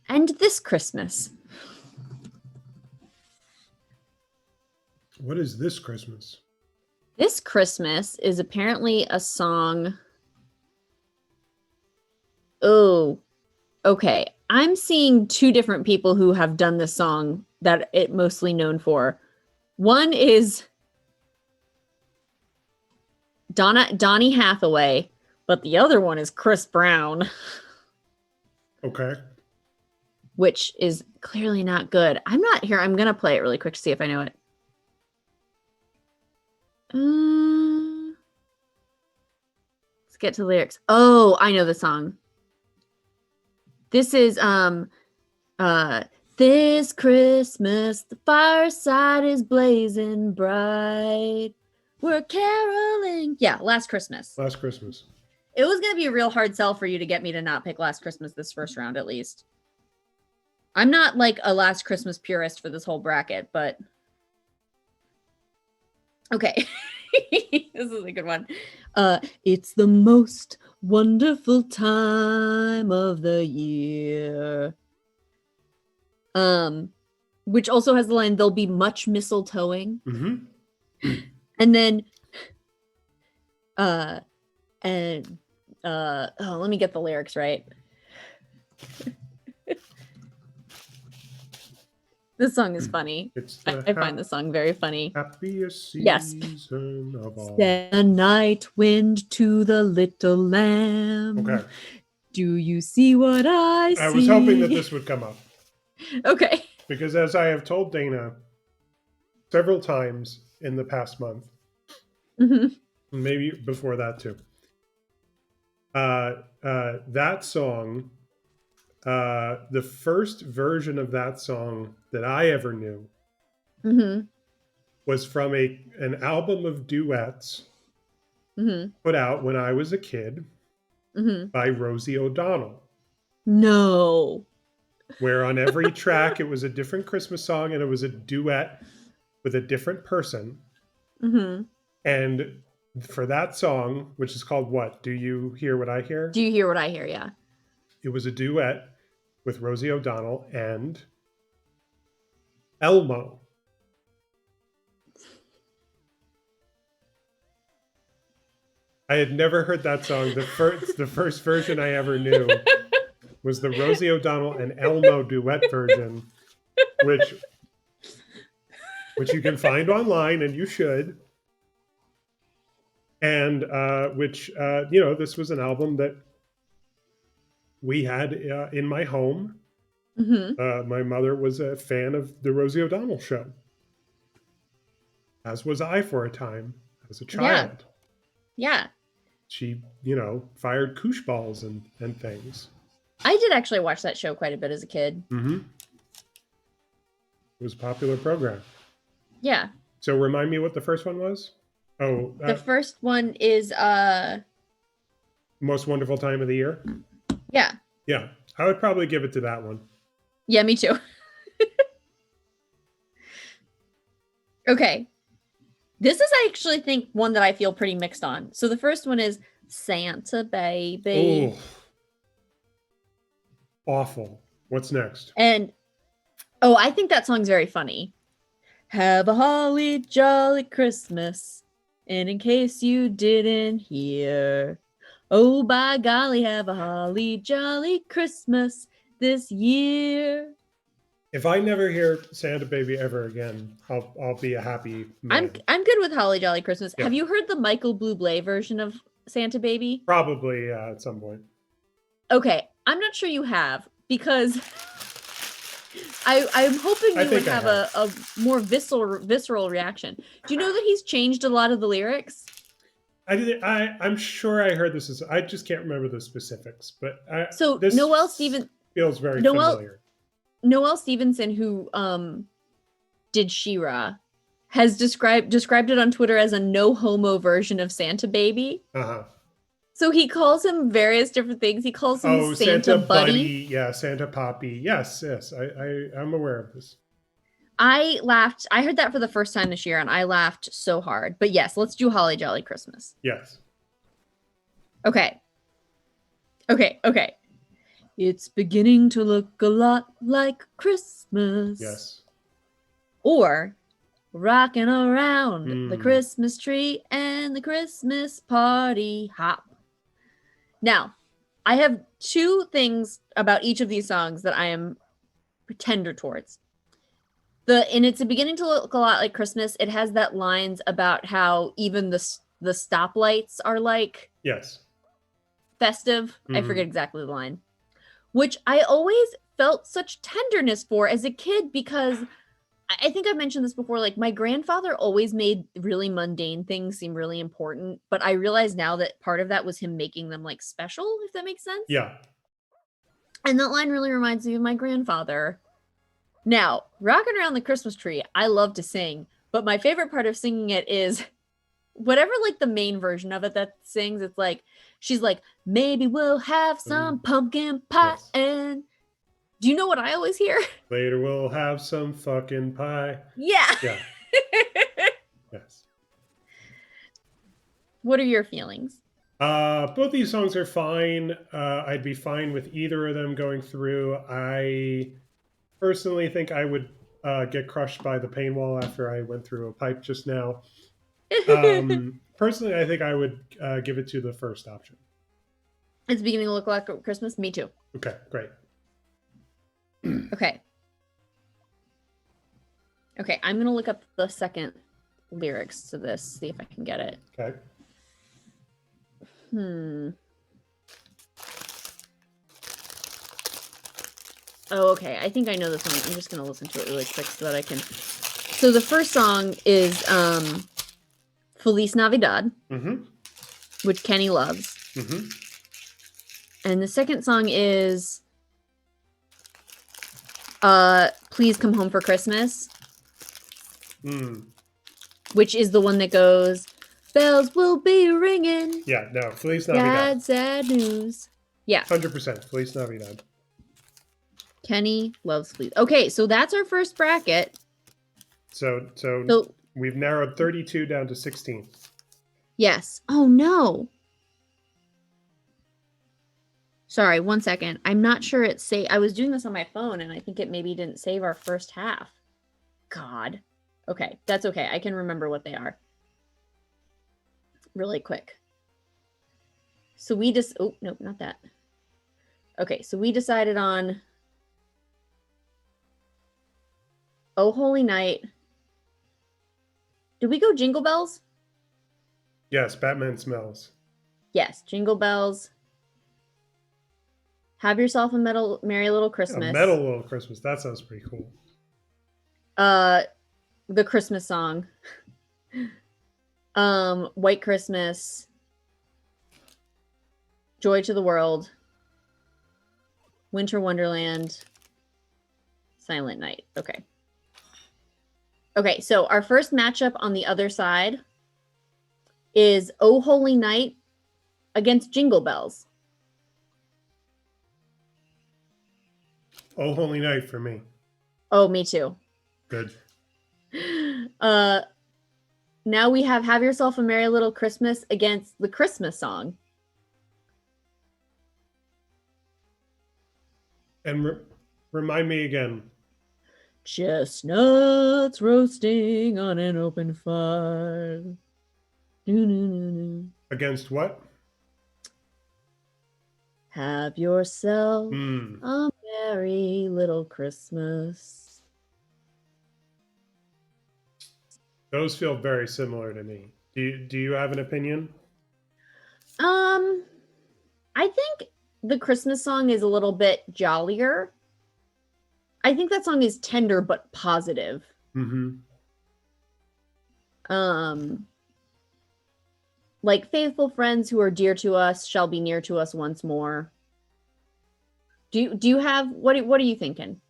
and This Christmas. What is This Christmas? This Christmas is apparently a song. Oh, okay. I'm seeing 2 different people who have done this song that it mostly known for. One is Donny Hathaway, but the other one is Chris Brown. Okay. Which is clearly not good. I'm not here. I'm going to play it really quick to see if I know it. Let's get to the lyrics. Oh, I know the song. This is this Christmas the fireside is blazing bright. We're caroling. Yeah, Last Christmas. Last Christmas. It was going to be a real hard sell for you to get me to not pick Last Christmas this first round, at least. I'm not like a Last Christmas purist for this whole bracket, but okay. This is a good one. It's the most wonderful time of the year. Which also has the line, there'll be much mistletoeing. Mm-hmm. And then let me get the lyrics right. This song is funny. I find the song very funny. Happiest season Yes. of all. The night wind to the little lamb. Okay. Do you see what I see? I was hoping that this would come up. Okay. Because as I have told Dana several times in the past month, maybe before that too, that song, the first version of that song that I ever knew was from an album of duets put out when I was a kid by Rosie O'Donnell. No. Where on every track it was a different Christmas song and it was a duet with a different person. And for that song, which is called what? Do You Hear What I Hear? Do You Hear What I Hear? Yeah. It was a duet with Rosie O'Donnell and Elmo. I had never heard that song. The first version I ever knew was the Rosie O'Donnell and Elmo duet version, which you can find online, and you should. And which, this was an album that we had in my home. Mm-hmm. My mother was a fan of the Rosie O'Donnell show, as was I for a time as a child. Yeah. She, fired koosh balls and things. I did actually watch that show quite a bit as a kid. Mm-hmm. It was a popular program. Yeah. So remind me what the first one was? Oh, the first one is Most Wonderful Time of the Year? Yeah. Yeah. I would probably give it to that one. Yeah, me too. Okay. This is, I actually think, one that I feel pretty mixed on. So the first one is Santa Baby. Oh. Awful. What's next? And, I think that song's very funny. Have a holly jolly Christmas. And in case you didn't hear, oh, by golly, have a holly jolly Christmas this year. If I never hear Santa Baby ever again, I'll be a happy man. I'm good with Holly Jolly Christmas. Yeah. Have you heard the Michael Bublé version of Santa Baby? Probably at some point. Okay, I'm not sure you have, because I'm hoping you would have a more visceral reaction. Do you know that he's changed a lot of the lyrics? I'm sure I heard this. I just can't remember the specifics. But this Noel Stevenson feels very familiar. Noel Stevenson, who did She-Ra, has described it on Twitter as a no homo version of Santa Baby. Uh-huh. So he calls him various different things. He calls him Santa Buddy. Yeah, Santa Poppy. Yes. I'm aware of this. I laughed. I heard that for the first time this year, and I laughed so hard. But yes, let's do Holly Jolly Christmas. Yes. Okay. It's beginning to look a lot like Christmas. Yes. Or rocking around the Christmas tree and the Christmas party hop. Now, I have two things about each of these songs that I am tender towards. And it's beginning to look a lot like Christmas. It has that lines about how even the stoplights are like festive. I forget exactly the line. Which I always felt such tenderness for as a kid, because I think I mentioned this before, like my grandfather always made really mundane things seem really important, but I realize now that part of that was him making them like special, if that makes sense. Yeah. And that line really reminds me of my grandfather. Now, Rockin' Around the Christmas Tree, I love to sing, but my favorite part of singing it is whatever like the main version of it that sings, it's like, she's like, maybe we'll have some pumpkin pie. Yes. And do you know what I always hear? Later we'll have some fucking pie. Yeah. Yeah. Yes. What are your feelings? Both these songs are fine. I'd be fine with either of them going through. I personally think I would get crushed by the pain wall after I went through a pipe just now. Personally, I think I would give it to the first option. It's beginning to look like Christmas. Me too. Okay, great. Okay, I'm going to look up the second lyrics to this, see if I can get it. Okay. Oh, okay. I think I know this one. I'm just going to listen to it really quick so that I can. So the first song is Feliz Navidad, which Kenny loves. And the second song is Please Come Home for Christmas, which is the one that goes, bells will be ringing. Yeah, no, Feliz Navidad. Sad news. Yeah. 100%. Feliz Navidad. Kenny loves Feliz. Okay, so that's our first bracket. So we've narrowed 32 down to 16. Yes. Oh, no. Sorry, 1 second. I'm not sure it's saved. I was doing this on my phone, and I think it maybe didn't save our first half. God. Okay, that's okay. I can remember what they are. Really quick. So we just... Oh, nope, not that. Okay, so we decided on Oh Holy Night. Did we go Jingle Bells? Yes, Batman Smells. Yes, Jingle Bells. Have Yourself a Merry Little A Christmas. Metal Little Christmas. That sounds pretty cool. The Christmas song. White Christmas. Joy to the World. Winter Wonderland. Silent Night. Okay. Okay, so our first matchup on the other side is Oh Holy Night against Jingle Bells. Oh Holy Night for me. Oh, me too. Good. Now we have Yourself a Merry Little Christmas against the Christmas song. And remind me again. Chestnuts roasting on an open fire. Against what? Have yourself a merry little Christmas. Those feel very similar to me. Do you have an opinion? I think the Christmas song is a little bit jollier. I think that song is tender but positive. Like faithful friends who are dear to us shall be near to us once more. Do you have what are you thinking?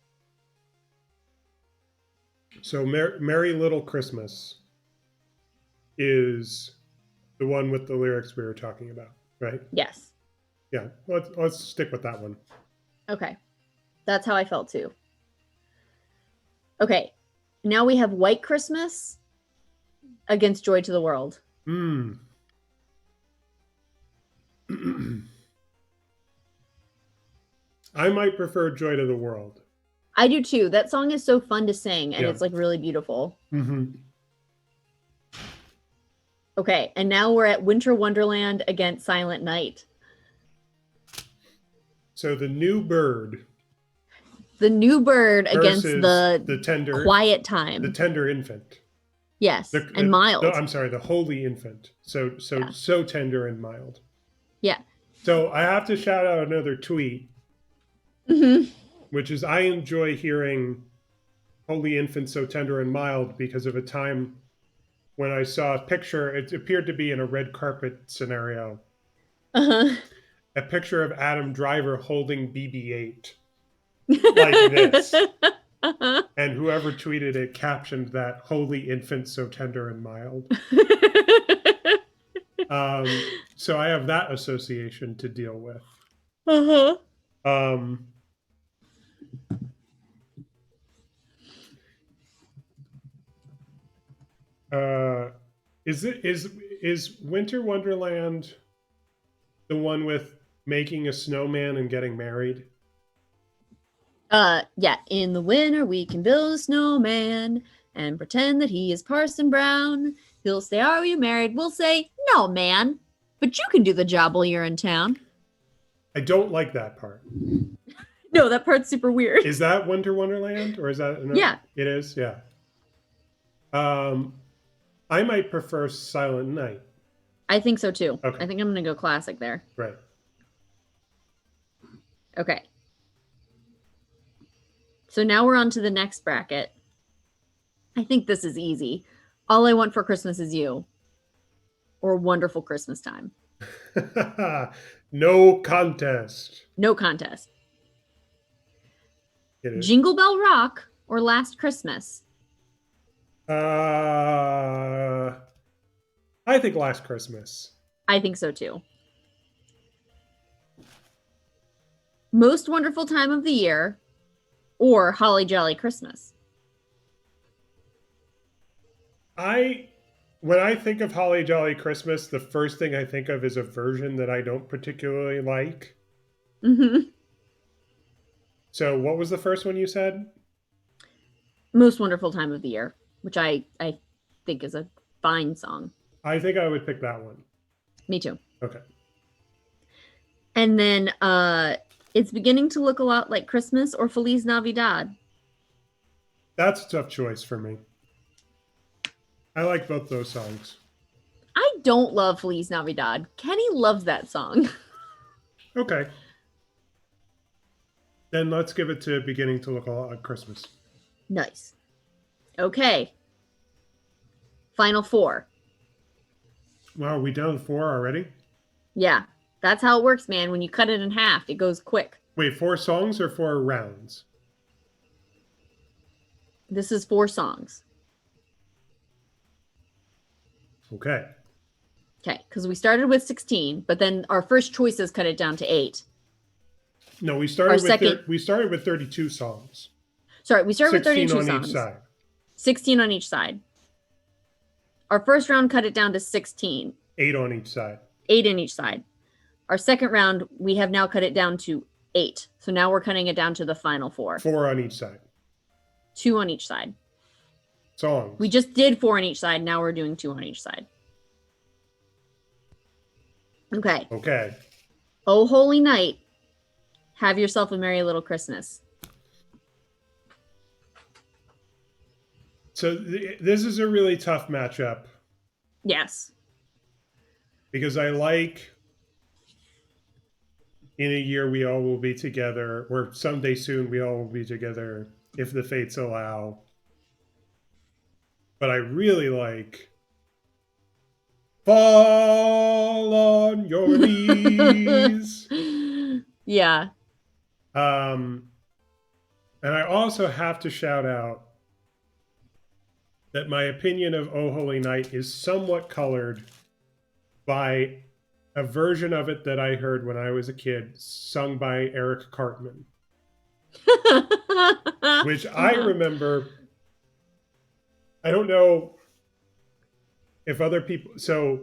So Merry Little Christmas is the one with the lyrics we were talking about, right? Yes. Yeah, let's stick with that one. Okay. That's how I felt too. Okay. Now we have White Christmas against Joy to the World. I might prefer Joy to the World. I do too. That song is so fun to sing and it's like really beautiful. Okay, and now we're at Winter Wonderland against Silent Night. So the new bird. The new bird against the tender quiet time. The tender infant. Yes, and mild. I'm sorry, the holy infant. So tender and mild. Yeah. So I have to shout out another tweet, which is I enjoy hearing holy infant so tender and mild because of a time when I saw a picture. It appeared to be in a red carpet scenario. A picture of Adam Driver holding BB-8 like this. And whoever tweeted it captioned that holy infant so tender and mild. So I have that association to deal with. Is Winter Wonderland the one with making a snowman and getting married? Yeah. In the winter, we can build a snowman and pretend that he is Parson Brown. He'll say, "Are you married?" We'll say, "No, man, but you can do the job while you're in town." I don't like that part. No, that part's super weird. Is that Winter Wonderland or is that another? Yeah. It is. Yeah. I might prefer Silent Night. I think so too. Okay. I think I'm gonna go classic there. Right. Okay. So now we're on to the next bracket. I think this is easy. All I Want for Christmas Is You, or Wonderful Christmas Time. No contest. No contest. It is. Jingle Bell Rock or Last Christmas? I think Last Christmas. I think so too. Most Wonderful Time of the Year or Holly Jolly Christmas? When I think of Holly Jolly Christmas, the first thing I think of is a version that I don't particularly like. So what was the first one you said? Most Wonderful Time of the Year, which I think is a fine song. I think I would pick that one. Me too. Okay. And then It's beginning to look a lot like Christmas or Feliz Navidad. That's a tough choice for me. I like both those songs. I don't love Feliz Navidad. Kenny loves that song. Okay. Then let's give it to beginning to look a lot like Christmas. Nice. Okay. Final 4. Wow, are we down to 4 already? Yeah. That's how it works, man. When you cut it in half, it goes quick. Wait, 4 songs or 4 rounds? This is 4 songs. Okay. Okay, because we started with 16, but then our first choices cut it down to 8. No, we started with 32 songs. Sorry, we started with 32 16 on songs. each side. 16 on each side. Our first round cut it down to 16. 8 on each side. 8 on each side. Our second round, we have now cut it down to 8. So now we're cutting it down to the final 4. 4 on each side. 2 on each side. Songs. We just did 4 on each side. Now we're doing 2 on each side. Okay. Okay. Oh, Holy Night. Have yourself a merry little Christmas. So this is a really tough matchup Yes. because I like in a year we all will be together, or someday soon we all will be together if the fates allow. But I really like Fall on Your Knees. Yeah. And I also have to shout out that my opinion of Oh Holy Night is somewhat colored by a version of it that I heard when I was a kid, sung by Eric Cartman, which I remember. I don't know if other people. So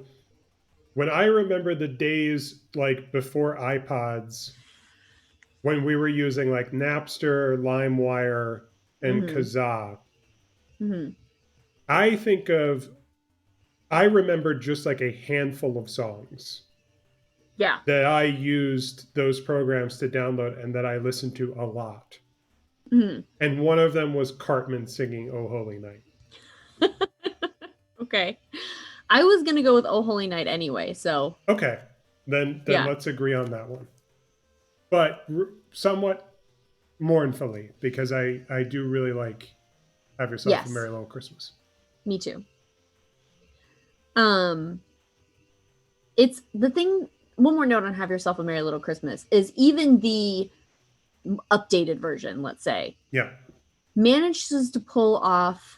when I remember the days like before iPods, when we were using like Napster, LimeWire, and Kazaa, I remember just like a handful of songs. Yeah. That I used those programs to download and that I listened to a lot. And one of them was Cartman singing Oh Holy Night. Okay. I was going to go with Oh Holy Night anyway, so. Okay. Then let's agree on that one. But somewhat mournfully, because I do really like Have Yourself a Merry Little Christmas. Me too. It's the thing. One more note on Have Yourself a Merry Little Christmas is even the updated version, let's say, manages to pull off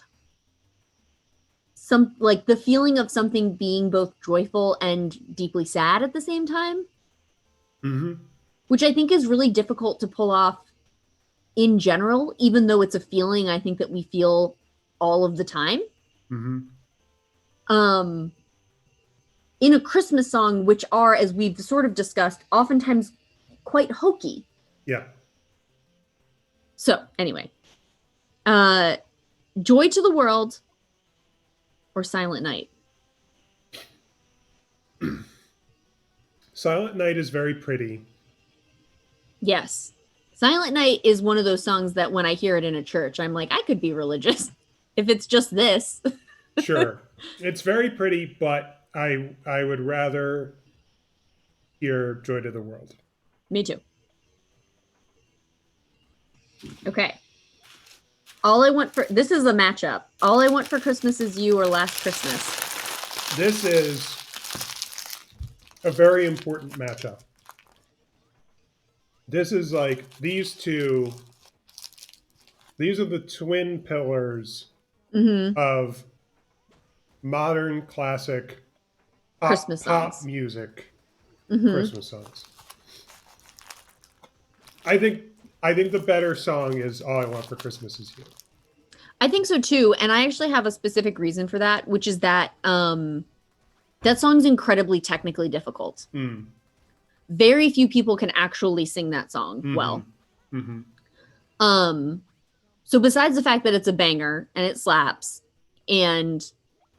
some like the feeling of something being both joyful and deeply sad at the same time, which I think is really difficult to pull off in general, even though it's a feeling I think that we feel all of the time. In a Christmas song, which are, as we've sort of discussed, oftentimes quite hokey. Yeah. So anyway, Joy to the World or Silent Night? Silent Night is very pretty. Yes. Silent Night is one of those songs that when I hear it in a church, I'm like, I could be religious if it's just this. Sure. It's very pretty, but I would rather hear Joy to the World. Me too. Okay. All I Want for... This is a matchup. All I Want for Christmas Is You or Last Christmas? This is a very important matchup. This is like these are the twin pillars of modern classic Christmas songs. pop music Christmas songs. I think the better song is All I Want for Christmas Is You. I think so too, and I actually have a specific reason for that, which is that that song's incredibly technically difficult. Very few people can actually sing that song well. So besides the fact that it's a banger and it slaps, and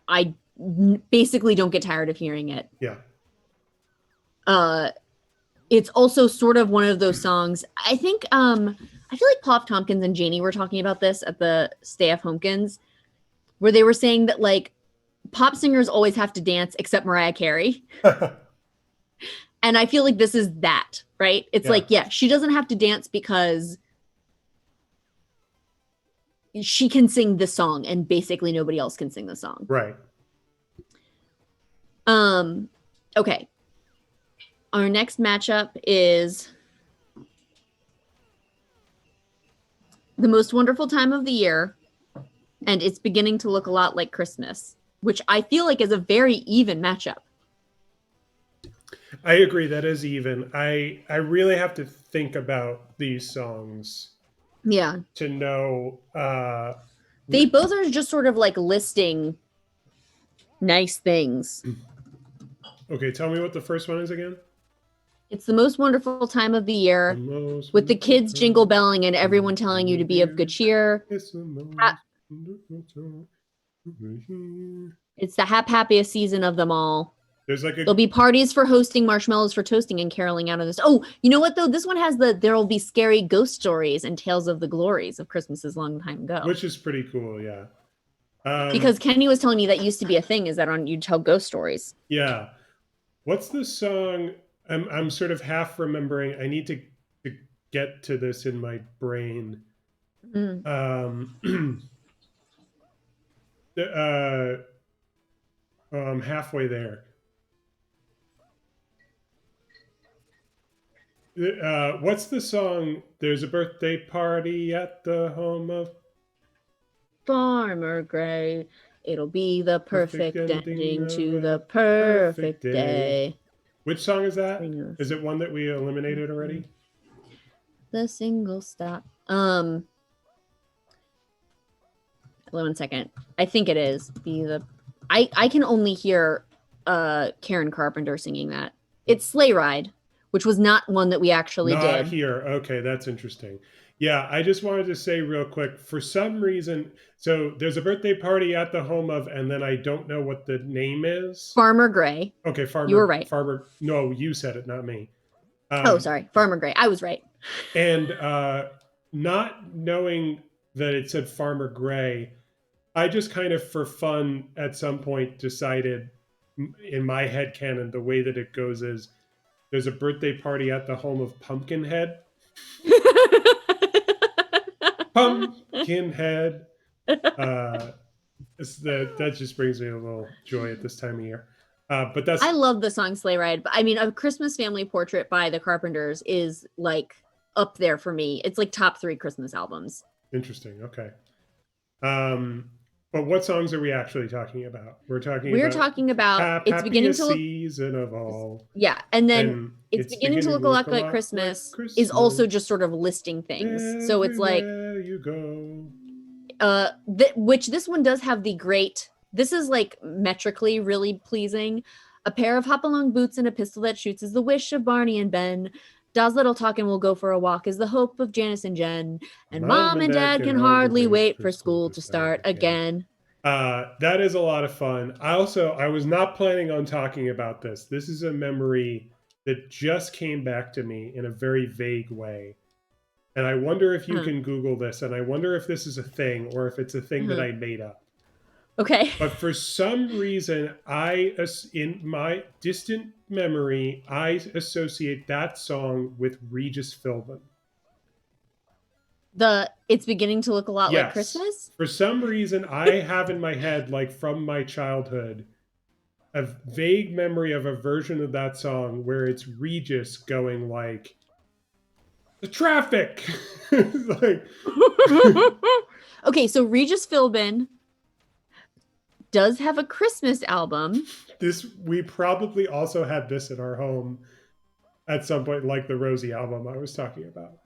I basically don't get tired of hearing it. Yeah. it's also sort of one of those songs. I think I feel like Pop Tompkins and Janie were talking about this at the Stay F Homekins, where they were saying that like pop singers always have to dance except Mariah Carey. And I feel like this is that, right? It's like, yeah, she doesn't have to dance because she can sing the song and basically nobody else can sing the song. Right. Okay. Our next matchup is The Most Wonderful Time of the Year, and It's Beginning to Look a Lot Like Christmas, which I feel like is a very even matchup. I agree. That is even. I really have to think about these songs. Yeah. To know. They both are just sort of like listing nice things. Okay, tell me what the first one is again. It's the most wonderful time of the year with the kids jingle belling and everyone telling you to be of good cheer. It's the most wonderful time of the year. It's the happiest season of them all. There's like There'll be parties for hosting, marshmallows for toasting, and caroling out of this. Oh, you know what though? This one has there'll be scary ghost stories and tales of the glories of Christmas's long time ago. Which is pretty cool, yeah. Because Kenny was telling me that used to be a thing, is that you tell ghost stories. Yeah. What's the song? I'm sort of half remembering. I need to get to this in my brain. I'm halfway there. What's the song? There's a birthday party at the home of Farmer Gray. It'll be the perfect ending to the perfect day. Which song is that? Is it one that we eliminated already? The single stop. 1 second. I think it is. I can only hear Karen Carpenter singing that. It's Sleigh Ride, which was not one that we actually did. Not here. Okay, that's interesting. Yeah, I just wanted to say real quick, for some reason, so there's a birthday party at the home of, and then I don't know what the name is. Farmer Gray. Okay, Farmer. You were right. Farmer. No, you said it, not me. Sorry. Farmer Gray. I was right. And not knowing that it said Farmer Gray, I just kind of, for fun, at some point decided in my headcanon, the way that it goes is there's a birthday party at the home of Pumpkinhead. Pumpkinhead. That just brings me a little joy at this time of year. But I love the song Sleigh Ride. But I mean, A Christmas Family Portrait by the Carpenters is like up there for me. It's like top 3 Christmas albums. Interesting. Okay. But what songs are we actually talking about? We're talking about It's Beginning to Look Season of All. Yeah, and then It's Beginning to Look a Lot Like Christmas is also just sort of listing things. So it's like you go. Which this one does have the great. This is like metrically really pleasing. A pair of hop-along boots and a pistol that shoots is the wish of Barney and Ben. Does little talk and we'll go for a walk is the hope of Janice and Jen. And Mom and Dad can hardly wait for school to start again. That is a lot of fun. I was not planning on talking about this. This is a memory that just came back to me in a very vague way. And I wonder if you can Google this, and I wonder if this is a thing or if it's a thing that I made up. Okay. But for some reason, in my distant memory, I associate that song with Regis Philbin. It's Beginning to Look a Lot Like Christmas? For some reason, I have in my head, like from my childhood, a vague memory of a version of that song where it's Regis going like, the traffic! Like... Okay, so Regis Philbin does have a Christmas album. We probably also had this in our home at some point, like the Rosie album I was talking about.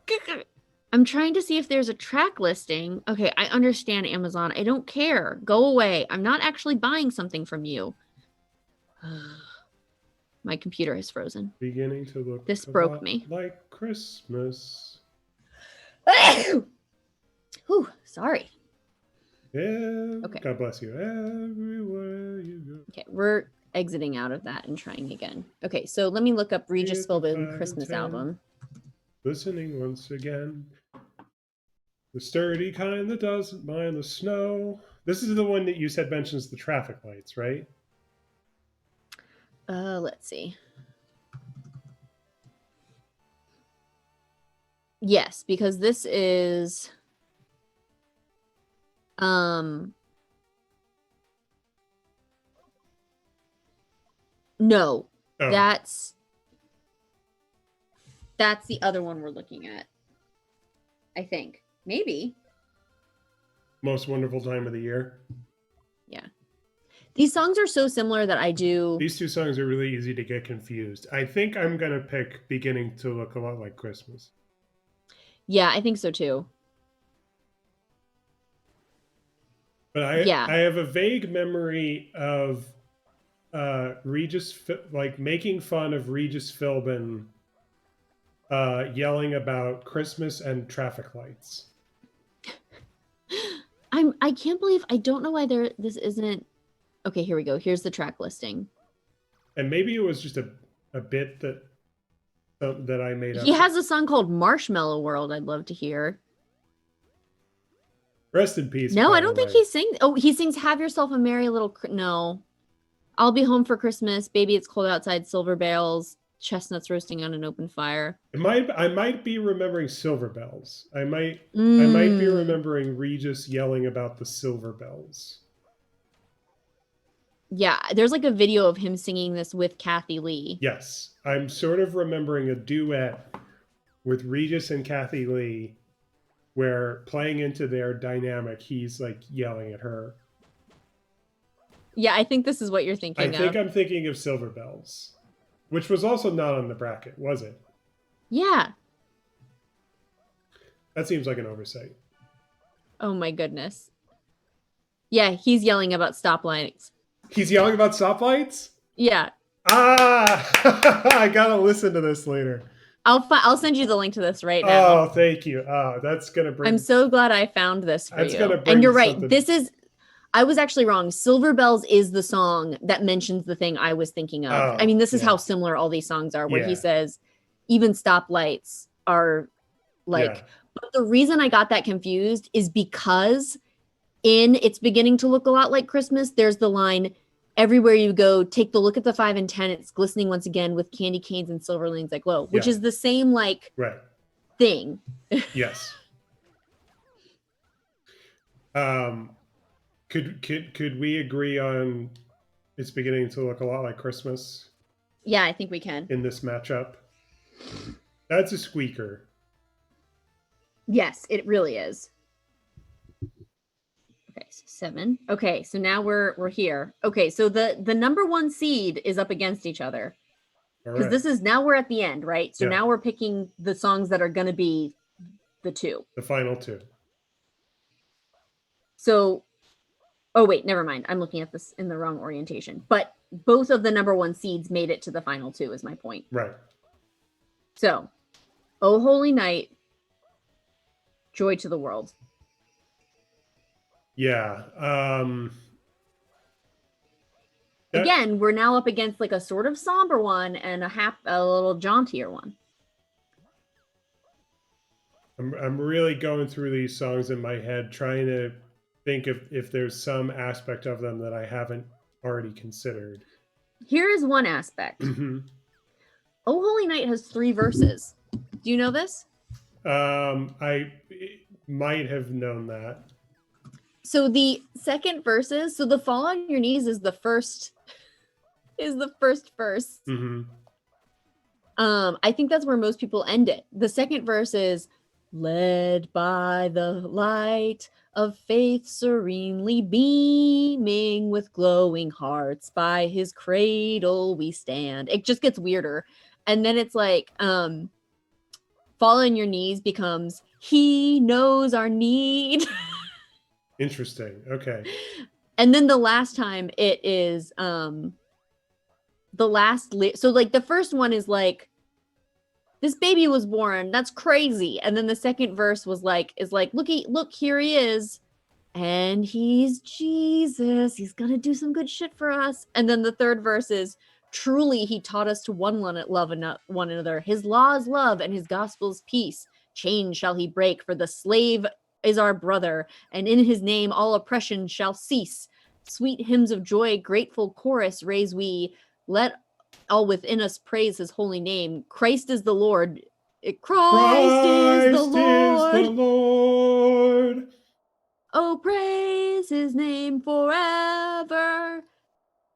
I'm trying to see if there's a track listing. Okay, I understand, Amazon. I don't care. Go away. I'm not actually buying something from you. My computer has frozen. Beginning to look. This broke me. Like Christmas. Whew, sorry. Yeah. Okay. God bless you. Everywhere you go. Okay, we're exiting out of that and trying again. Okay, so let me look up Regis Philbin Christmas album. Listening once again. The sturdy kind that doesn't mind the snow. This is the one that you said mentions the traffic lights, right? Let's see. Yes, because this is no. Oh. That's the other one we're looking at. I think. Maybe. Most wonderful time of the year. Yeah. These songs are so similar that I do. These two songs are really easy to get confused. I think I'm going to pick Beginning to Look a Lot Like Christmas. Yeah, I think so too. But I have a vague memory of Regis, like making fun of Regis Philbin yelling about Christmas and traffic lights. I can't believe I don't know why this isn't. Okay, here we go. Here's the track listing. And maybe it was just a bit that I made up. He has a song called Marshmallow World I'd love to hear. Rest in peace. No, I don't think he sings. Oh, he sings Have Yourself a Merry Little... No. I'll Be Home for Christmas. Baby, It's Cold Outside. Silver Bells. Chestnuts Roasting on an Open Fire. I might be remembering Silver Bells. I might be remembering Regis yelling about the Silver Bells. Yeah, there's like a video of him singing this with Kathy Lee. Yes, I'm sort of remembering a duet with Regis and Kathy Lee where playing into their dynamic, he's like yelling at her. Yeah, I think this is what you're thinking of. I think I'm thinking of Silver Bells, which was also not on the bracket, was it? Yeah. That seems like an oversight. Oh my goodness. Yeah, he's yelling about stoplights. He's yelling about stoplights? Yeah. I gotta listen to this later. I'll send you the link to this right now. Oh, thank you. Oh, that's gonna bring. I'm so glad I found this for that's you. Gonna bring and you're right. something... I was actually wrong. Silver Bells is the song that mentions the thing I was thinking of. Oh, I mean, this is how similar all these songs are, where he says, even stoplights are like. Yeah. But the reason I got that confused is because in It's Beginning to Look a Lot Like Christmas, there's the line, everywhere you go, take the look at the 5 and 10. It's glistening once again with candy canes and silver lanes like glow, which is the same like thing. Yes. Could we agree on It's Beginning to Look a Lot Like Christmas? Yeah, I think we can. In this matchup. That's a squeaker. Yes, it really is. Okay, so 7. Okay, so now we're here. Okay, so the number 1 seed is up against each other. Because this is, now we're at the end, right? So now we're picking the songs that are going to be the 2. The final 2. So, oh wait, never mind. I'm looking at this in the wrong orientation. But both of the number 1 seeds made it to the final 2 is my point. Right. So, Oh Holy Night, Joy to the World. Yeah. Again, we're now up against like a sort of somber one and a little jauntier one. I'm really going through these songs in my head, trying to think if there's some aspect of them that I haven't already considered. Here is one aspect. Mm-hmm. Oh Holy Night has 3 verses. Do you know this? I might have known that. So the second verses, so the Fall on Your Knees is the first verse. Mm-hmm. I think that's where most people end it. The second verse is led by the light of faith serenely beaming with glowing hearts by his cradle we stand. It just gets weirder. And then it's like Fall on Your Knees becomes he knows our need. Interesting. Okay. And then the last time it is the last so like the first one is like this baby was born, that's crazy. And then the second verse was like look here he is, and he's Jesus. He's gonna do some good shit for us. And then the third verse is, truly he taught us to love one another. His law is love, and his gospel is peace. Chains shall he break, for the slave is our brother, and in his name all oppression shall cease. Sweet hymns of joy, grateful chorus raise we. Let all within us praise his holy name. Christ is the Lord. Christ is the Lord. Oh, praise his name forever.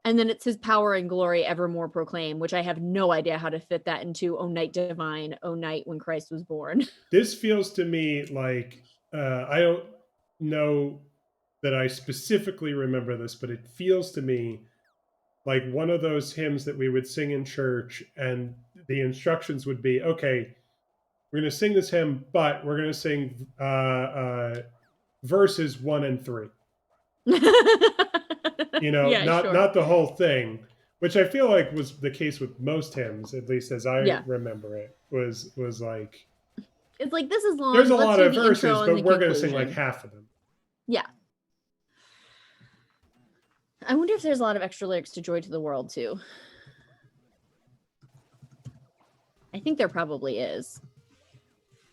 And then it's his power and glory evermore proclaim, which I have no idea how to fit that into O Night Divine, O Night when Christ was born. This feels to me like, I don't know that I specifically remember this, but it feels to me like one of those hymns that we would sing in church, and the instructions would be, okay, we're going to sing this hymn, but we're going to sing verses 1 and 3. You know, yeah, not the whole thing, which I feel like was the case with most hymns, at least as I remember it, was like, it's like, this is long. There's a lot of verses, but we're going to sing like half of them. Yeah. I wonder if there's a lot of extra lyrics to Joy to the World too. I think there probably is.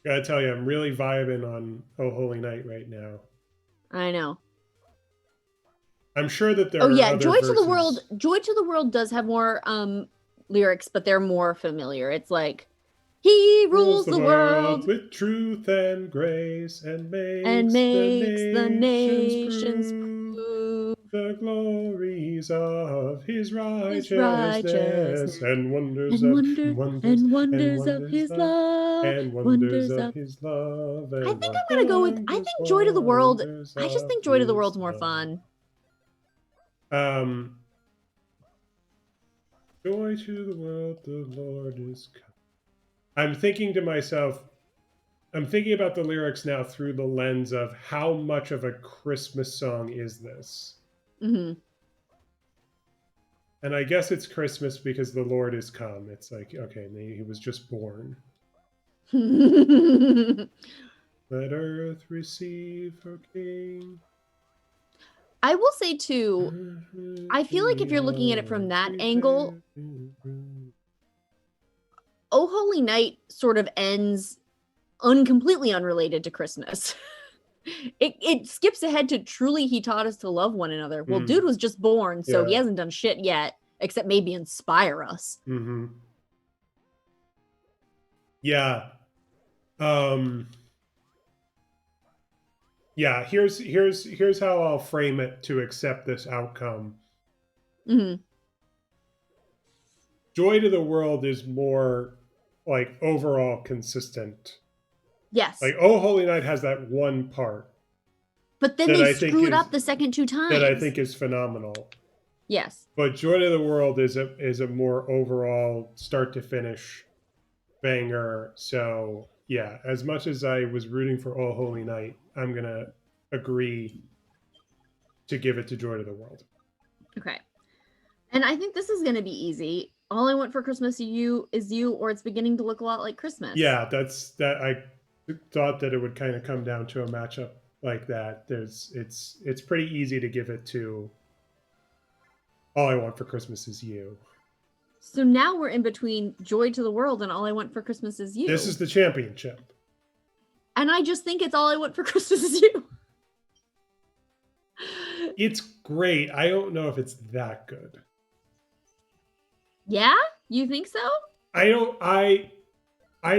Gotta tell you, I'm really vibing on Oh Holy Night right now. I know. I'm sure that there are other Joy verses. to the World. Joy to the World does have more lyrics, but they're more familiar. It's like, he rules the world with truth and grace, and makes the nations prove the glories of his righteousness, and wonders of his love, and wonders of his love. I think I'm gonna go with. I think Joy to the World. I just think Joy to the World's more fun. Joy to the world, the Lord is come. I'm thinking to myself, I'm thinking about the lyrics now through the lens of how much of a Christmas song is this? Mm-hmm. And I guess it's Christmas because the Lord is come. It's like, okay, he was just born. Let earth receive her king. I will say too, I feel like if you're looking at it from that angle, Oh Holy Night sort of ends completely unrelated to Christmas. It skips ahead to truly he taught us to love one another. Well, dude was just born, so he hasn't done shit yet, except maybe inspire us. Mm-hmm. Yeah. Yeah, here's how I'll frame it to accept this outcome. Mm-hmm. Joy to the World is more like overall consistent. Yes. Like Oh Holy Night has that one part. But then they screwed up the second two times. That I think is phenomenal. Yes. But Joy to the World is a more overall start to finish banger. So yeah, as much as I was rooting for Oh Holy Night, I'm gonna agree to give it to Joy to the World. Okay. And I think this is gonna be easy. All I Want for Christmas is You, or it's beginning to look a lot like Christmas. Yeah, I thought that it would kind of come down to a matchup like that. It's pretty easy to give it to All I Want for Christmas Is You. So now we're in between Joy to the World and All I Want for Christmas Is You. This is the championship. And I just think it's All I Want for Christmas Is You. It's great. I don't know if it's that good. Yeah? You think so? I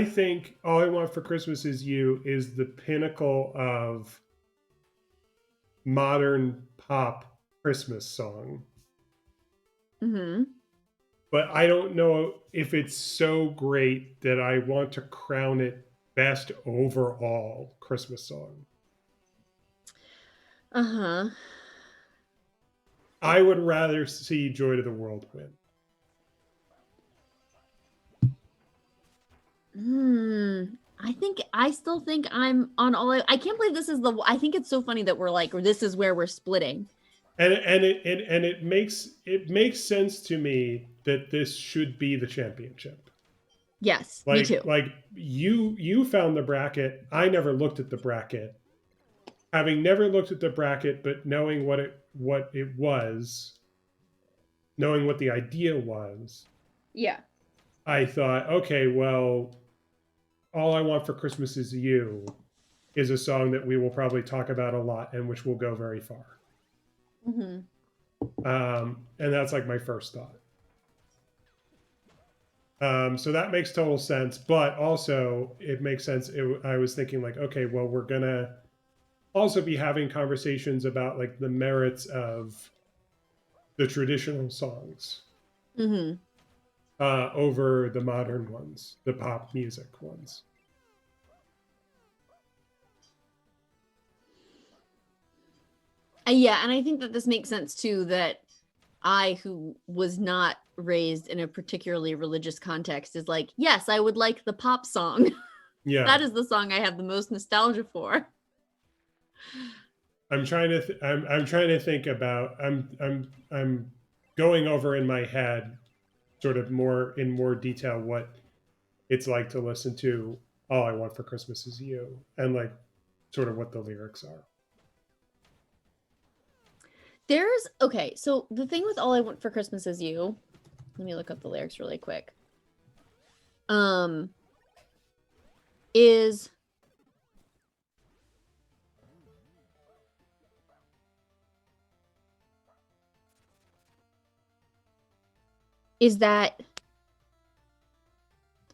think All I Want for Christmas Is You is the pinnacle of modern pop Christmas song. Mm-hmm. But I don't know if it's so great that I want to crown it best overall Christmas song. Uh-huh. I would rather see Joy to the World win. I still think I'm on I can't believe this is I think it's so funny that we're like, or this is where we're splitting. And it makes sense to me that this should be the championship. Yes, me too. Like you found the bracket. I never looked at the bracket. having never looked at the bracket, but knowing what it was, knowing what the idea was, Yeah. I thought, okay, well, All I Want for Christmas Is You is a song that we will probably talk about a lot and which will go very far. Mm-hmm. And that's like my first thought. So that makes total sense, but also it makes sense. I was thinking like, okay, well, we're gonna also be having conversations about like the merits of the traditional songs over the modern ones, the pop music ones. Yeah, and I think that this makes sense too, that I, who was not raised in a particularly religious context, is like, yes, I would like the pop song. Yeah, that is the song I have the most nostalgia for. I'm trying to I'm trying to think about I'm going over in my head sort of in more detail what it's like to listen to All I Want for Christmas Is You and like sort of what the lyrics are. Okay, so the thing with All I Want for Christmas Is You, let me look up the lyrics really quick. Is that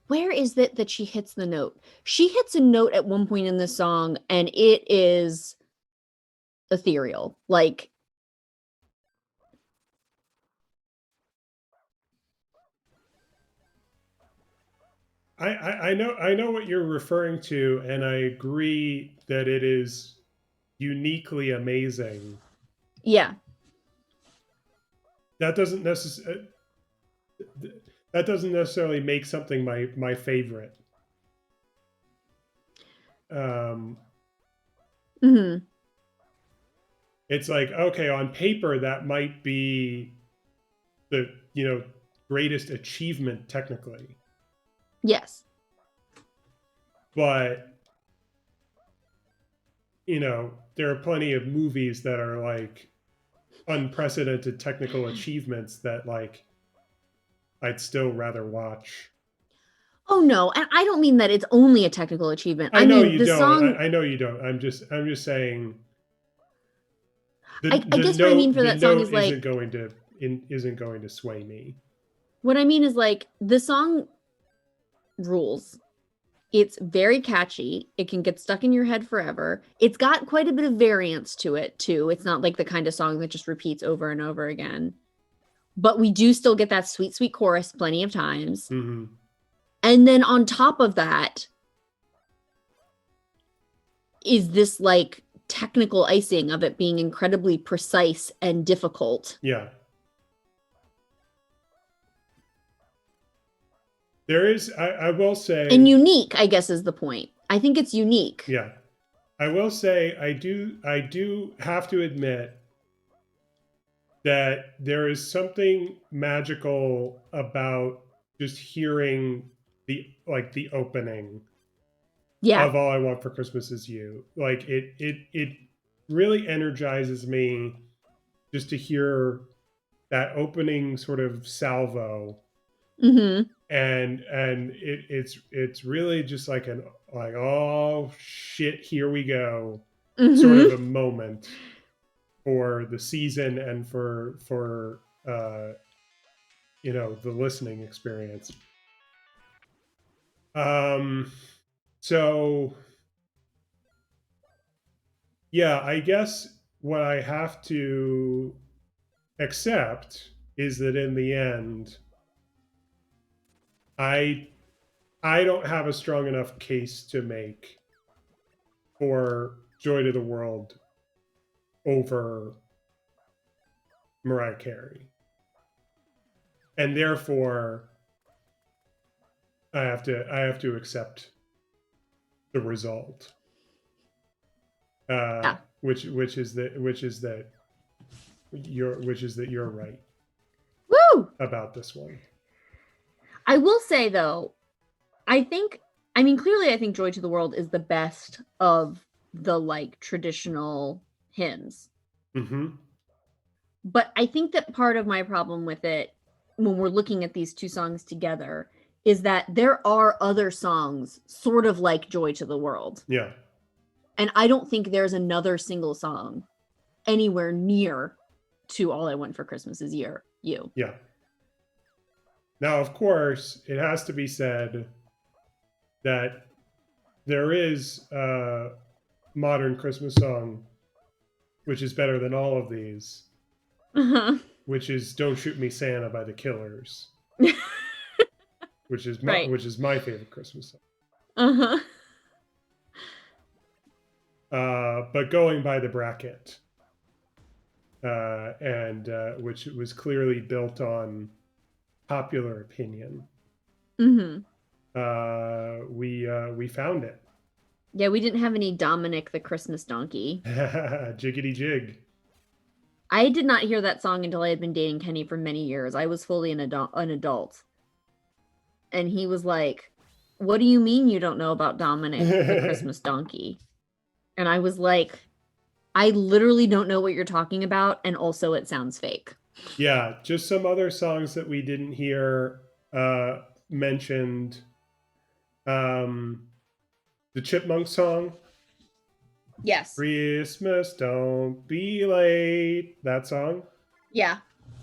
where is it that she hits the note? She hits a note at one point in this song and it is ethereal. Like, I know what you're referring to, and I agree that it is uniquely amazing. Yeah. That doesn't necessarily make something my favorite. It's like, okay, on paper that might be the greatest achievement technically. Yes. But there are plenty of movies that are like unprecedented technical achievements that like I'd still rather watch. Oh no, and I don't mean that it's only a technical achievement. I know mean, you the don't. song. I know you don't. I'm just saying. I guess what I mean for that song is like isn't going to sway me. What I mean is like the song rules. It's very catchy. It can get stuck in your head forever. It's got quite a bit of variance to it too. It's not like the kind of song that just repeats over and over again. But we do still get that sweet, sweet chorus plenty of times. Mm-hmm. And then on top of that is this like technical icing of it being incredibly precise and difficult. Yeah. There is, I will say, and unique, I guess is the point. I think it's unique. Yeah. I will say I do have to admit that there is something magical about just hearing the opening of All I Want for Christmas Is You. Like it really energizes me just to hear that opening sort of salvo. Mm-hmm. And it's really just like oh shit, here we go, sort of a moment for the season and for the listening experience. So yeah, I guess what I have to accept is that in the end I don't have a strong enough case to make for Joy to the World over Mariah Carey. And therefore I have to accept the result. Which is that you're right. Woo! About this one. I will say though, clearly I think Joy to the World is the best of the like traditional hymns. Mm-hmm. But I think that part of my problem with it, when we're looking at these two songs together, is that there are other songs sort of like Joy to the World. Yeah. And I don't think there's another single song anywhere near to All I Want for Christmas Is You. Yeah. Now, of course, it has to be said that there is a modern Christmas song which is better than all of these, which is "Don't Shoot Me, Santa" by the Killers, which is my favorite Christmas song. But going by the bracket, and which was clearly built on popular opinion, we found it. Yeah, we didn't have any Dominic the Christmas Donkey. Jiggity jig. I did not hear that song until I had been dating Kenny for many years. I was fully an adult. And he was like, "What do you mean you don't know about Dominic the Christmas Donkey?" And I was like, "I literally don't know what you're talking about, and also it sounds fake." Yeah, just some other songs that we didn't hear mentioned. The Chipmunk song. Yes. Christmas, don't be late. That song. Yeah.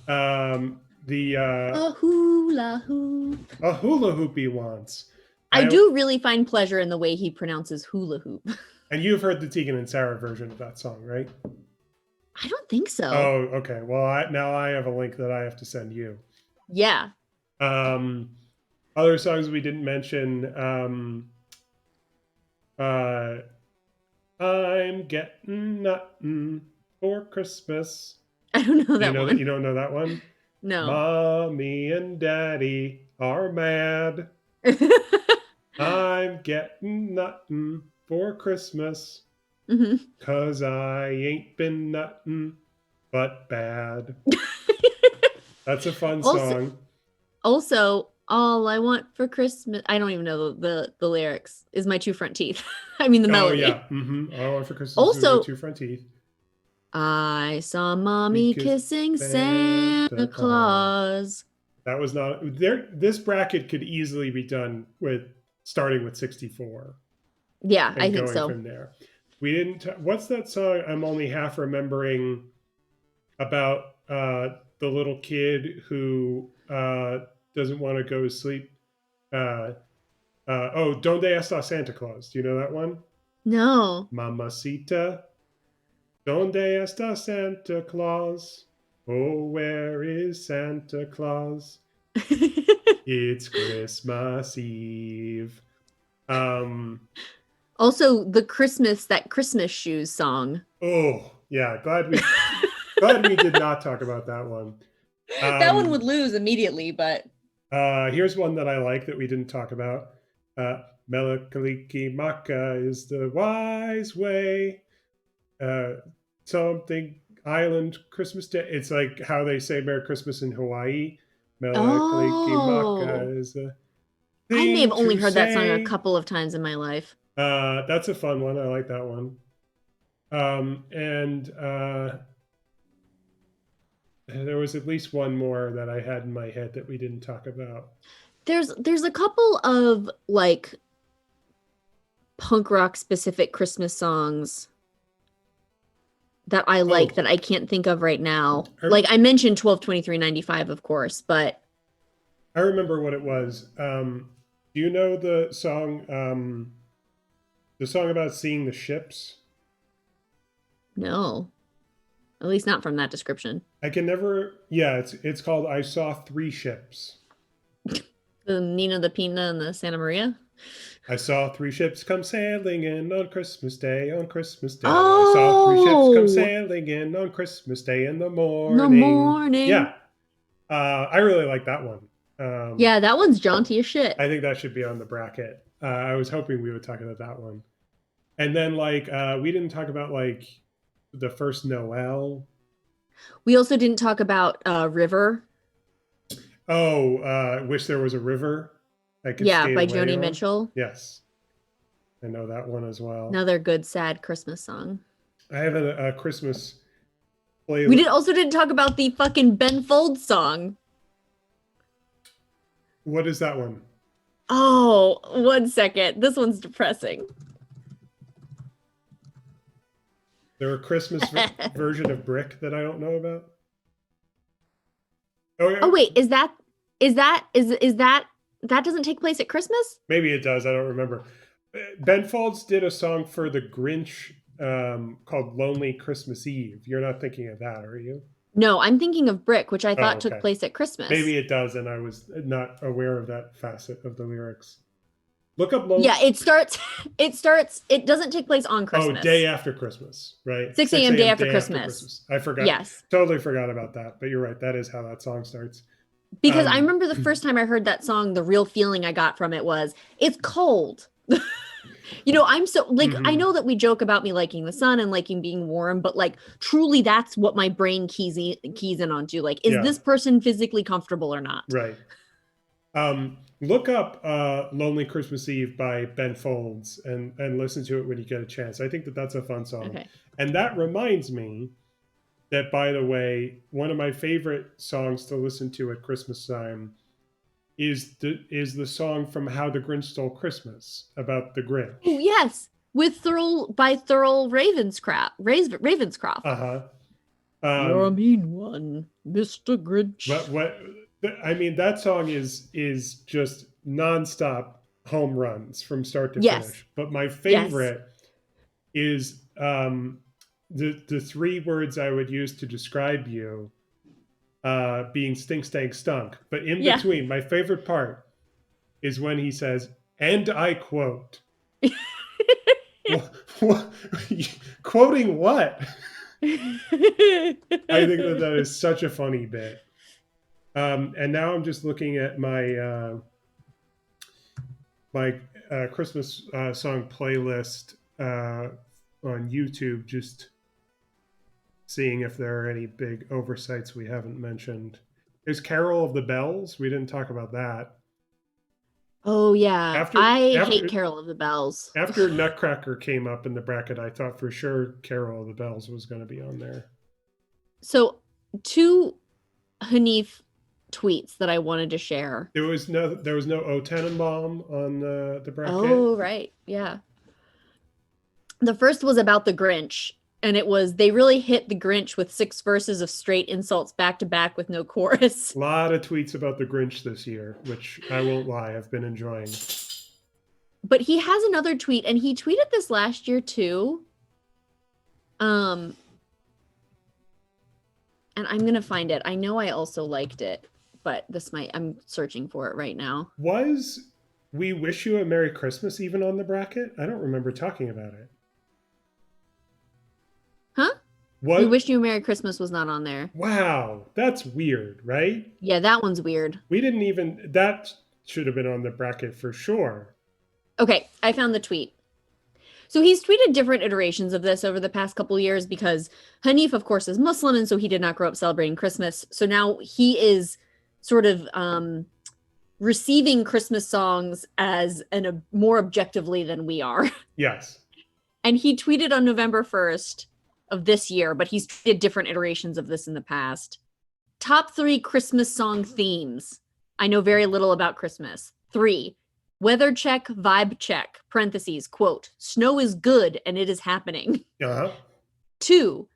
The a hula hoop. A hula hoop he wants. I do really find pleasure in the way he pronounces hula hoop. And you've heard the Tegan and Sarah version of that song, right? I don't think so. Oh, okay. Well, now I have a link that I have to send you. Yeah. Other songs we didn't mention. I'm getting nothing for Christmas. I don't know that one. You don't know that one? No. Mommy and Daddy are mad. I'm getting nothing for Christmas. 'Cause I ain't been nothing but bad. That's a fun song. Also, all I want for Christmas, I don't even know the lyrics, is my two front teeth. I mean the melody. Oh, yeah. All I want for Christmas is my two front teeth. I saw Mommy kissing Santa Claus. That was not there. This bracket could easily be done with starting with 64. Yeah, I think so. From there. We didn't. What's that song? I'm only half remembering about the little kid who doesn't want to go to sleep. Donde está Santa Claus? Do you know that one? No. Mamacita, donde está Santa Claus? Oh, where is Santa Claus? It's Christmas Eve. Also, that Christmas Shoes song. Oh, yeah. Glad we did not talk about that one. That one would lose immediately, but... Here's one that I like that we didn't talk about. Melakaliki Maka is the wise way. Something Island Christmas Day. It's like how they say Merry Christmas in Hawaii. Melakaliki Maka is the thing. I may have only heard that song a couple of times in my life. That's a fun one. I like that one. And there was at least one more that I had in my head that we didn't talk about. There's a couple of like punk rock specific Christmas songs that I like that I can't think of right now. Like I mentioned 12/23/95, of course, but I remember what it was. Do you know the song about seeing the ships? No. At least not from that description. I can never. Yeah, it's called "I Saw Three Ships." The Nina, the Pina, and the Santa Maria. I saw three ships come sailing in on Christmas Day. On Christmas Day, oh! I saw three ships come sailing in on Christmas Day in the morning. Yeah, I really like that one. Yeah, that one's jaunty as shit. I think that should be on the bracket. I was hoping we would talk about that one, and then like we didn't talk about like the first Noel. We also didn't talk about River. Oh, Wish There Was a River. By Joni Mitchell. Yes. I know that one as well. Another good sad Christmas song. I have a Christmas playlist. We didn't talk about the fucking Ben Folds song. What is that one? Oh, 1 second. This one's depressing. There a Christmas version of Brick that I don't know about? Oh, yeah. Oh wait, that doesn't take place at Christmas? Maybe it does. I don't remember. Ben Folds did a song for the Grinch called Lonely Christmas Eve. You're not thinking of that, are you? No, I'm thinking of Brick, which I thought okay. took place at Christmas. Maybe it does, and I was not aware of that facet of the lyrics. Look up Lonely. Yeah, it doesn't take place on Christmas. Oh, day after Christmas, right? 6 a.m. day after Christmas. I forgot. Yes. Totally forgot about that, but you're right. That is how that song starts. Because I remember the first time I heard that song, the real feeling I got from it was, it's cold. You know, I'm so like, I know that we joke about me liking the sun and liking being warm, but like truly that's what my brain keys in onto. Like, is this person physically comfortable or not? Right. Look up Lonely Christmas Eve by Ben Folds and listen to it when you get a chance. I think that's a fun song. Okay. And that reminds me that, by the way, one of my favorite songs to listen to at Christmas time is the song from How the Grinch Stole Christmas about the Grinch. Oh, yes, with Thurl Ravenscroft. You're a mean one, Mr. Grinch. But what I mean, that song is just nonstop home runs from start to finish. But my favorite is the 3 words I would use to describe you. Being stink, stank, stunk. But in between, my favorite part is when he says, and I quote. Quoting what? I think that is such a funny bit. And now I'm just looking at my Christmas song playlist on YouTube, just seeing if there are any big oversights we haven't mentioned. There's Carol of the Bells. We didn't talk about that. Oh, yeah. I hate Carol of the Bells. After Nutcracker came up in the bracket, I thought for sure Carol of the Bells was going to be on there. So 2 Hanif tweets that I wanted to share. There was no O Tenenbaum on the bracket. Oh, right. Yeah. The first was about the Grinch. And it was, they really hit the Grinch with 6 verses of straight insults back to back with no chorus. A lot of tweets about the Grinch this year, which I won't lie, I've been enjoying. But he has another tweet, and he tweeted this last year too. And I'm going to find it. I know I also liked it, but I'm searching for it right now. Was We Wish You a Merry Christmas even on the bracket? I don't remember talking about it. Huh? What? We Wish You a Merry Christmas was not on there. Wow, that's weird, right? Yeah, that one's weird. That should have been on the bracket for sure. Okay, I found the tweet. So he's tweeted different iterations of this over the past couple years because Hanif, of course, is Muslim, and so he did not grow up celebrating Christmas. So now he is sort of receiving Christmas songs as more objectively than we are. Yes. And he tweeted on November 1st of this year, but he's tweeted different iterations of this in the past. Top 3 Christmas song themes. I know very little about Christmas. 3, weather check, vibe check, parentheses, quote, snow is good and it is happening. 2,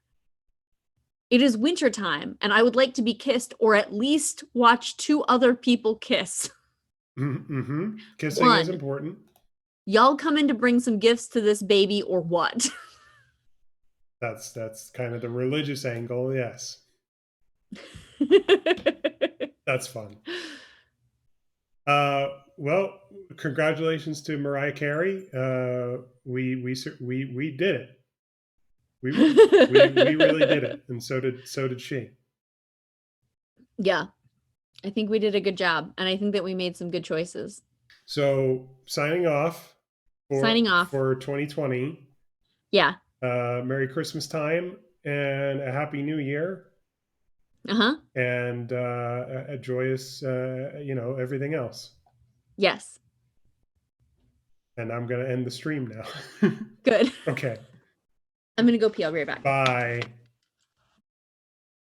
it is wintertime and I would like to be kissed or at least watch 2 other people kiss. Kissing 1, is important. Y'all coming to bring some gifts to this baby or what? That's kind of the religious angle, yes. That's fun. Well, congratulations to Mariah Carey. We did it. We really did it, and so did she. Yeah, I think we did a good job, and I think that we made some good choices. So signing off for 2020. Yeah. Merry Christmas time and a Happy New Year. And a joyous, everything else. Yes. And I'm going to end the stream now. Good. Okay. I'm gonna go pee. I'll be right back. Bye.